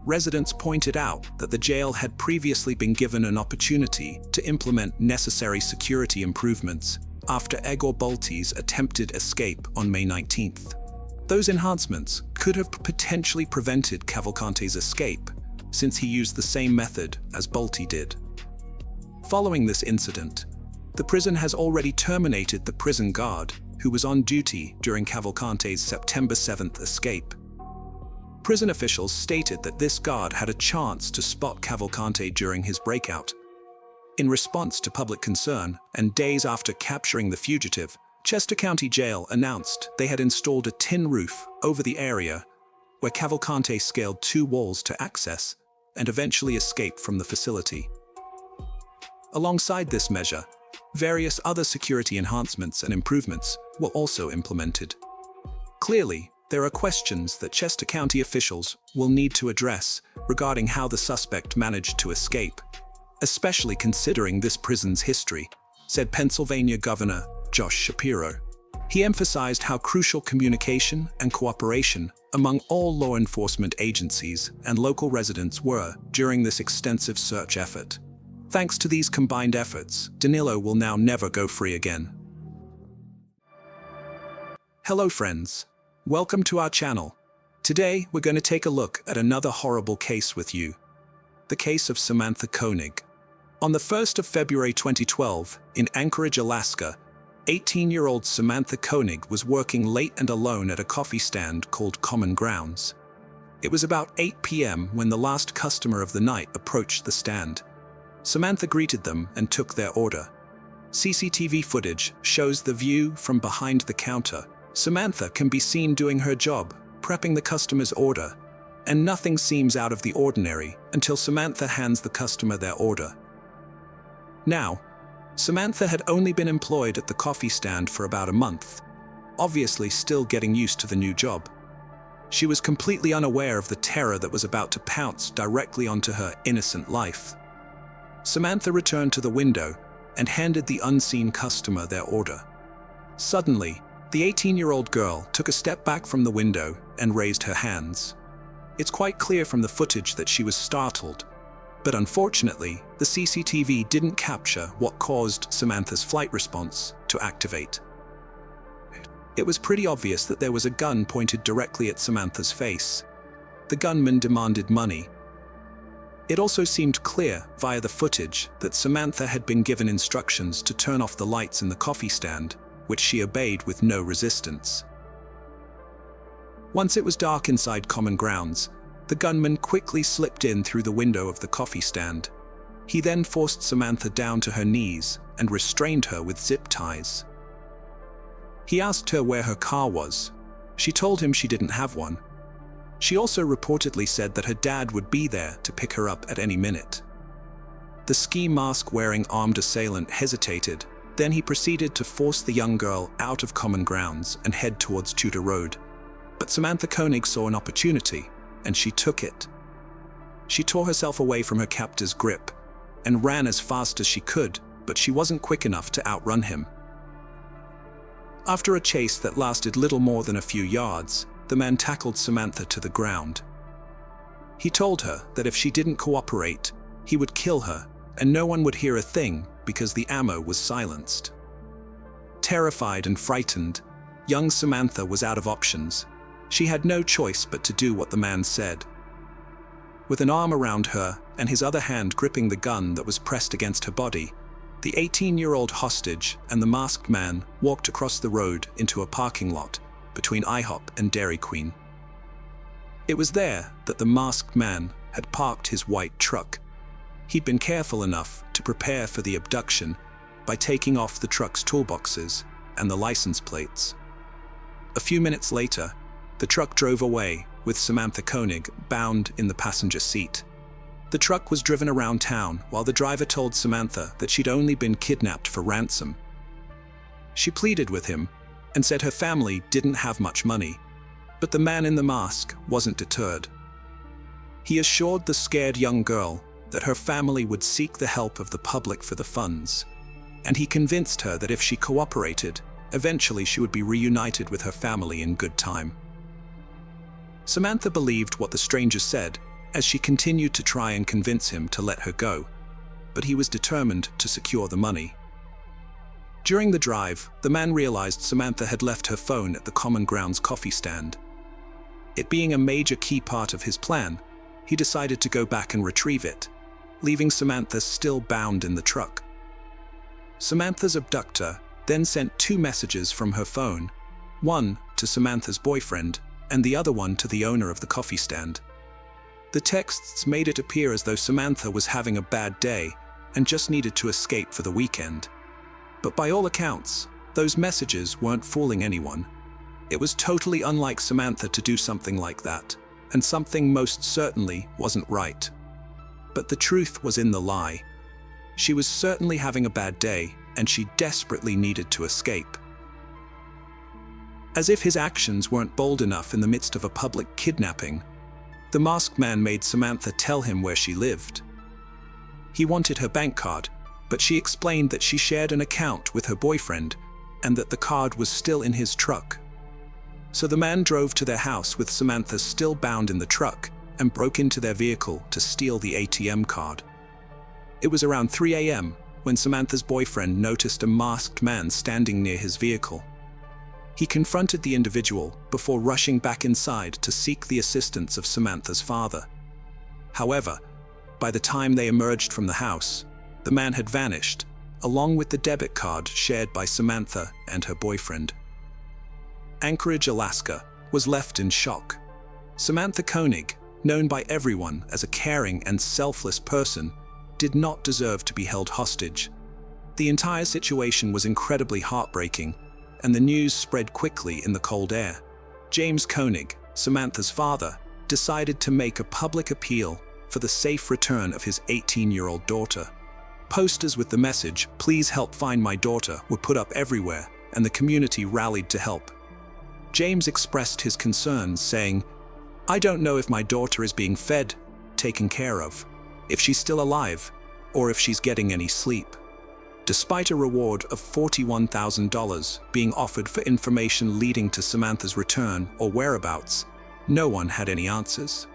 Residents pointed out that the jail had previously been given an opportunity to implement necessary security improvements after Egor Bolti's attempted escape on May 19th. Those enhancements could have potentially prevented Cavalcante's escape, since he used the same method as Bolte did. Following this incident, the prison has already terminated the prison guard who was on duty during Cavalcante's September 7th escape. Prison officials stated that this guard had a chance to spot Cavalcante during his breakout. In response to public concern, and days after capturing the fugitive, Chester County Jail announced they had installed a tin roof over the area where Cavalcante scaled 2 walls to access and eventually escaped from the facility. Alongside this measure, various other security enhancements and improvements were also implemented. Clearly, there are questions that Chester County officials will need to address regarding how the suspect managed to escape, especially considering this prison's history, said Pennsylvania Governor Josh Shapiro. He emphasized how crucial communication and cooperation among all law enforcement agencies and local residents were during this extensive search effort. Thanks to these combined efforts, Danilo will now never go free again. Hello friends, welcome to our channel. Today we're going to take a look at another horrible case with you. The case of Samantha Koenig. On the 1st of February 2012, in Anchorage, Alaska, 18-year-old Samantha Koenig was working late and alone at a coffee stand called Common Grounds. It was about 8 p.m. when the last customer of the night approached the stand. Samantha greeted them and took their order. CCTV footage shows the view from behind the counter. Samantha can be seen doing her job, prepping the customer's order, and nothing seems out of the ordinary until Samantha hands the customer their order. Now, Samantha had only been employed at the coffee stand for about a month, obviously still getting used to the new job. She was completely unaware of the terror that was about to pounce directly onto her innocent life. Samantha returned to the window and handed the unseen customer their order. Suddenly, the 18-year-old girl took a step back from the window and raised her hands. It's quite clear from the footage that she was startled, but unfortunately, the CCTV didn't capture what caused Samantha's flight response to activate. It was pretty obvious that there was a gun pointed directly at Samantha's face. The gunman demanded money. It also seemed clear via the footage that Samantha had been given instructions to turn off the lights in the coffee stand, which she obeyed with no resistance. Once it was dark inside Common Grounds, the gunman quickly slipped in through the window of the coffee stand. He then forced Samantha down to her knees and restrained her with zip ties. He asked her where her car was. She told him she didn't have one. She also reportedly said that her dad would be there to pick her up at any minute. The ski mask-wearing armed assailant hesitated, then he proceeded to force the young girl out of Common Grounds and head towards Tudor Road. But Samantha Koenig saw an opportunity, and she took it. She tore herself away from her captor's grip and ran as fast as she could, but she wasn't quick enough to outrun him. After a chase that lasted little more than a few yards, the man tackled Samantha to the ground. He told her that if she didn't cooperate, he would kill her, and no one would hear a thing because the ammo was silenced. Terrified and frightened, young Samantha was out of options. She had no choice but to do what the man said. With an arm around her and his other hand gripping the gun that was pressed against her body, the 18-year-old hostage and the masked man walked across the road into a parking lot between IHOP and Dairy Queen. It was there that the masked man had parked his white truck. He'd been careful enough to prepare for the abduction by taking off the truck's toolboxes and the license plates. A few minutes later, the truck drove away with Samantha Koenig bound in the passenger seat. The truck was driven around town while the driver told Samantha that she'd only been kidnapped for ransom. She pleaded with him and said her family didn't have much money, but the man in the mask wasn't deterred. He assured the scared young girl that her family would seek the help of the public for the funds, and he convinced her that if she cooperated, eventually she would be reunited with her family in good time. Samantha believed what the stranger said as she continued to try and convince him to let her go, but he was determined to secure the money. During the drive, the man realized Samantha had left her phone at the Common Grounds coffee stand. It being a major key part of his plan, he decided to go back and retrieve it, leaving Samantha still bound in the truck. Samantha's abductor then sent 2 messages from her phone, one to Samantha's boyfriend and the other one to the owner of the coffee stand. The texts made it appear as though Samantha was having a bad day and just needed to escape for the weekend. But by all accounts, those messages weren't fooling anyone. It was totally unlike Samantha to do something like that, and something most certainly wasn't right. But the truth was in the lie. She was certainly having a bad day, and she desperately needed to escape. As if his actions weren't bold enough in the midst of a public kidnapping, the masked man made Samantha tell him where she lived. He wanted her bank card, but she explained that she shared an account with her boyfriend and that the card was still in his truck. So the man drove to their house with Samantha still bound in the truck and broke into their vehicle to steal the ATM card. It was around 3 a.m. when Samantha's boyfriend noticed a masked man standing near his vehicle. He confronted the individual before rushing back inside to seek the assistance of Samantha's father. However, by the time they emerged from the house, the man had vanished, along with the debit card shared by Samantha and her boyfriend. Anchorage, Alaska, was left in shock. Samantha Koenig, known by everyone as a caring and selfless person, did not deserve to be held hostage. The entire situation was incredibly heartbreaking, and the news spread quickly in the cold air. James Koenig, Samantha's father, decided to make a public appeal for the safe return of his 18-year-old daughter. Posters with the message, "Please help find my daughter," were put up everywhere, and the community rallied to help. James expressed his concerns, saying, "I don't know if my daughter is being fed, taken care of, if she's still alive, or if she's getting any sleep." Despite a reward of $41,000 being offered for information leading to Samantha's return or whereabouts, no one had any answers.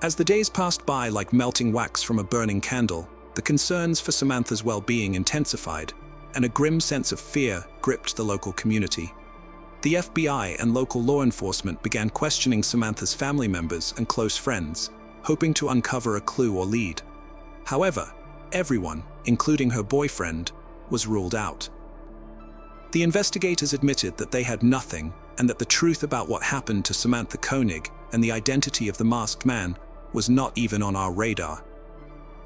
As the days passed by like melting wax from a burning candle, the concerns for Samantha's well-being intensified, and a grim sense of fear gripped the local community. The FBI and local law enforcement began questioning Samantha's family members and close friends, hoping to uncover a clue or lead. However, everyone, including her boyfriend, was ruled out. The investigators admitted that they had nothing, and that the truth about what happened to Samantha Koenig and the identity of the masked man was not even on our radar.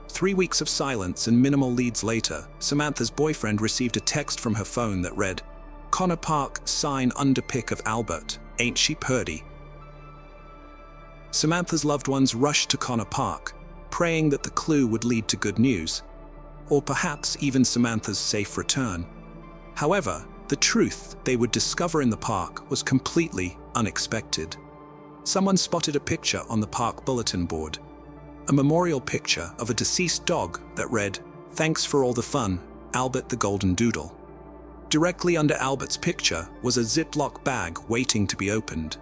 3 weeks of silence and minimal leads later, Samantha's boyfriend received a text from her phone that read, "Connor Park, sign under pic of Albert, ain't she purty?" Samantha's loved ones rushed to Connor Park, praying that the clue would lead to good news, or perhaps even Samantha's safe return. However, the truth they would discover in the park was completely unexpected. Someone spotted a picture on the park bulletin board, a memorial picture of a deceased dog that read, "Thanks for all the fun, Albert the Golden Doodle." Directly under Albert's picture was a Ziploc bag waiting to be opened.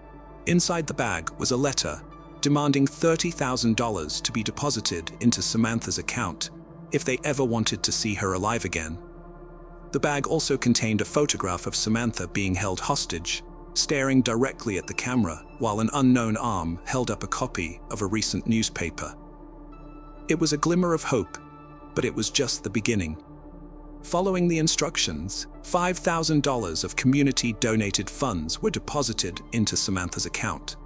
Inside the bag was a letter demanding $30,000 to be deposited into Samantha's account if they ever wanted to see her alive again. The bag also contained a photograph of Samantha being held hostage, staring directly at the camera while an unknown arm held up a copy of a recent newspaper. It was a glimmer of hope, but it was just the beginning. Following the instructions, $5,000 of community-donated funds were deposited into Samantha's account.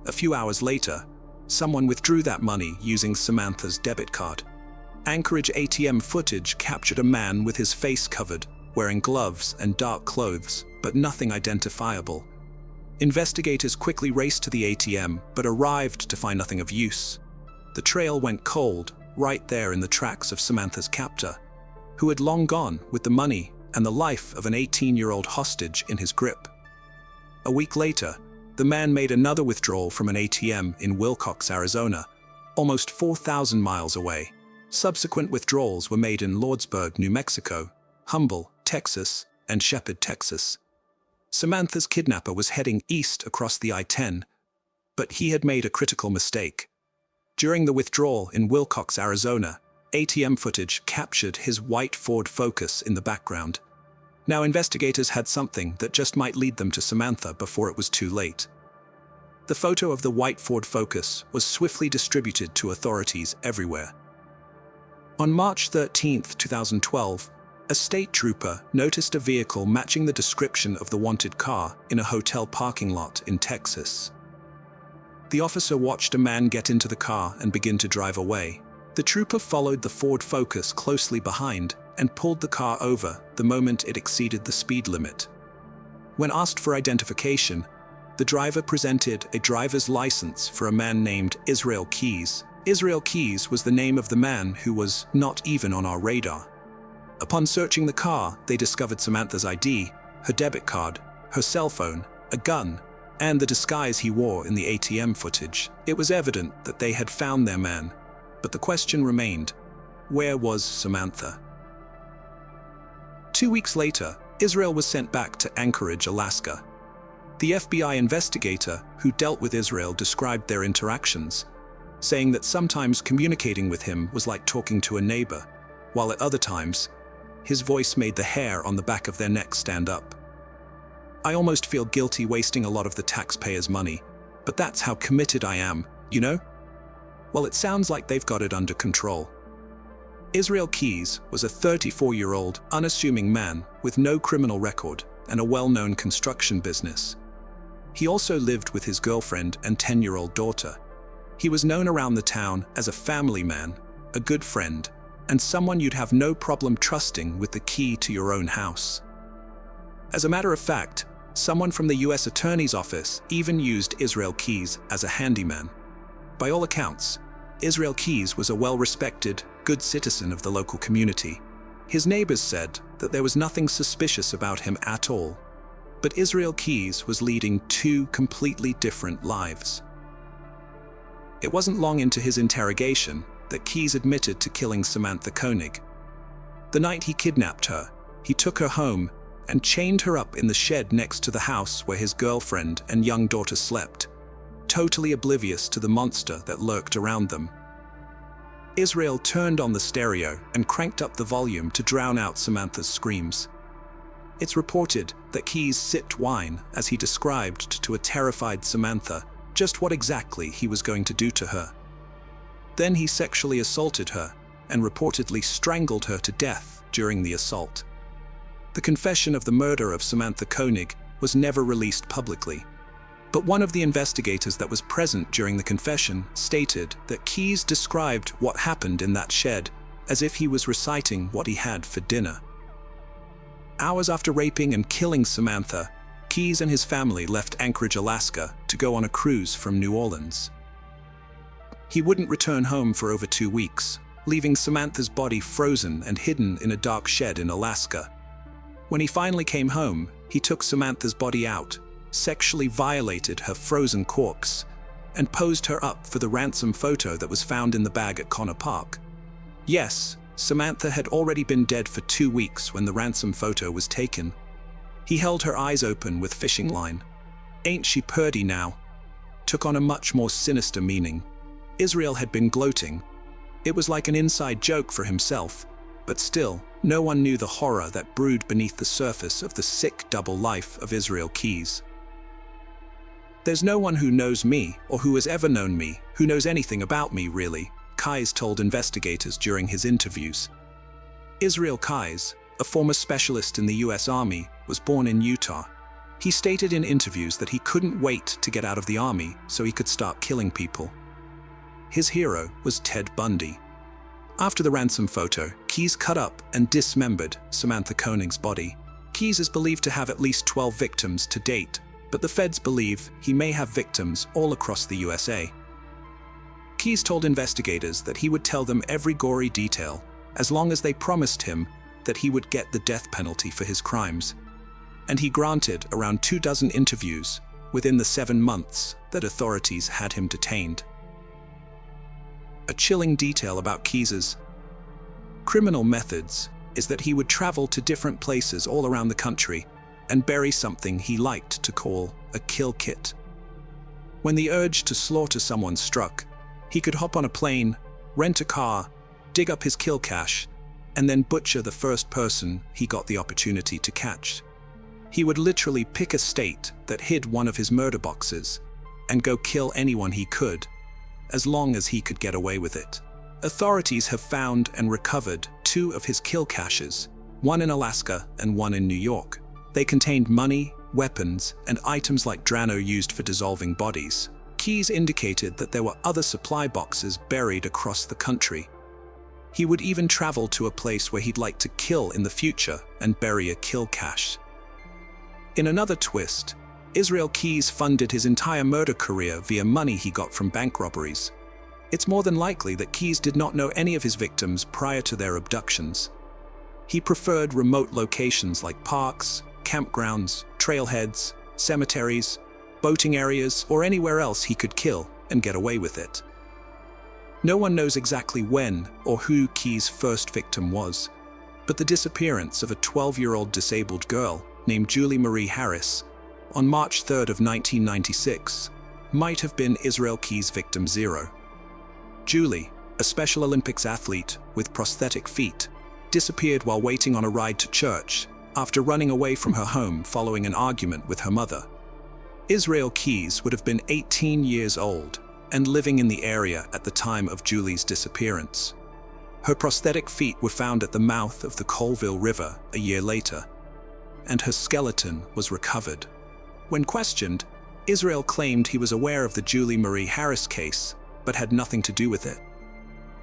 A few hours later, someone withdrew that money using Samantha's debit card. Anchorage ATM footage captured a man with his face covered, wearing gloves and dark clothes, but nothing identifiable. Investigators quickly raced to the ATM, but arrived to find nothing of use. The trail went cold, right there in the tracks of Samantha's captor, who had long gone with the money and the life of an 18-year-old hostage in his grip. A week later, the man made another withdrawal from an ATM in Willcox, Arizona, almost 4,000 miles away. Subsequent withdrawals were made in Lordsburg, New Mexico, Humble, Texas, and Shepherd, Texas. Samantha's kidnapper was heading east across the I-10, but he had made a critical mistake. During the withdrawal in Willcox, Arizona, ATM footage captured his white Ford Focus in the background. Now investigators had something that just might lead them to Samantha before it was too late. The photo of the white Ford Focus was swiftly distributed to authorities everywhere. On March 13, 2012, a state trooper noticed a vehicle matching the description of the wanted car in a hotel parking lot in Texas. The officer watched a man get into the car and begin to drive away. The trooper followed the Ford Focus closely behind and pulled the car over the moment it exceeded the speed limit. When asked for identification, the driver presented a driver's license for a man named Israel Keys. Israel Keys was the name of the man who was not even on our radar. Upon searching the car, they discovered Samantha's ID, her debit card, her cell phone, a gun, and the disguise he wore in the ATM footage. It was evident that they had found their man, but the question remained, where was Samantha? 2 weeks later, Israel was sent back to Anchorage, Alaska. The FBI investigator who dealt with Israel described their interactions, saying that sometimes communicating with him was like talking to a neighbor, while at other times, his voice made the hair on the back of their neck stand up. "I almost feel guilty wasting a lot of the taxpayers' money, but that's how committed I am, you know? Well, it sounds like they've got it under control." Israel Keys was a 34-year-old, unassuming man with no criminal record and a well-known construction business. He also lived with his girlfriend and 10-year-old daughter. He was known around the town as a family man, a good friend, and someone you'd have no problem trusting with the key to your own house. As a matter of fact, someone from the US Attorney's Office even used Israel Keyes as a handyman. By all accounts, Israel Keyes was a well-respected, good citizen of the local community. His neighbors said that there was nothing suspicious about him at all. But Israel Keyes was leading two completely different lives. It wasn't long into his interrogation that Keyes admitted to killing Samantha Koenig. The night he kidnapped her, he took her home and chained her up in the shed next to the house where his girlfriend and young daughter slept, totally oblivious to the monster that lurked around them. Israel turned on the stereo and cranked up the volume to drown out Samantha's screams. It's reported that Keyes sipped wine as he described to a terrified Samantha just what exactly he was going to do to her. Then he sexually assaulted her and reportedly strangled her to death during the assault. The confession of the murder of Samantha Koenig was never released publicly, but one of the investigators that was present during the confession stated that Keyes described what happened in that shed as if he was reciting what he had for dinner. Hours after raping and killing Samantha, Keyes and his family left Anchorage, Alaska, to go on a cruise from New Orleans. He wouldn't return home for over 2 weeks, leaving Samantha's body frozen and hidden in a dark shed in Alaska. When he finally came home, he took Samantha's body out, sexually violated her frozen corpse, and posed her up for the ransom photo that was found in the bag at Connor Park. Yes, Samantha had already been dead for 2 weeks when the ransom photo was taken. He held her eyes open with fishing line. "Ain't she purty now?" took on a much more sinister meaning. Israel had been gloating. It was like an inside joke for himself, but still, no one knew the horror that brewed beneath the surface of the sick double life of Israel Keyes. "There's no one who knows me, or who has ever known me, who knows anything about me, really," Keyes told investigators during his interviews. Israel Keyes, a former specialist in the US Army, was born in Utah. He stated in interviews that he couldn't wait to get out of the Army so he could start killing people. His hero was Ted Bundy. After the ransom photo, Keyes cut up and dismembered Samantha Koenig's body. Keyes is believed to have at least 12 victims to date, but the feds believe he may have victims all across the USA. Keyes told investigators that he would tell them every gory detail, as long as they promised him that he would get the death penalty for his crimes. And he granted around 24 interviews within the 7 months that authorities had him detained. A chilling detail about Keyes's criminal methods is that he would travel to different places all around the country and bury something he liked to call a kill kit. When the urge to slaughter someone struck, he could hop on a plane, rent a car, dig up his kill cache, and then butcher the first person he got the opportunity to catch. He would literally pick a state that hid one of his murder boxes and go kill anyone he could, as long as he could get away with it. Authorities have found and recovered 2 of his kill caches, one in Alaska and one in New York. They contained money, weapons, and items like Drano used for dissolving bodies. Keyes indicated that there were other supply boxes buried across the country. He would even travel to a place where he'd like to kill in the future and bury a kill cache. In another twist, Israel Keyes funded his entire murder career via money he got from bank robberies. It's more than likely that Keyes did not know any of his victims prior to their abductions. He preferred remote locations like parks, campgrounds, trailheads, cemeteries, boating areas, or anywhere else he could kill and get away with it. No one knows exactly when or who Keyes' first victim was, but the disappearance of a 12-year-old disabled girl named Julie Marie Harris on March 3rd of 1996 might have been Israel Keyes' victim 0. Julie, a Special Olympics athlete with prosthetic feet, disappeared while waiting on a ride to church after running away from her home following an argument with her mother. Israel Keyes would have been 18 years old and living in the area at the time of Julie's disappearance. Her prosthetic feet were found at the mouth of the Colville River a year later, and her skeleton was recovered. When questioned, Israel claimed he was aware of the Julie Marie Harris case, but had nothing to do with it.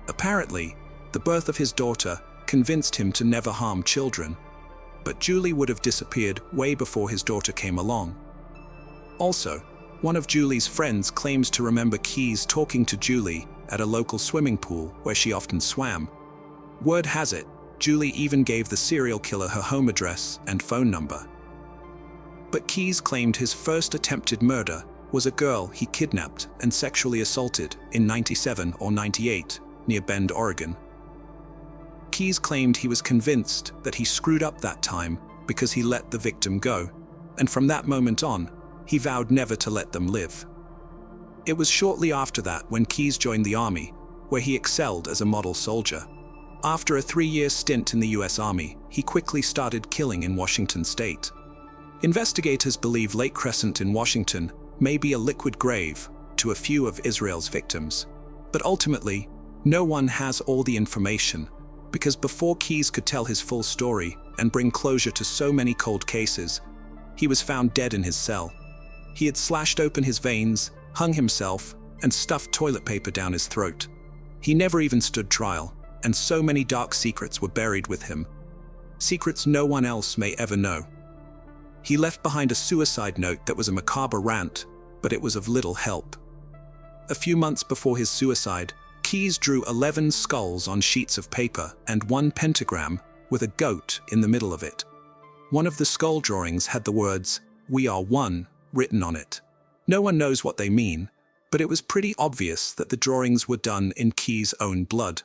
Apparently, The birth of his daughter convinced him to never harm children, but Julie would have disappeared way before his daughter came along. Also, one of Julie's friends claims to remember Keyes talking to Julie at a local swimming pool where she often swam. Word has it, Julie even gave the serial killer her home address and phone number. But Keyes claimed his first attempted murder was a girl he kidnapped and sexually assaulted in '97 or '98 near Bend, Oregon. Keyes claimed he was convinced that he screwed up that time because he let the victim go, and from that moment on, he vowed never to let them live. It was shortly after that when Keyes joined the Army, where he excelled as a model soldier. After a 3-year stint in the US Army, he quickly started killing in Washington state. Investigators believe Lake Crescent in Washington may be a liquid grave to a few of Israel's victims. But ultimately, no one has all the information, because before Keyes could tell his full story and bring closure to so many cold cases, he was found dead in his cell. He had slashed open his veins, hung himself, and stuffed toilet paper down his throat. He never even stood trial, and so many dark secrets were buried with him. Secrets no one else may ever know. He left behind a suicide note that was a macabre rant, but it was of little help. A few months before his suicide, Keyes drew 11 skulls on sheets of paper and 1 pentagram with a goat in the middle of it. One of the skull drawings had the words, "We are one," written on it. No one knows what they mean, but it was pretty obvious that the drawings were done in Keyes' own blood.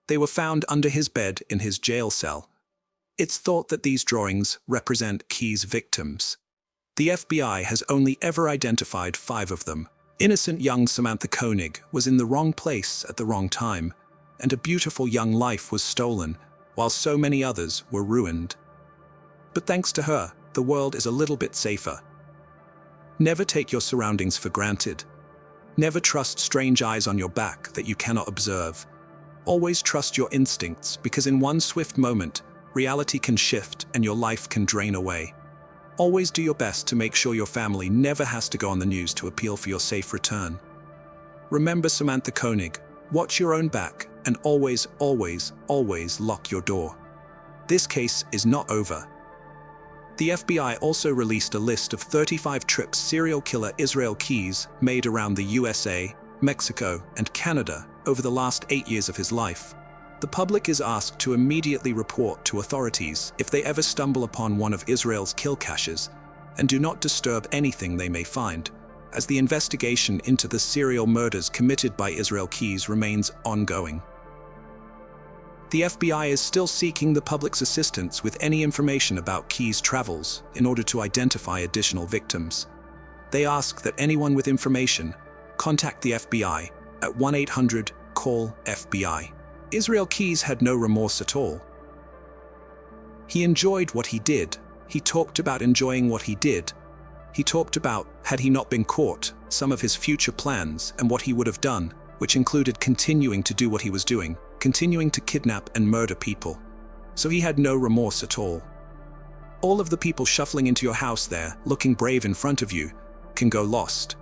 They were found under his bed in his jail cell. It's thought that these drawings represent Keyes' victims. The FBI has only ever identified 5 of them. Innocent young Samantha Koenig was in the wrong place at the wrong time, and a beautiful young life was stolen, while so many others were ruined. But thanks to her, the world is a little bit safer. Never take your surroundings for granted. Never trust strange eyes on your back that you cannot observe. Always trust your instincts, because in one swift moment, reality can shift and your life can drain away. Always do your best to make sure your family never has to go on the news to appeal for your safe return. Remember Samantha Koenig, watch your own back, and always, always, always lock your door. This case is not over. The FBI also released a list of 35 trips serial killer Israel Keyes made around the USA, Mexico, and Canada over the last 8 years of his life. The public is asked to immediately report to authorities if they ever stumble upon one of Israel's kill caches, and do not disturb anything they may find, as the investigation into the serial murders committed by Israel Keyes remains ongoing. The FBI is still seeking the public's assistance with any information about Keyes' travels in order to identify additional victims. They ask that anyone with information contact the FBI at 1-800-CALL-FBI. Israel Keyes had no remorse at all. He enjoyed what he did. He talked about enjoying what he did. He talked about, had he not been caught, some of his future plans and what he would have done, which included continuing to do what he was doing, continuing to kidnap and murder people. So he had no remorse at all. All of the people shuffling into your house there, looking brave in front of you, can go lost.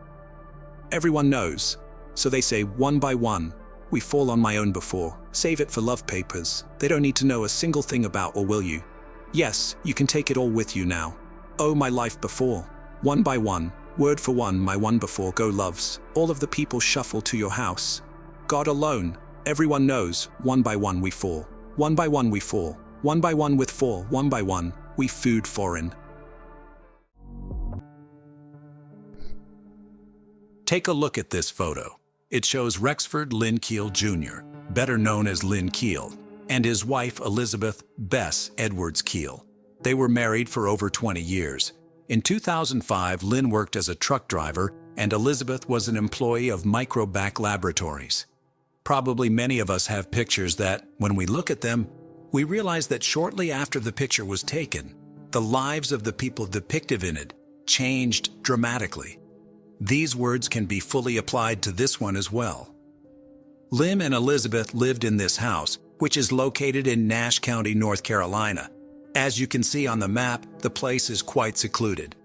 Everyone knows, so they say one by one, "We fall on my own before. Save it for love papers. They don't need to know a single thing about, or will you? Yes, you can take it all with you now. Oh, my life before. One by one, word for one, my one before, go loves." All of the people shuffle to your house. God alone. Everyone knows, one by one we fall. One by one we fall. One by one with fall. One by one, we food foreign. Take a look at this photo. It shows Rexford Lynn Keel Jr., better known as Lynn Keel, and his wife Elizabeth Bess Edwards Keel. They were married for over 20 years. In 2005, Lynn worked as a truck driver, and Elizabeth was an employee of Microbac Laboratories. Probably many of us have pictures that, when we look at them, we realize that shortly after the picture was taken, the lives of the people depicted in it changed dramatically. These words can be fully applied to this one as well. Lynn and Elizabeth lived in this house, which is located in Nash County, North Carolina. As you can see on the map, the place is quite secluded.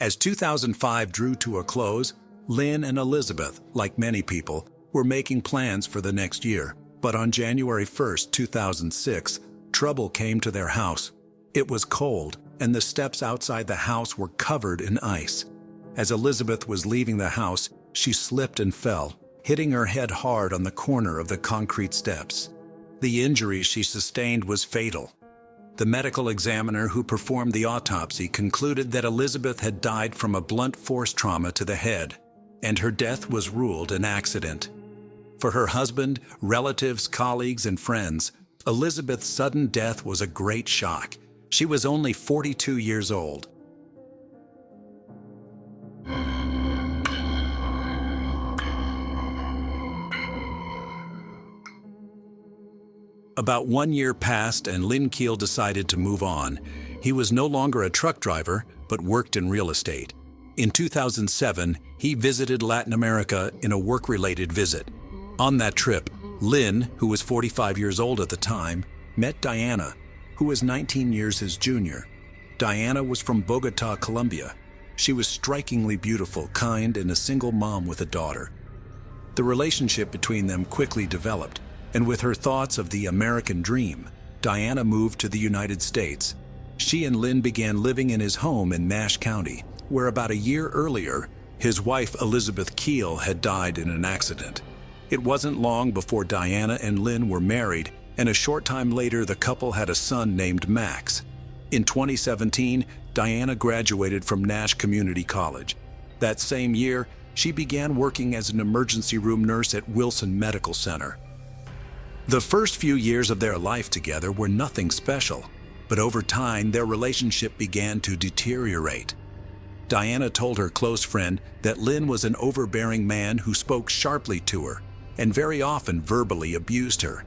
As 2005 drew to a close, Lynn and Elizabeth, like many people, were making plans for the next year. But on January 1st, 2006, trouble came to their house. It was cold, and the steps outside the house were covered in ice. As Elizabeth was leaving the house, she slipped and fell, hitting her head hard on the corner of the concrete steps. The injury she sustained was fatal. The medical examiner who performed the autopsy concluded that Elizabeth had died from a blunt force trauma to the head, and her death was ruled an accident. For her husband, relatives, colleagues, and friends, Elizabeth's sudden death was a great shock. She was only 42 years old. About 1 year passed and Lynn Keel decided to move on. He was no longer a truck driver, but worked in real estate. In 2007, he visited Latin America in a work-related visit. On that trip, Lynn, who was 45 years old at the time, met Diana, who was 19 years his junior. Diana was from Bogota, Colombia. She was strikingly beautiful, kind, and a single mom with a daughter. The relationship between them quickly developed, and with her thoughts of the American dream, Diana moved to the United States. She and Lynn began living in his home in Nash County, where about a year earlier, his wife Elizabeth Keel had died in an accident. It wasn't long before Diana and Lynn were married, and a short time later the couple had a son named Max. In 2017, Diana graduated from Nash Community College. That same year, she began working as an emergency room nurse at Wilson Medical Center. The first few years of their life together were nothing special, but over time their relationship began to deteriorate. Diana told her close friend that Lynn was an overbearing man who spoke sharply to her and very often verbally abused her.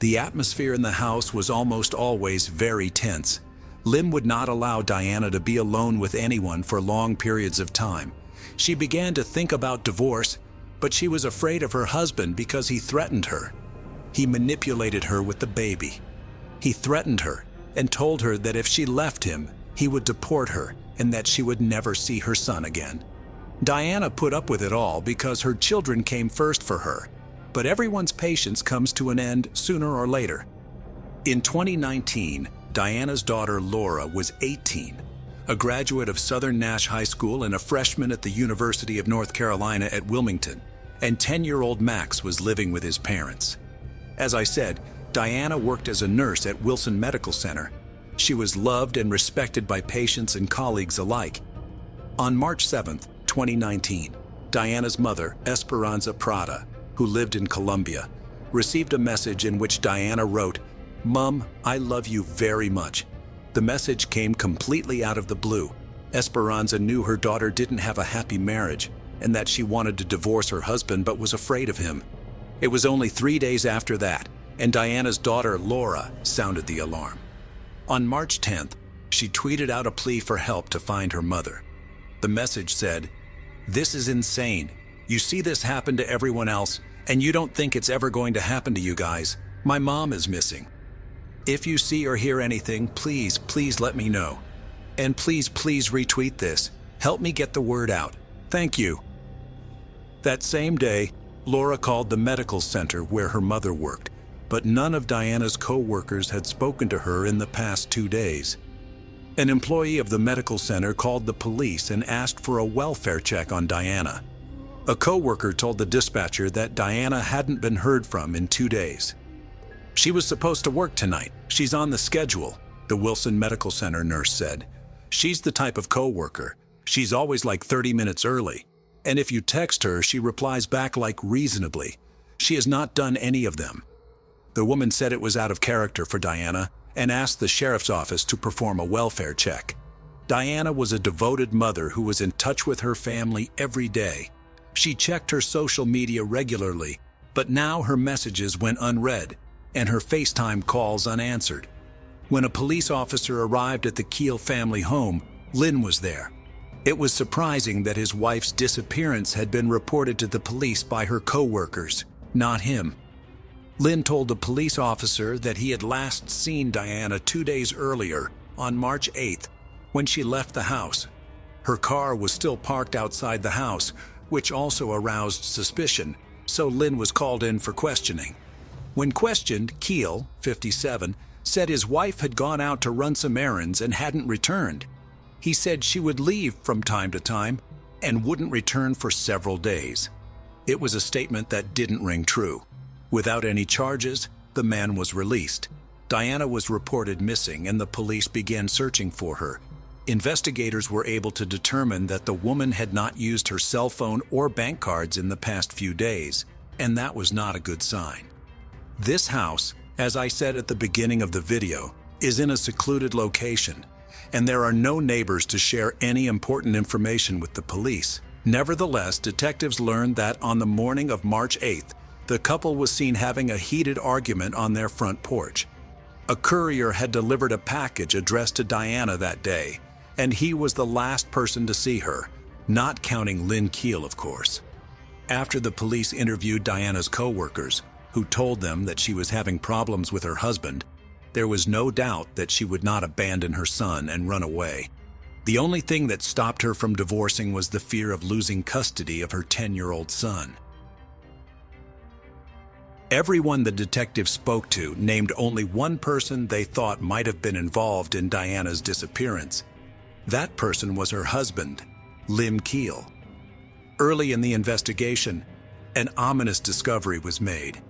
The atmosphere in the house was almost always very tense. Lynn would not allow Diana to be alone with anyone for long periods of time. She began to think about divorce, but she was afraid of her husband because he threatened her. He manipulated her with the baby. He threatened her and told her that if she left him, he would deport her and that she would never see her son again. Diana put up with it all because her children came first for her. But everyone's patience comes to an end sooner or later. In 2019, Diana's daughter Laura was 18, a graduate of Southern Nash High School and a freshman at the University of North Carolina at Wilmington, and 10-year-old Max was living with his parents. As I said, Diana worked as a nurse at Wilson Medical Center. She was loved and respected by patients and colleagues alike. On March 7, 2019, Diana's mother, Esperanza Prada, who lived in Colombia, received a message in which Diana wrote, "Mom, I love you very much." The message came completely out of the blue. Esperanza knew her daughter didn't have a happy marriage and that she wanted to divorce her husband but was afraid of him. It was only 3 days after that, and Diana's daughter Laura sounded the alarm. On March 10th, she tweeted out a plea for help to find her mother. The message said, "This is insane. You see this happen to everyone else, and you don't think it's ever going to happen to you guys. My mom is missing. If you see or hear anything, please let me know. And please retweet this. Help me get the word out. Thank you." That same day, Laura called the medical center where her mother worked, but none of Diana's co-workers had spoken to her in the past 2 days. An employee of the medical center called the police and asked for a welfare check on Diana. A co-worker told the dispatcher that Diana hadn't been heard from in 2 days. "She was supposed to work tonight. She's on the schedule," the Wilson Medical Center nurse said. "She's the type of co-worker. She's always like 30 minutes early. And if you text her, she replies back like reasonably. She has not done any of them." The woman said it was out of character for Diana and asked the sheriff's office to perform a welfare check. Diana was a devoted mother who was in touch with her family every day. She checked her social media regularly, but now her messages went unread and her FaceTime calls unanswered. When a police officer arrived at the Keel family home, Lynn was there. It was surprising that his wife's disappearance had been reported to the police by her co-workers, not him. Lynn told the police officer that he had last seen Diana 2 days earlier, on March 8th, when she left the house. Her car was still parked outside the house, which also aroused suspicion, so Lynn was called in for questioning. When questioned, Keel, 57, said his wife had gone out to run some errands and hadn't returned. He said she would leave from time to time and wouldn't return for several days. It was a statement that didn't ring true. Without any charges, the man was released. Diana was reported missing and the police began searching for her. Investigators were able to determine that the woman had not used her cell phone or bank cards in the past few days, and that was not a good sign. This house, as I said at the beginning of the video, is in a secluded location, and there are no neighbors to share any important information with the police. Nevertheless, detectives learned that on the morning of March 8th, the couple was seen having a heated argument on their front porch. A courier had delivered a package addressed to Diana that day, and he was the last person to see her, not counting Lynn Keel, of course. After the police interviewed Diana's co-workers, who told them that she was having problems with her husband, there was no doubt that she would not abandon her son and run away. The only thing that stopped her from divorcing was the fear of losing custody of her 10-year-old son. Everyone the detectives spoke to named only one person they thought might have been involved in Diana's disappearance. That person was her husband, Lynn Keel. Early in the investigation, an ominous discovery was made.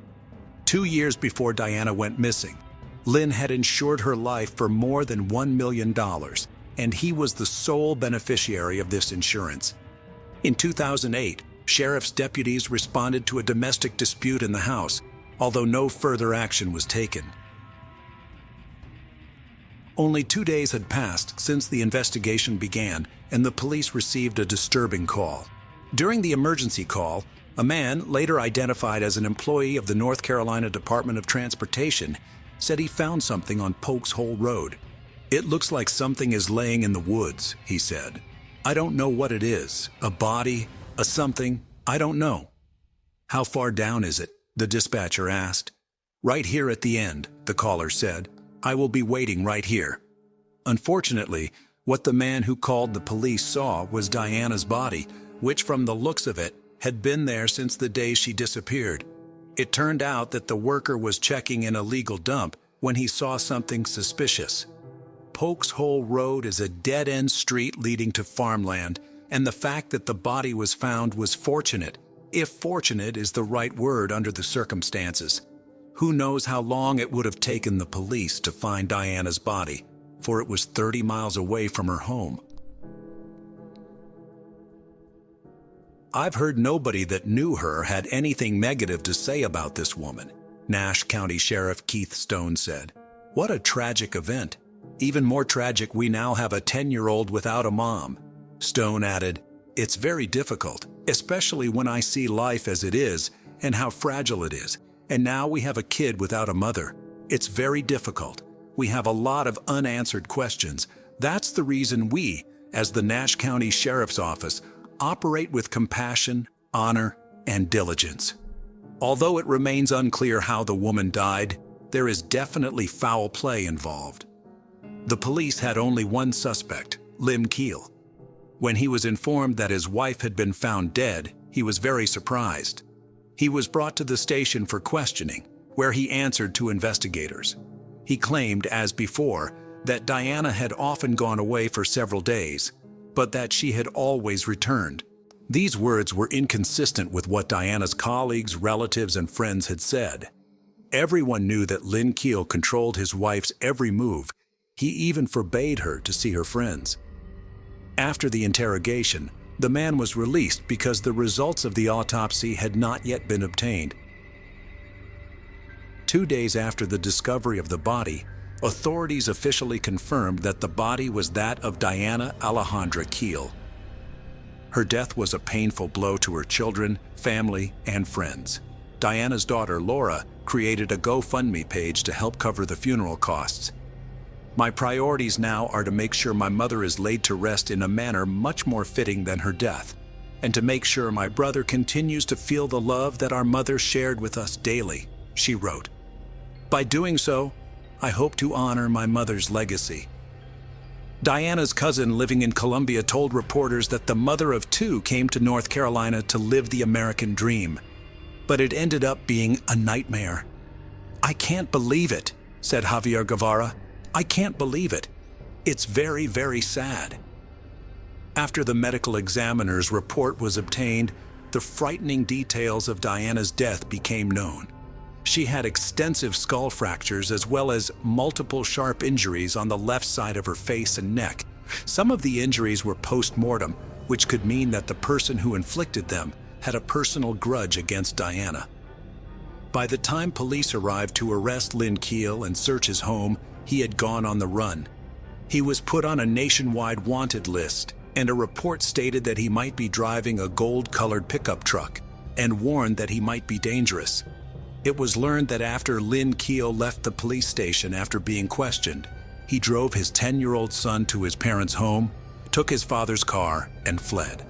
2 years before Diana went missing, Lynn had insured her life for more than $1 million, and he was the sole beneficiary of this insurance. In 2008, sheriff's deputies responded to a domestic dispute in the house, although no further action was taken. Only 2 days had passed since the investigation began, and the police received a disturbing call. During the emergency call, a man, later identified as an employee of the North Carolina Department of Transportation, said he found something on Polk's Hole Road. "It looks like something is laying in the woods," he said. "I don't know what it is. A body, a something, I don't know." "How far down is it?" the dispatcher asked. "Right here at the end," the caller said. "I will be waiting right here." Unfortunately, what the man who called the police saw was Diana's body, which from the looks of it had been there since the day she disappeared. It turned out that the worker was checking an illegal dump when he saw something suspicious. Polk's Hole Road is a dead-end street leading to farmland, and the fact that the body was found was fortunate, if fortunate is the right word under the circumstances. Who knows how long it would have taken the police to find Diana's body, for it was 30 miles away from her home. "I've heard nobody that knew her had anything negative to say about this woman," Nash County Sheriff Keith Stone said. "What a tragic event. Even more tragic, we now have a 10-year-old without a mom." Stone added, "It's very difficult, especially when I see life as it is and how fragile it is. And now we have a kid without a mother. It's very difficult. We have a lot of unanswered questions. That's the reason we, as the Nash County Sheriff's Office, operate with compassion, honor, and diligence. Although it remains unclear how the woman died, there is definitely foul play involved." The police had only one suspect, Lynn Keel. When he was informed that his wife had been found dead, he was very surprised. He was brought to the station for questioning, where he answered to investigators. He claimed, as before, that Diana had often gone away for several days, but that she had always returned. These words were inconsistent with what Diana's colleagues, relatives, and friends had said. Everyone knew that Lynn Keel controlled his wife's every move. He even forbade her to see her friends. After the interrogation, the man was released because the results of the autopsy had not yet been obtained. 2 days after the discovery of the body, authorities officially confirmed that the body was that of Diana Alejandra Keel. Her death was a painful blow to her children, family, and friends. Diana's daughter, Laura, created a GoFundMe page to help cover the funeral costs. "My priorities now are to make sure my mother is laid to rest in a manner much more fitting than her death, and to make sure my brother continues to feel the love that our mother shared with us daily," she wrote. "By doing so, I hope to honor my mother's legacy." Diana's cousin living in Colombia told reporters that the mother of two came to North Carolina to live the American dream, but it ended up being a nightmare. "I can't believe it," said Javier Guevara. "I can't believe it. It's very, very sad." After the medical examiner's report was obtained, the frightening details of Diana's death became known. She had extensive skull fractures as well as multiple sharp injuries on the left side of her face and neck. Some of the injuries were post-mortem, which could mean that the person who inflicted them had a personal grudge against Diana. By the time police arrived to arrest Lynn Keel and search his home, he had gone on the run. He was put on a nationwide wanted list, and a report stated that he might be driving a gold-colored pickup truck and warned that he might be dangerous. It was learned that after Lynn Keel left the police station after being questioned, he drove his 10-year-old son to his parents' home, took his father's car, and fled.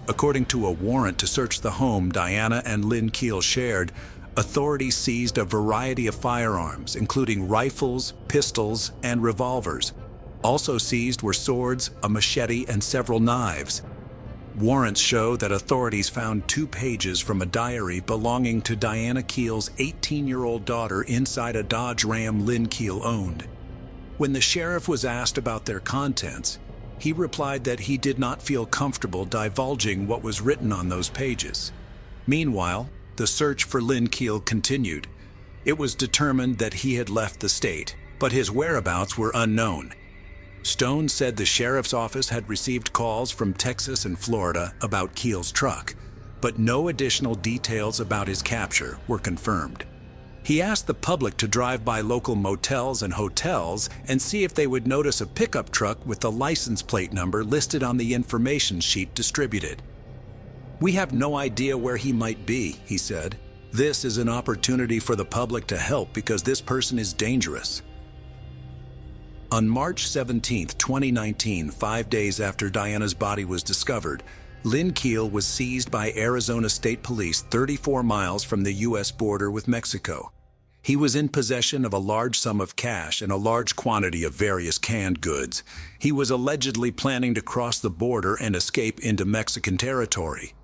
According to a warrant to search the home Diana and Lynn Keel shared, authorities seized a variety of firearms, including rifles, pistols, and revolvers. Also seized were swords, a machete, and several knives. Warrants show that authorities found 2 pages from a diary belonging to Diana Keel's 18-year-old daughter inside a Dodge Ram Lynn Keel owned. When the sheriff was asked about their contents, he replied that he did not feel comfortable divulging what was written on those pages. Meanwhile, the search for Lynn Keel continued. It was determined that he had left the state, but his whereabouts were unknown. Stone said the sheriff's office had received calls from Texas and Florida about Keel's truck, but no additional details about his capture were confirmed. He asked the public to drive by local motels and hotels and see if they would notice a pickup truck with the license plate number listed on the information sheet distributed. "We have no idea where he might be," he said. "This is an opportunity for the public to help because this person is dangerous." On March 17, 2019, 5 days after Diana's body was discovered, Lynn Keel was seized by Arizona State Police 34 miles from the U.S. border with Mexico. He was in possession of a large sum of cash and a large quantity of various canned goods. He was allegedly planning to cross the border and escape into Mexican territory.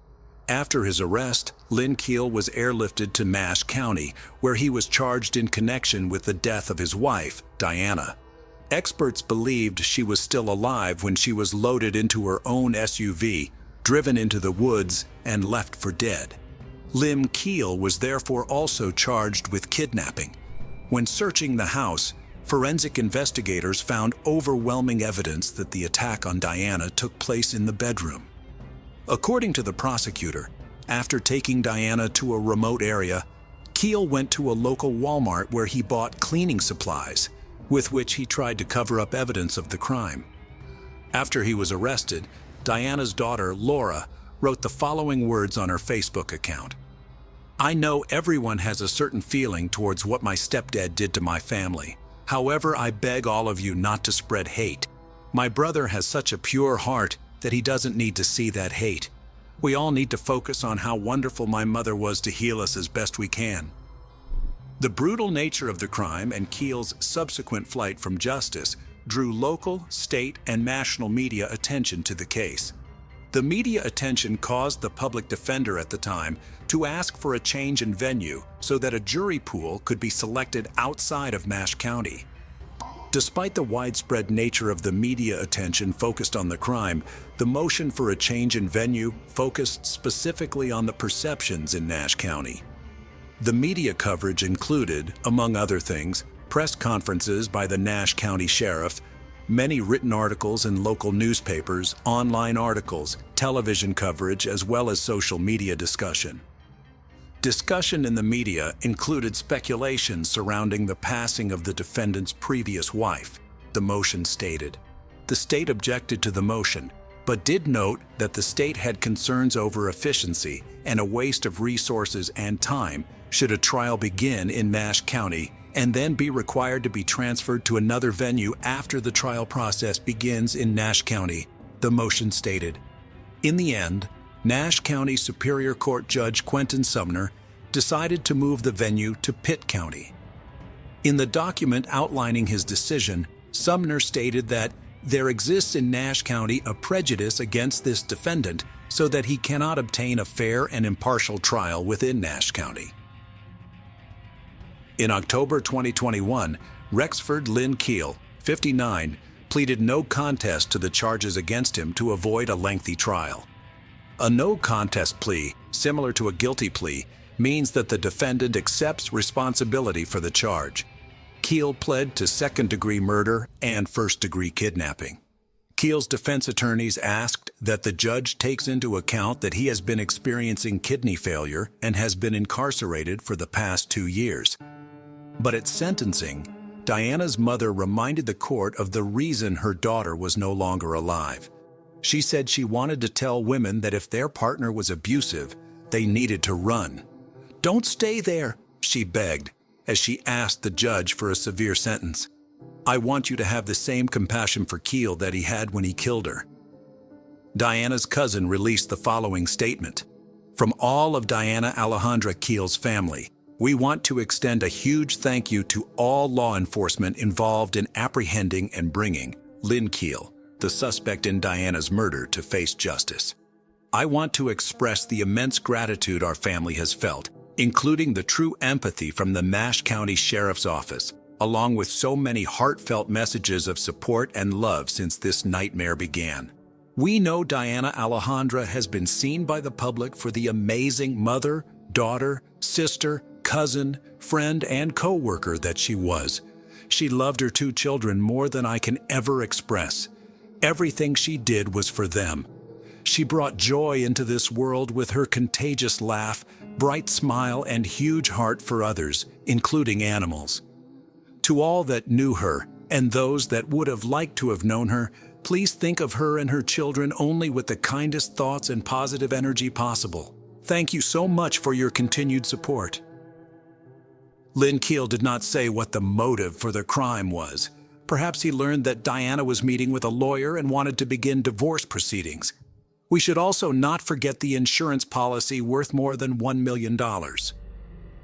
After his arrest, Lynn Keel was airlifted to Nash County, where he was charged in connection with the death of his wife, Diana. Experts believed she was still alive when she was loaded into her own SUV, driven into the woods, and left for dead. Lynn Keel was therefore also charged with kidnapping. When searching the house, forensic investigators found overwhelming evidence that the attack on Diana took place in the bedroom. According to the prosecutor, after taking Diana to a remote area, Keel went to a local Walmart where he bought cleaning supplies, with which he tried to cover up evidence of the crime. After he was arrested, Diana's daughter, Laura, wrote the following words on her Facebook account. "I know everyone has a certain feeling towards what my stepdad did to my family. However, I beg all of you not to spread hate. My brother has such a pure heart that he doesn't need to see that hate. We all need to focus on how wonderful my mother was to heal us as best we can." The brutal nature of the crime and Keel's subsequent flight from justice drew local, state, and national media attention to the case. The media attention caused the public defender at the time to ask for a change in venue so that a jury pool could be selected outside of Nash County. Despite the widespread nature of the media attention focused on the crime, the motion for a change in venue focused specifically on the perceptions in Nash County. The media coverage included, among other things, press conferences by the Nash County Sheriff, many written articles in local newspapers, online articles, television coverage, as well as social media discussion. Discussion in the media included speculation surrounding the passing of the defendant's previous wife, the motion stated. The state objected to the motion, but did note that the state had concerns over efficiency and a waste of resources and time should a trial begin in Nash County and then be required to be transferred to another venue after the trial process begins in Nash County, the motion stated. In the end, Nash County Superior Court Judge Quentin Sumner decided to move the venue to Pitt County. In the document outlining his decision, Sumner stated that there exists in Nash County a prejudice against this defendant so that he cannot obtain a fair and impartial trial within Nash County. In October 2021, Rexford Lynn Keel, 59, pleaded no contest to the charges against him to avoid a lengthy trial. A no contest plea, similar to a guilty plea, means that the defendant accepts responsibility for the charge. Keel pled to second-degree murder and first-degree kidnapping. Keel's defense attorneys asked that the judge takes into account that he has been experiencing kidney failure and has been incarcerated for the past 2 years. But at sentencing, Diana's mother reminded the court of the reason her daughter was no longer alive. She said she wanted to tell women that if their partner was abusive, they needed to run. "Don't stay there," she begged, as she asked the judge for a severe sentence. "I want you to have the same compassion for Keel that he had when he killed her." Diana's cousin released the following statement. "From all of Diana Alejandra Keel's family, we want to extend a huge thank you to all law enforcement involved in apprehending and bringing Lynn Keel, the suspect in Diana's murder, to face justice. I want to express the immense gratitude our family has felt, including the true empathy from the Nash County Sheriff's Office, along with so many heartfelt messages of support and love since this nightmare began. We know Diana Alejandra has been seen by the public for the amazing mother, daughter, sister, cousin, friend, and co-worker that she was. She loved her 2 children more than I can ever express. Everything she did was for them. She brought joy into this world with her contagious laugh, bright smile, and huge heart for others, including animals. To all that knew her, and those that would have liked to have known her, please think of her and her children only with the kindest thoughts and positive energy possible. Thank you so much for your continued support." Lynn Keel did not say what the motive for the crime was. Perhaps he learned that Diana was meeting with a lawyer and wanted to begin divorce proceedings. We should also not forget the insurance policy worth more than $1 million.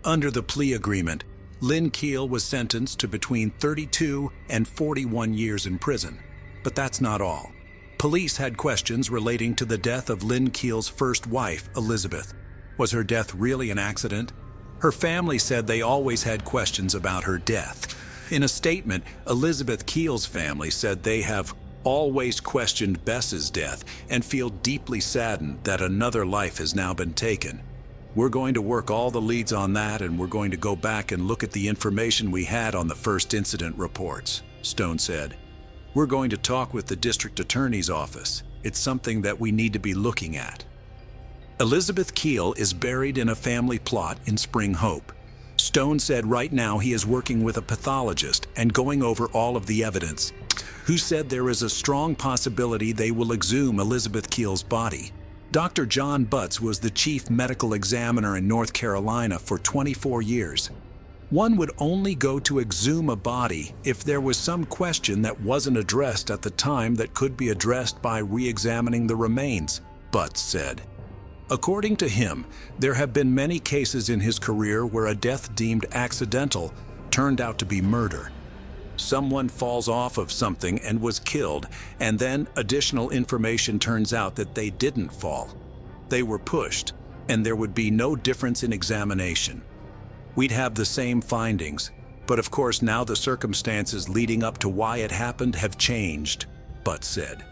Under the plea agreement, Lynn Keel was sentenced to between 32 and 41 years in prison. But that's not all. Police had questions relating to the death of Lynn Keel's first wife, Elizabeth. Was her death really an accident? Her family said they always had questions about her death. In a statement, Elizabeth Keel's family said they have always questioned Bess's death and feel deeply saddened that another life has now been taken. "We're going to work all the leads on that, and we're going to go back and look at the information we had on the first incident reports," Stone said. "We're going to talk with the district attorney's office. It's something that we need to be looking at." Elizabeth Keel is buried in a family plot in Spring Hope. Stone said right now he is working with a pathologist and going over all of the evidence, who said there is a strong possibility they will exhume Elizabeth Keel's body. Dr. John Butts was the chief medical examiner in North Carolina for 24 years. One would only go to exhume a body if there was some question that wasn't addressed at the time that could be addressed by re-examining the remains, Butts said. According to him, there have been many cases in his career where a death deemed accidental turned out to be murder. Someone falls off of something and was killed, and then additional information turns out that they didn't fall. They were pushed, and there would be no difference in examination. We'd have the same findings, but of course now the circumstances leading up to why it happened have changed, Butts said.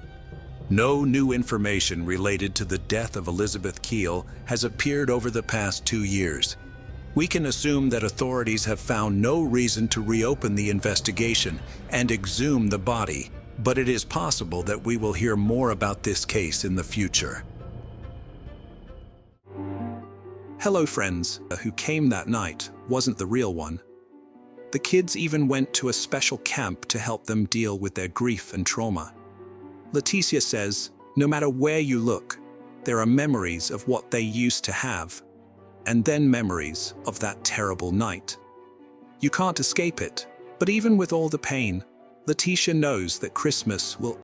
No new information related to the death of Elizabeth Keel has appeared over the past 2 years. We can assume that authorities have found no reason to reopen the investigation and exhume the body, but it is possible that we will hear more about this case in the future. Hello friends, who came that night wasn't the real one. The kids even went to a special camp to help them deal with their grief and trauma. Leticia says, no matter where you look, there are memories of what they used to have, and then memories of that terrible night. You can't escape it, but even with all the pain, Leticia knows that Christmas will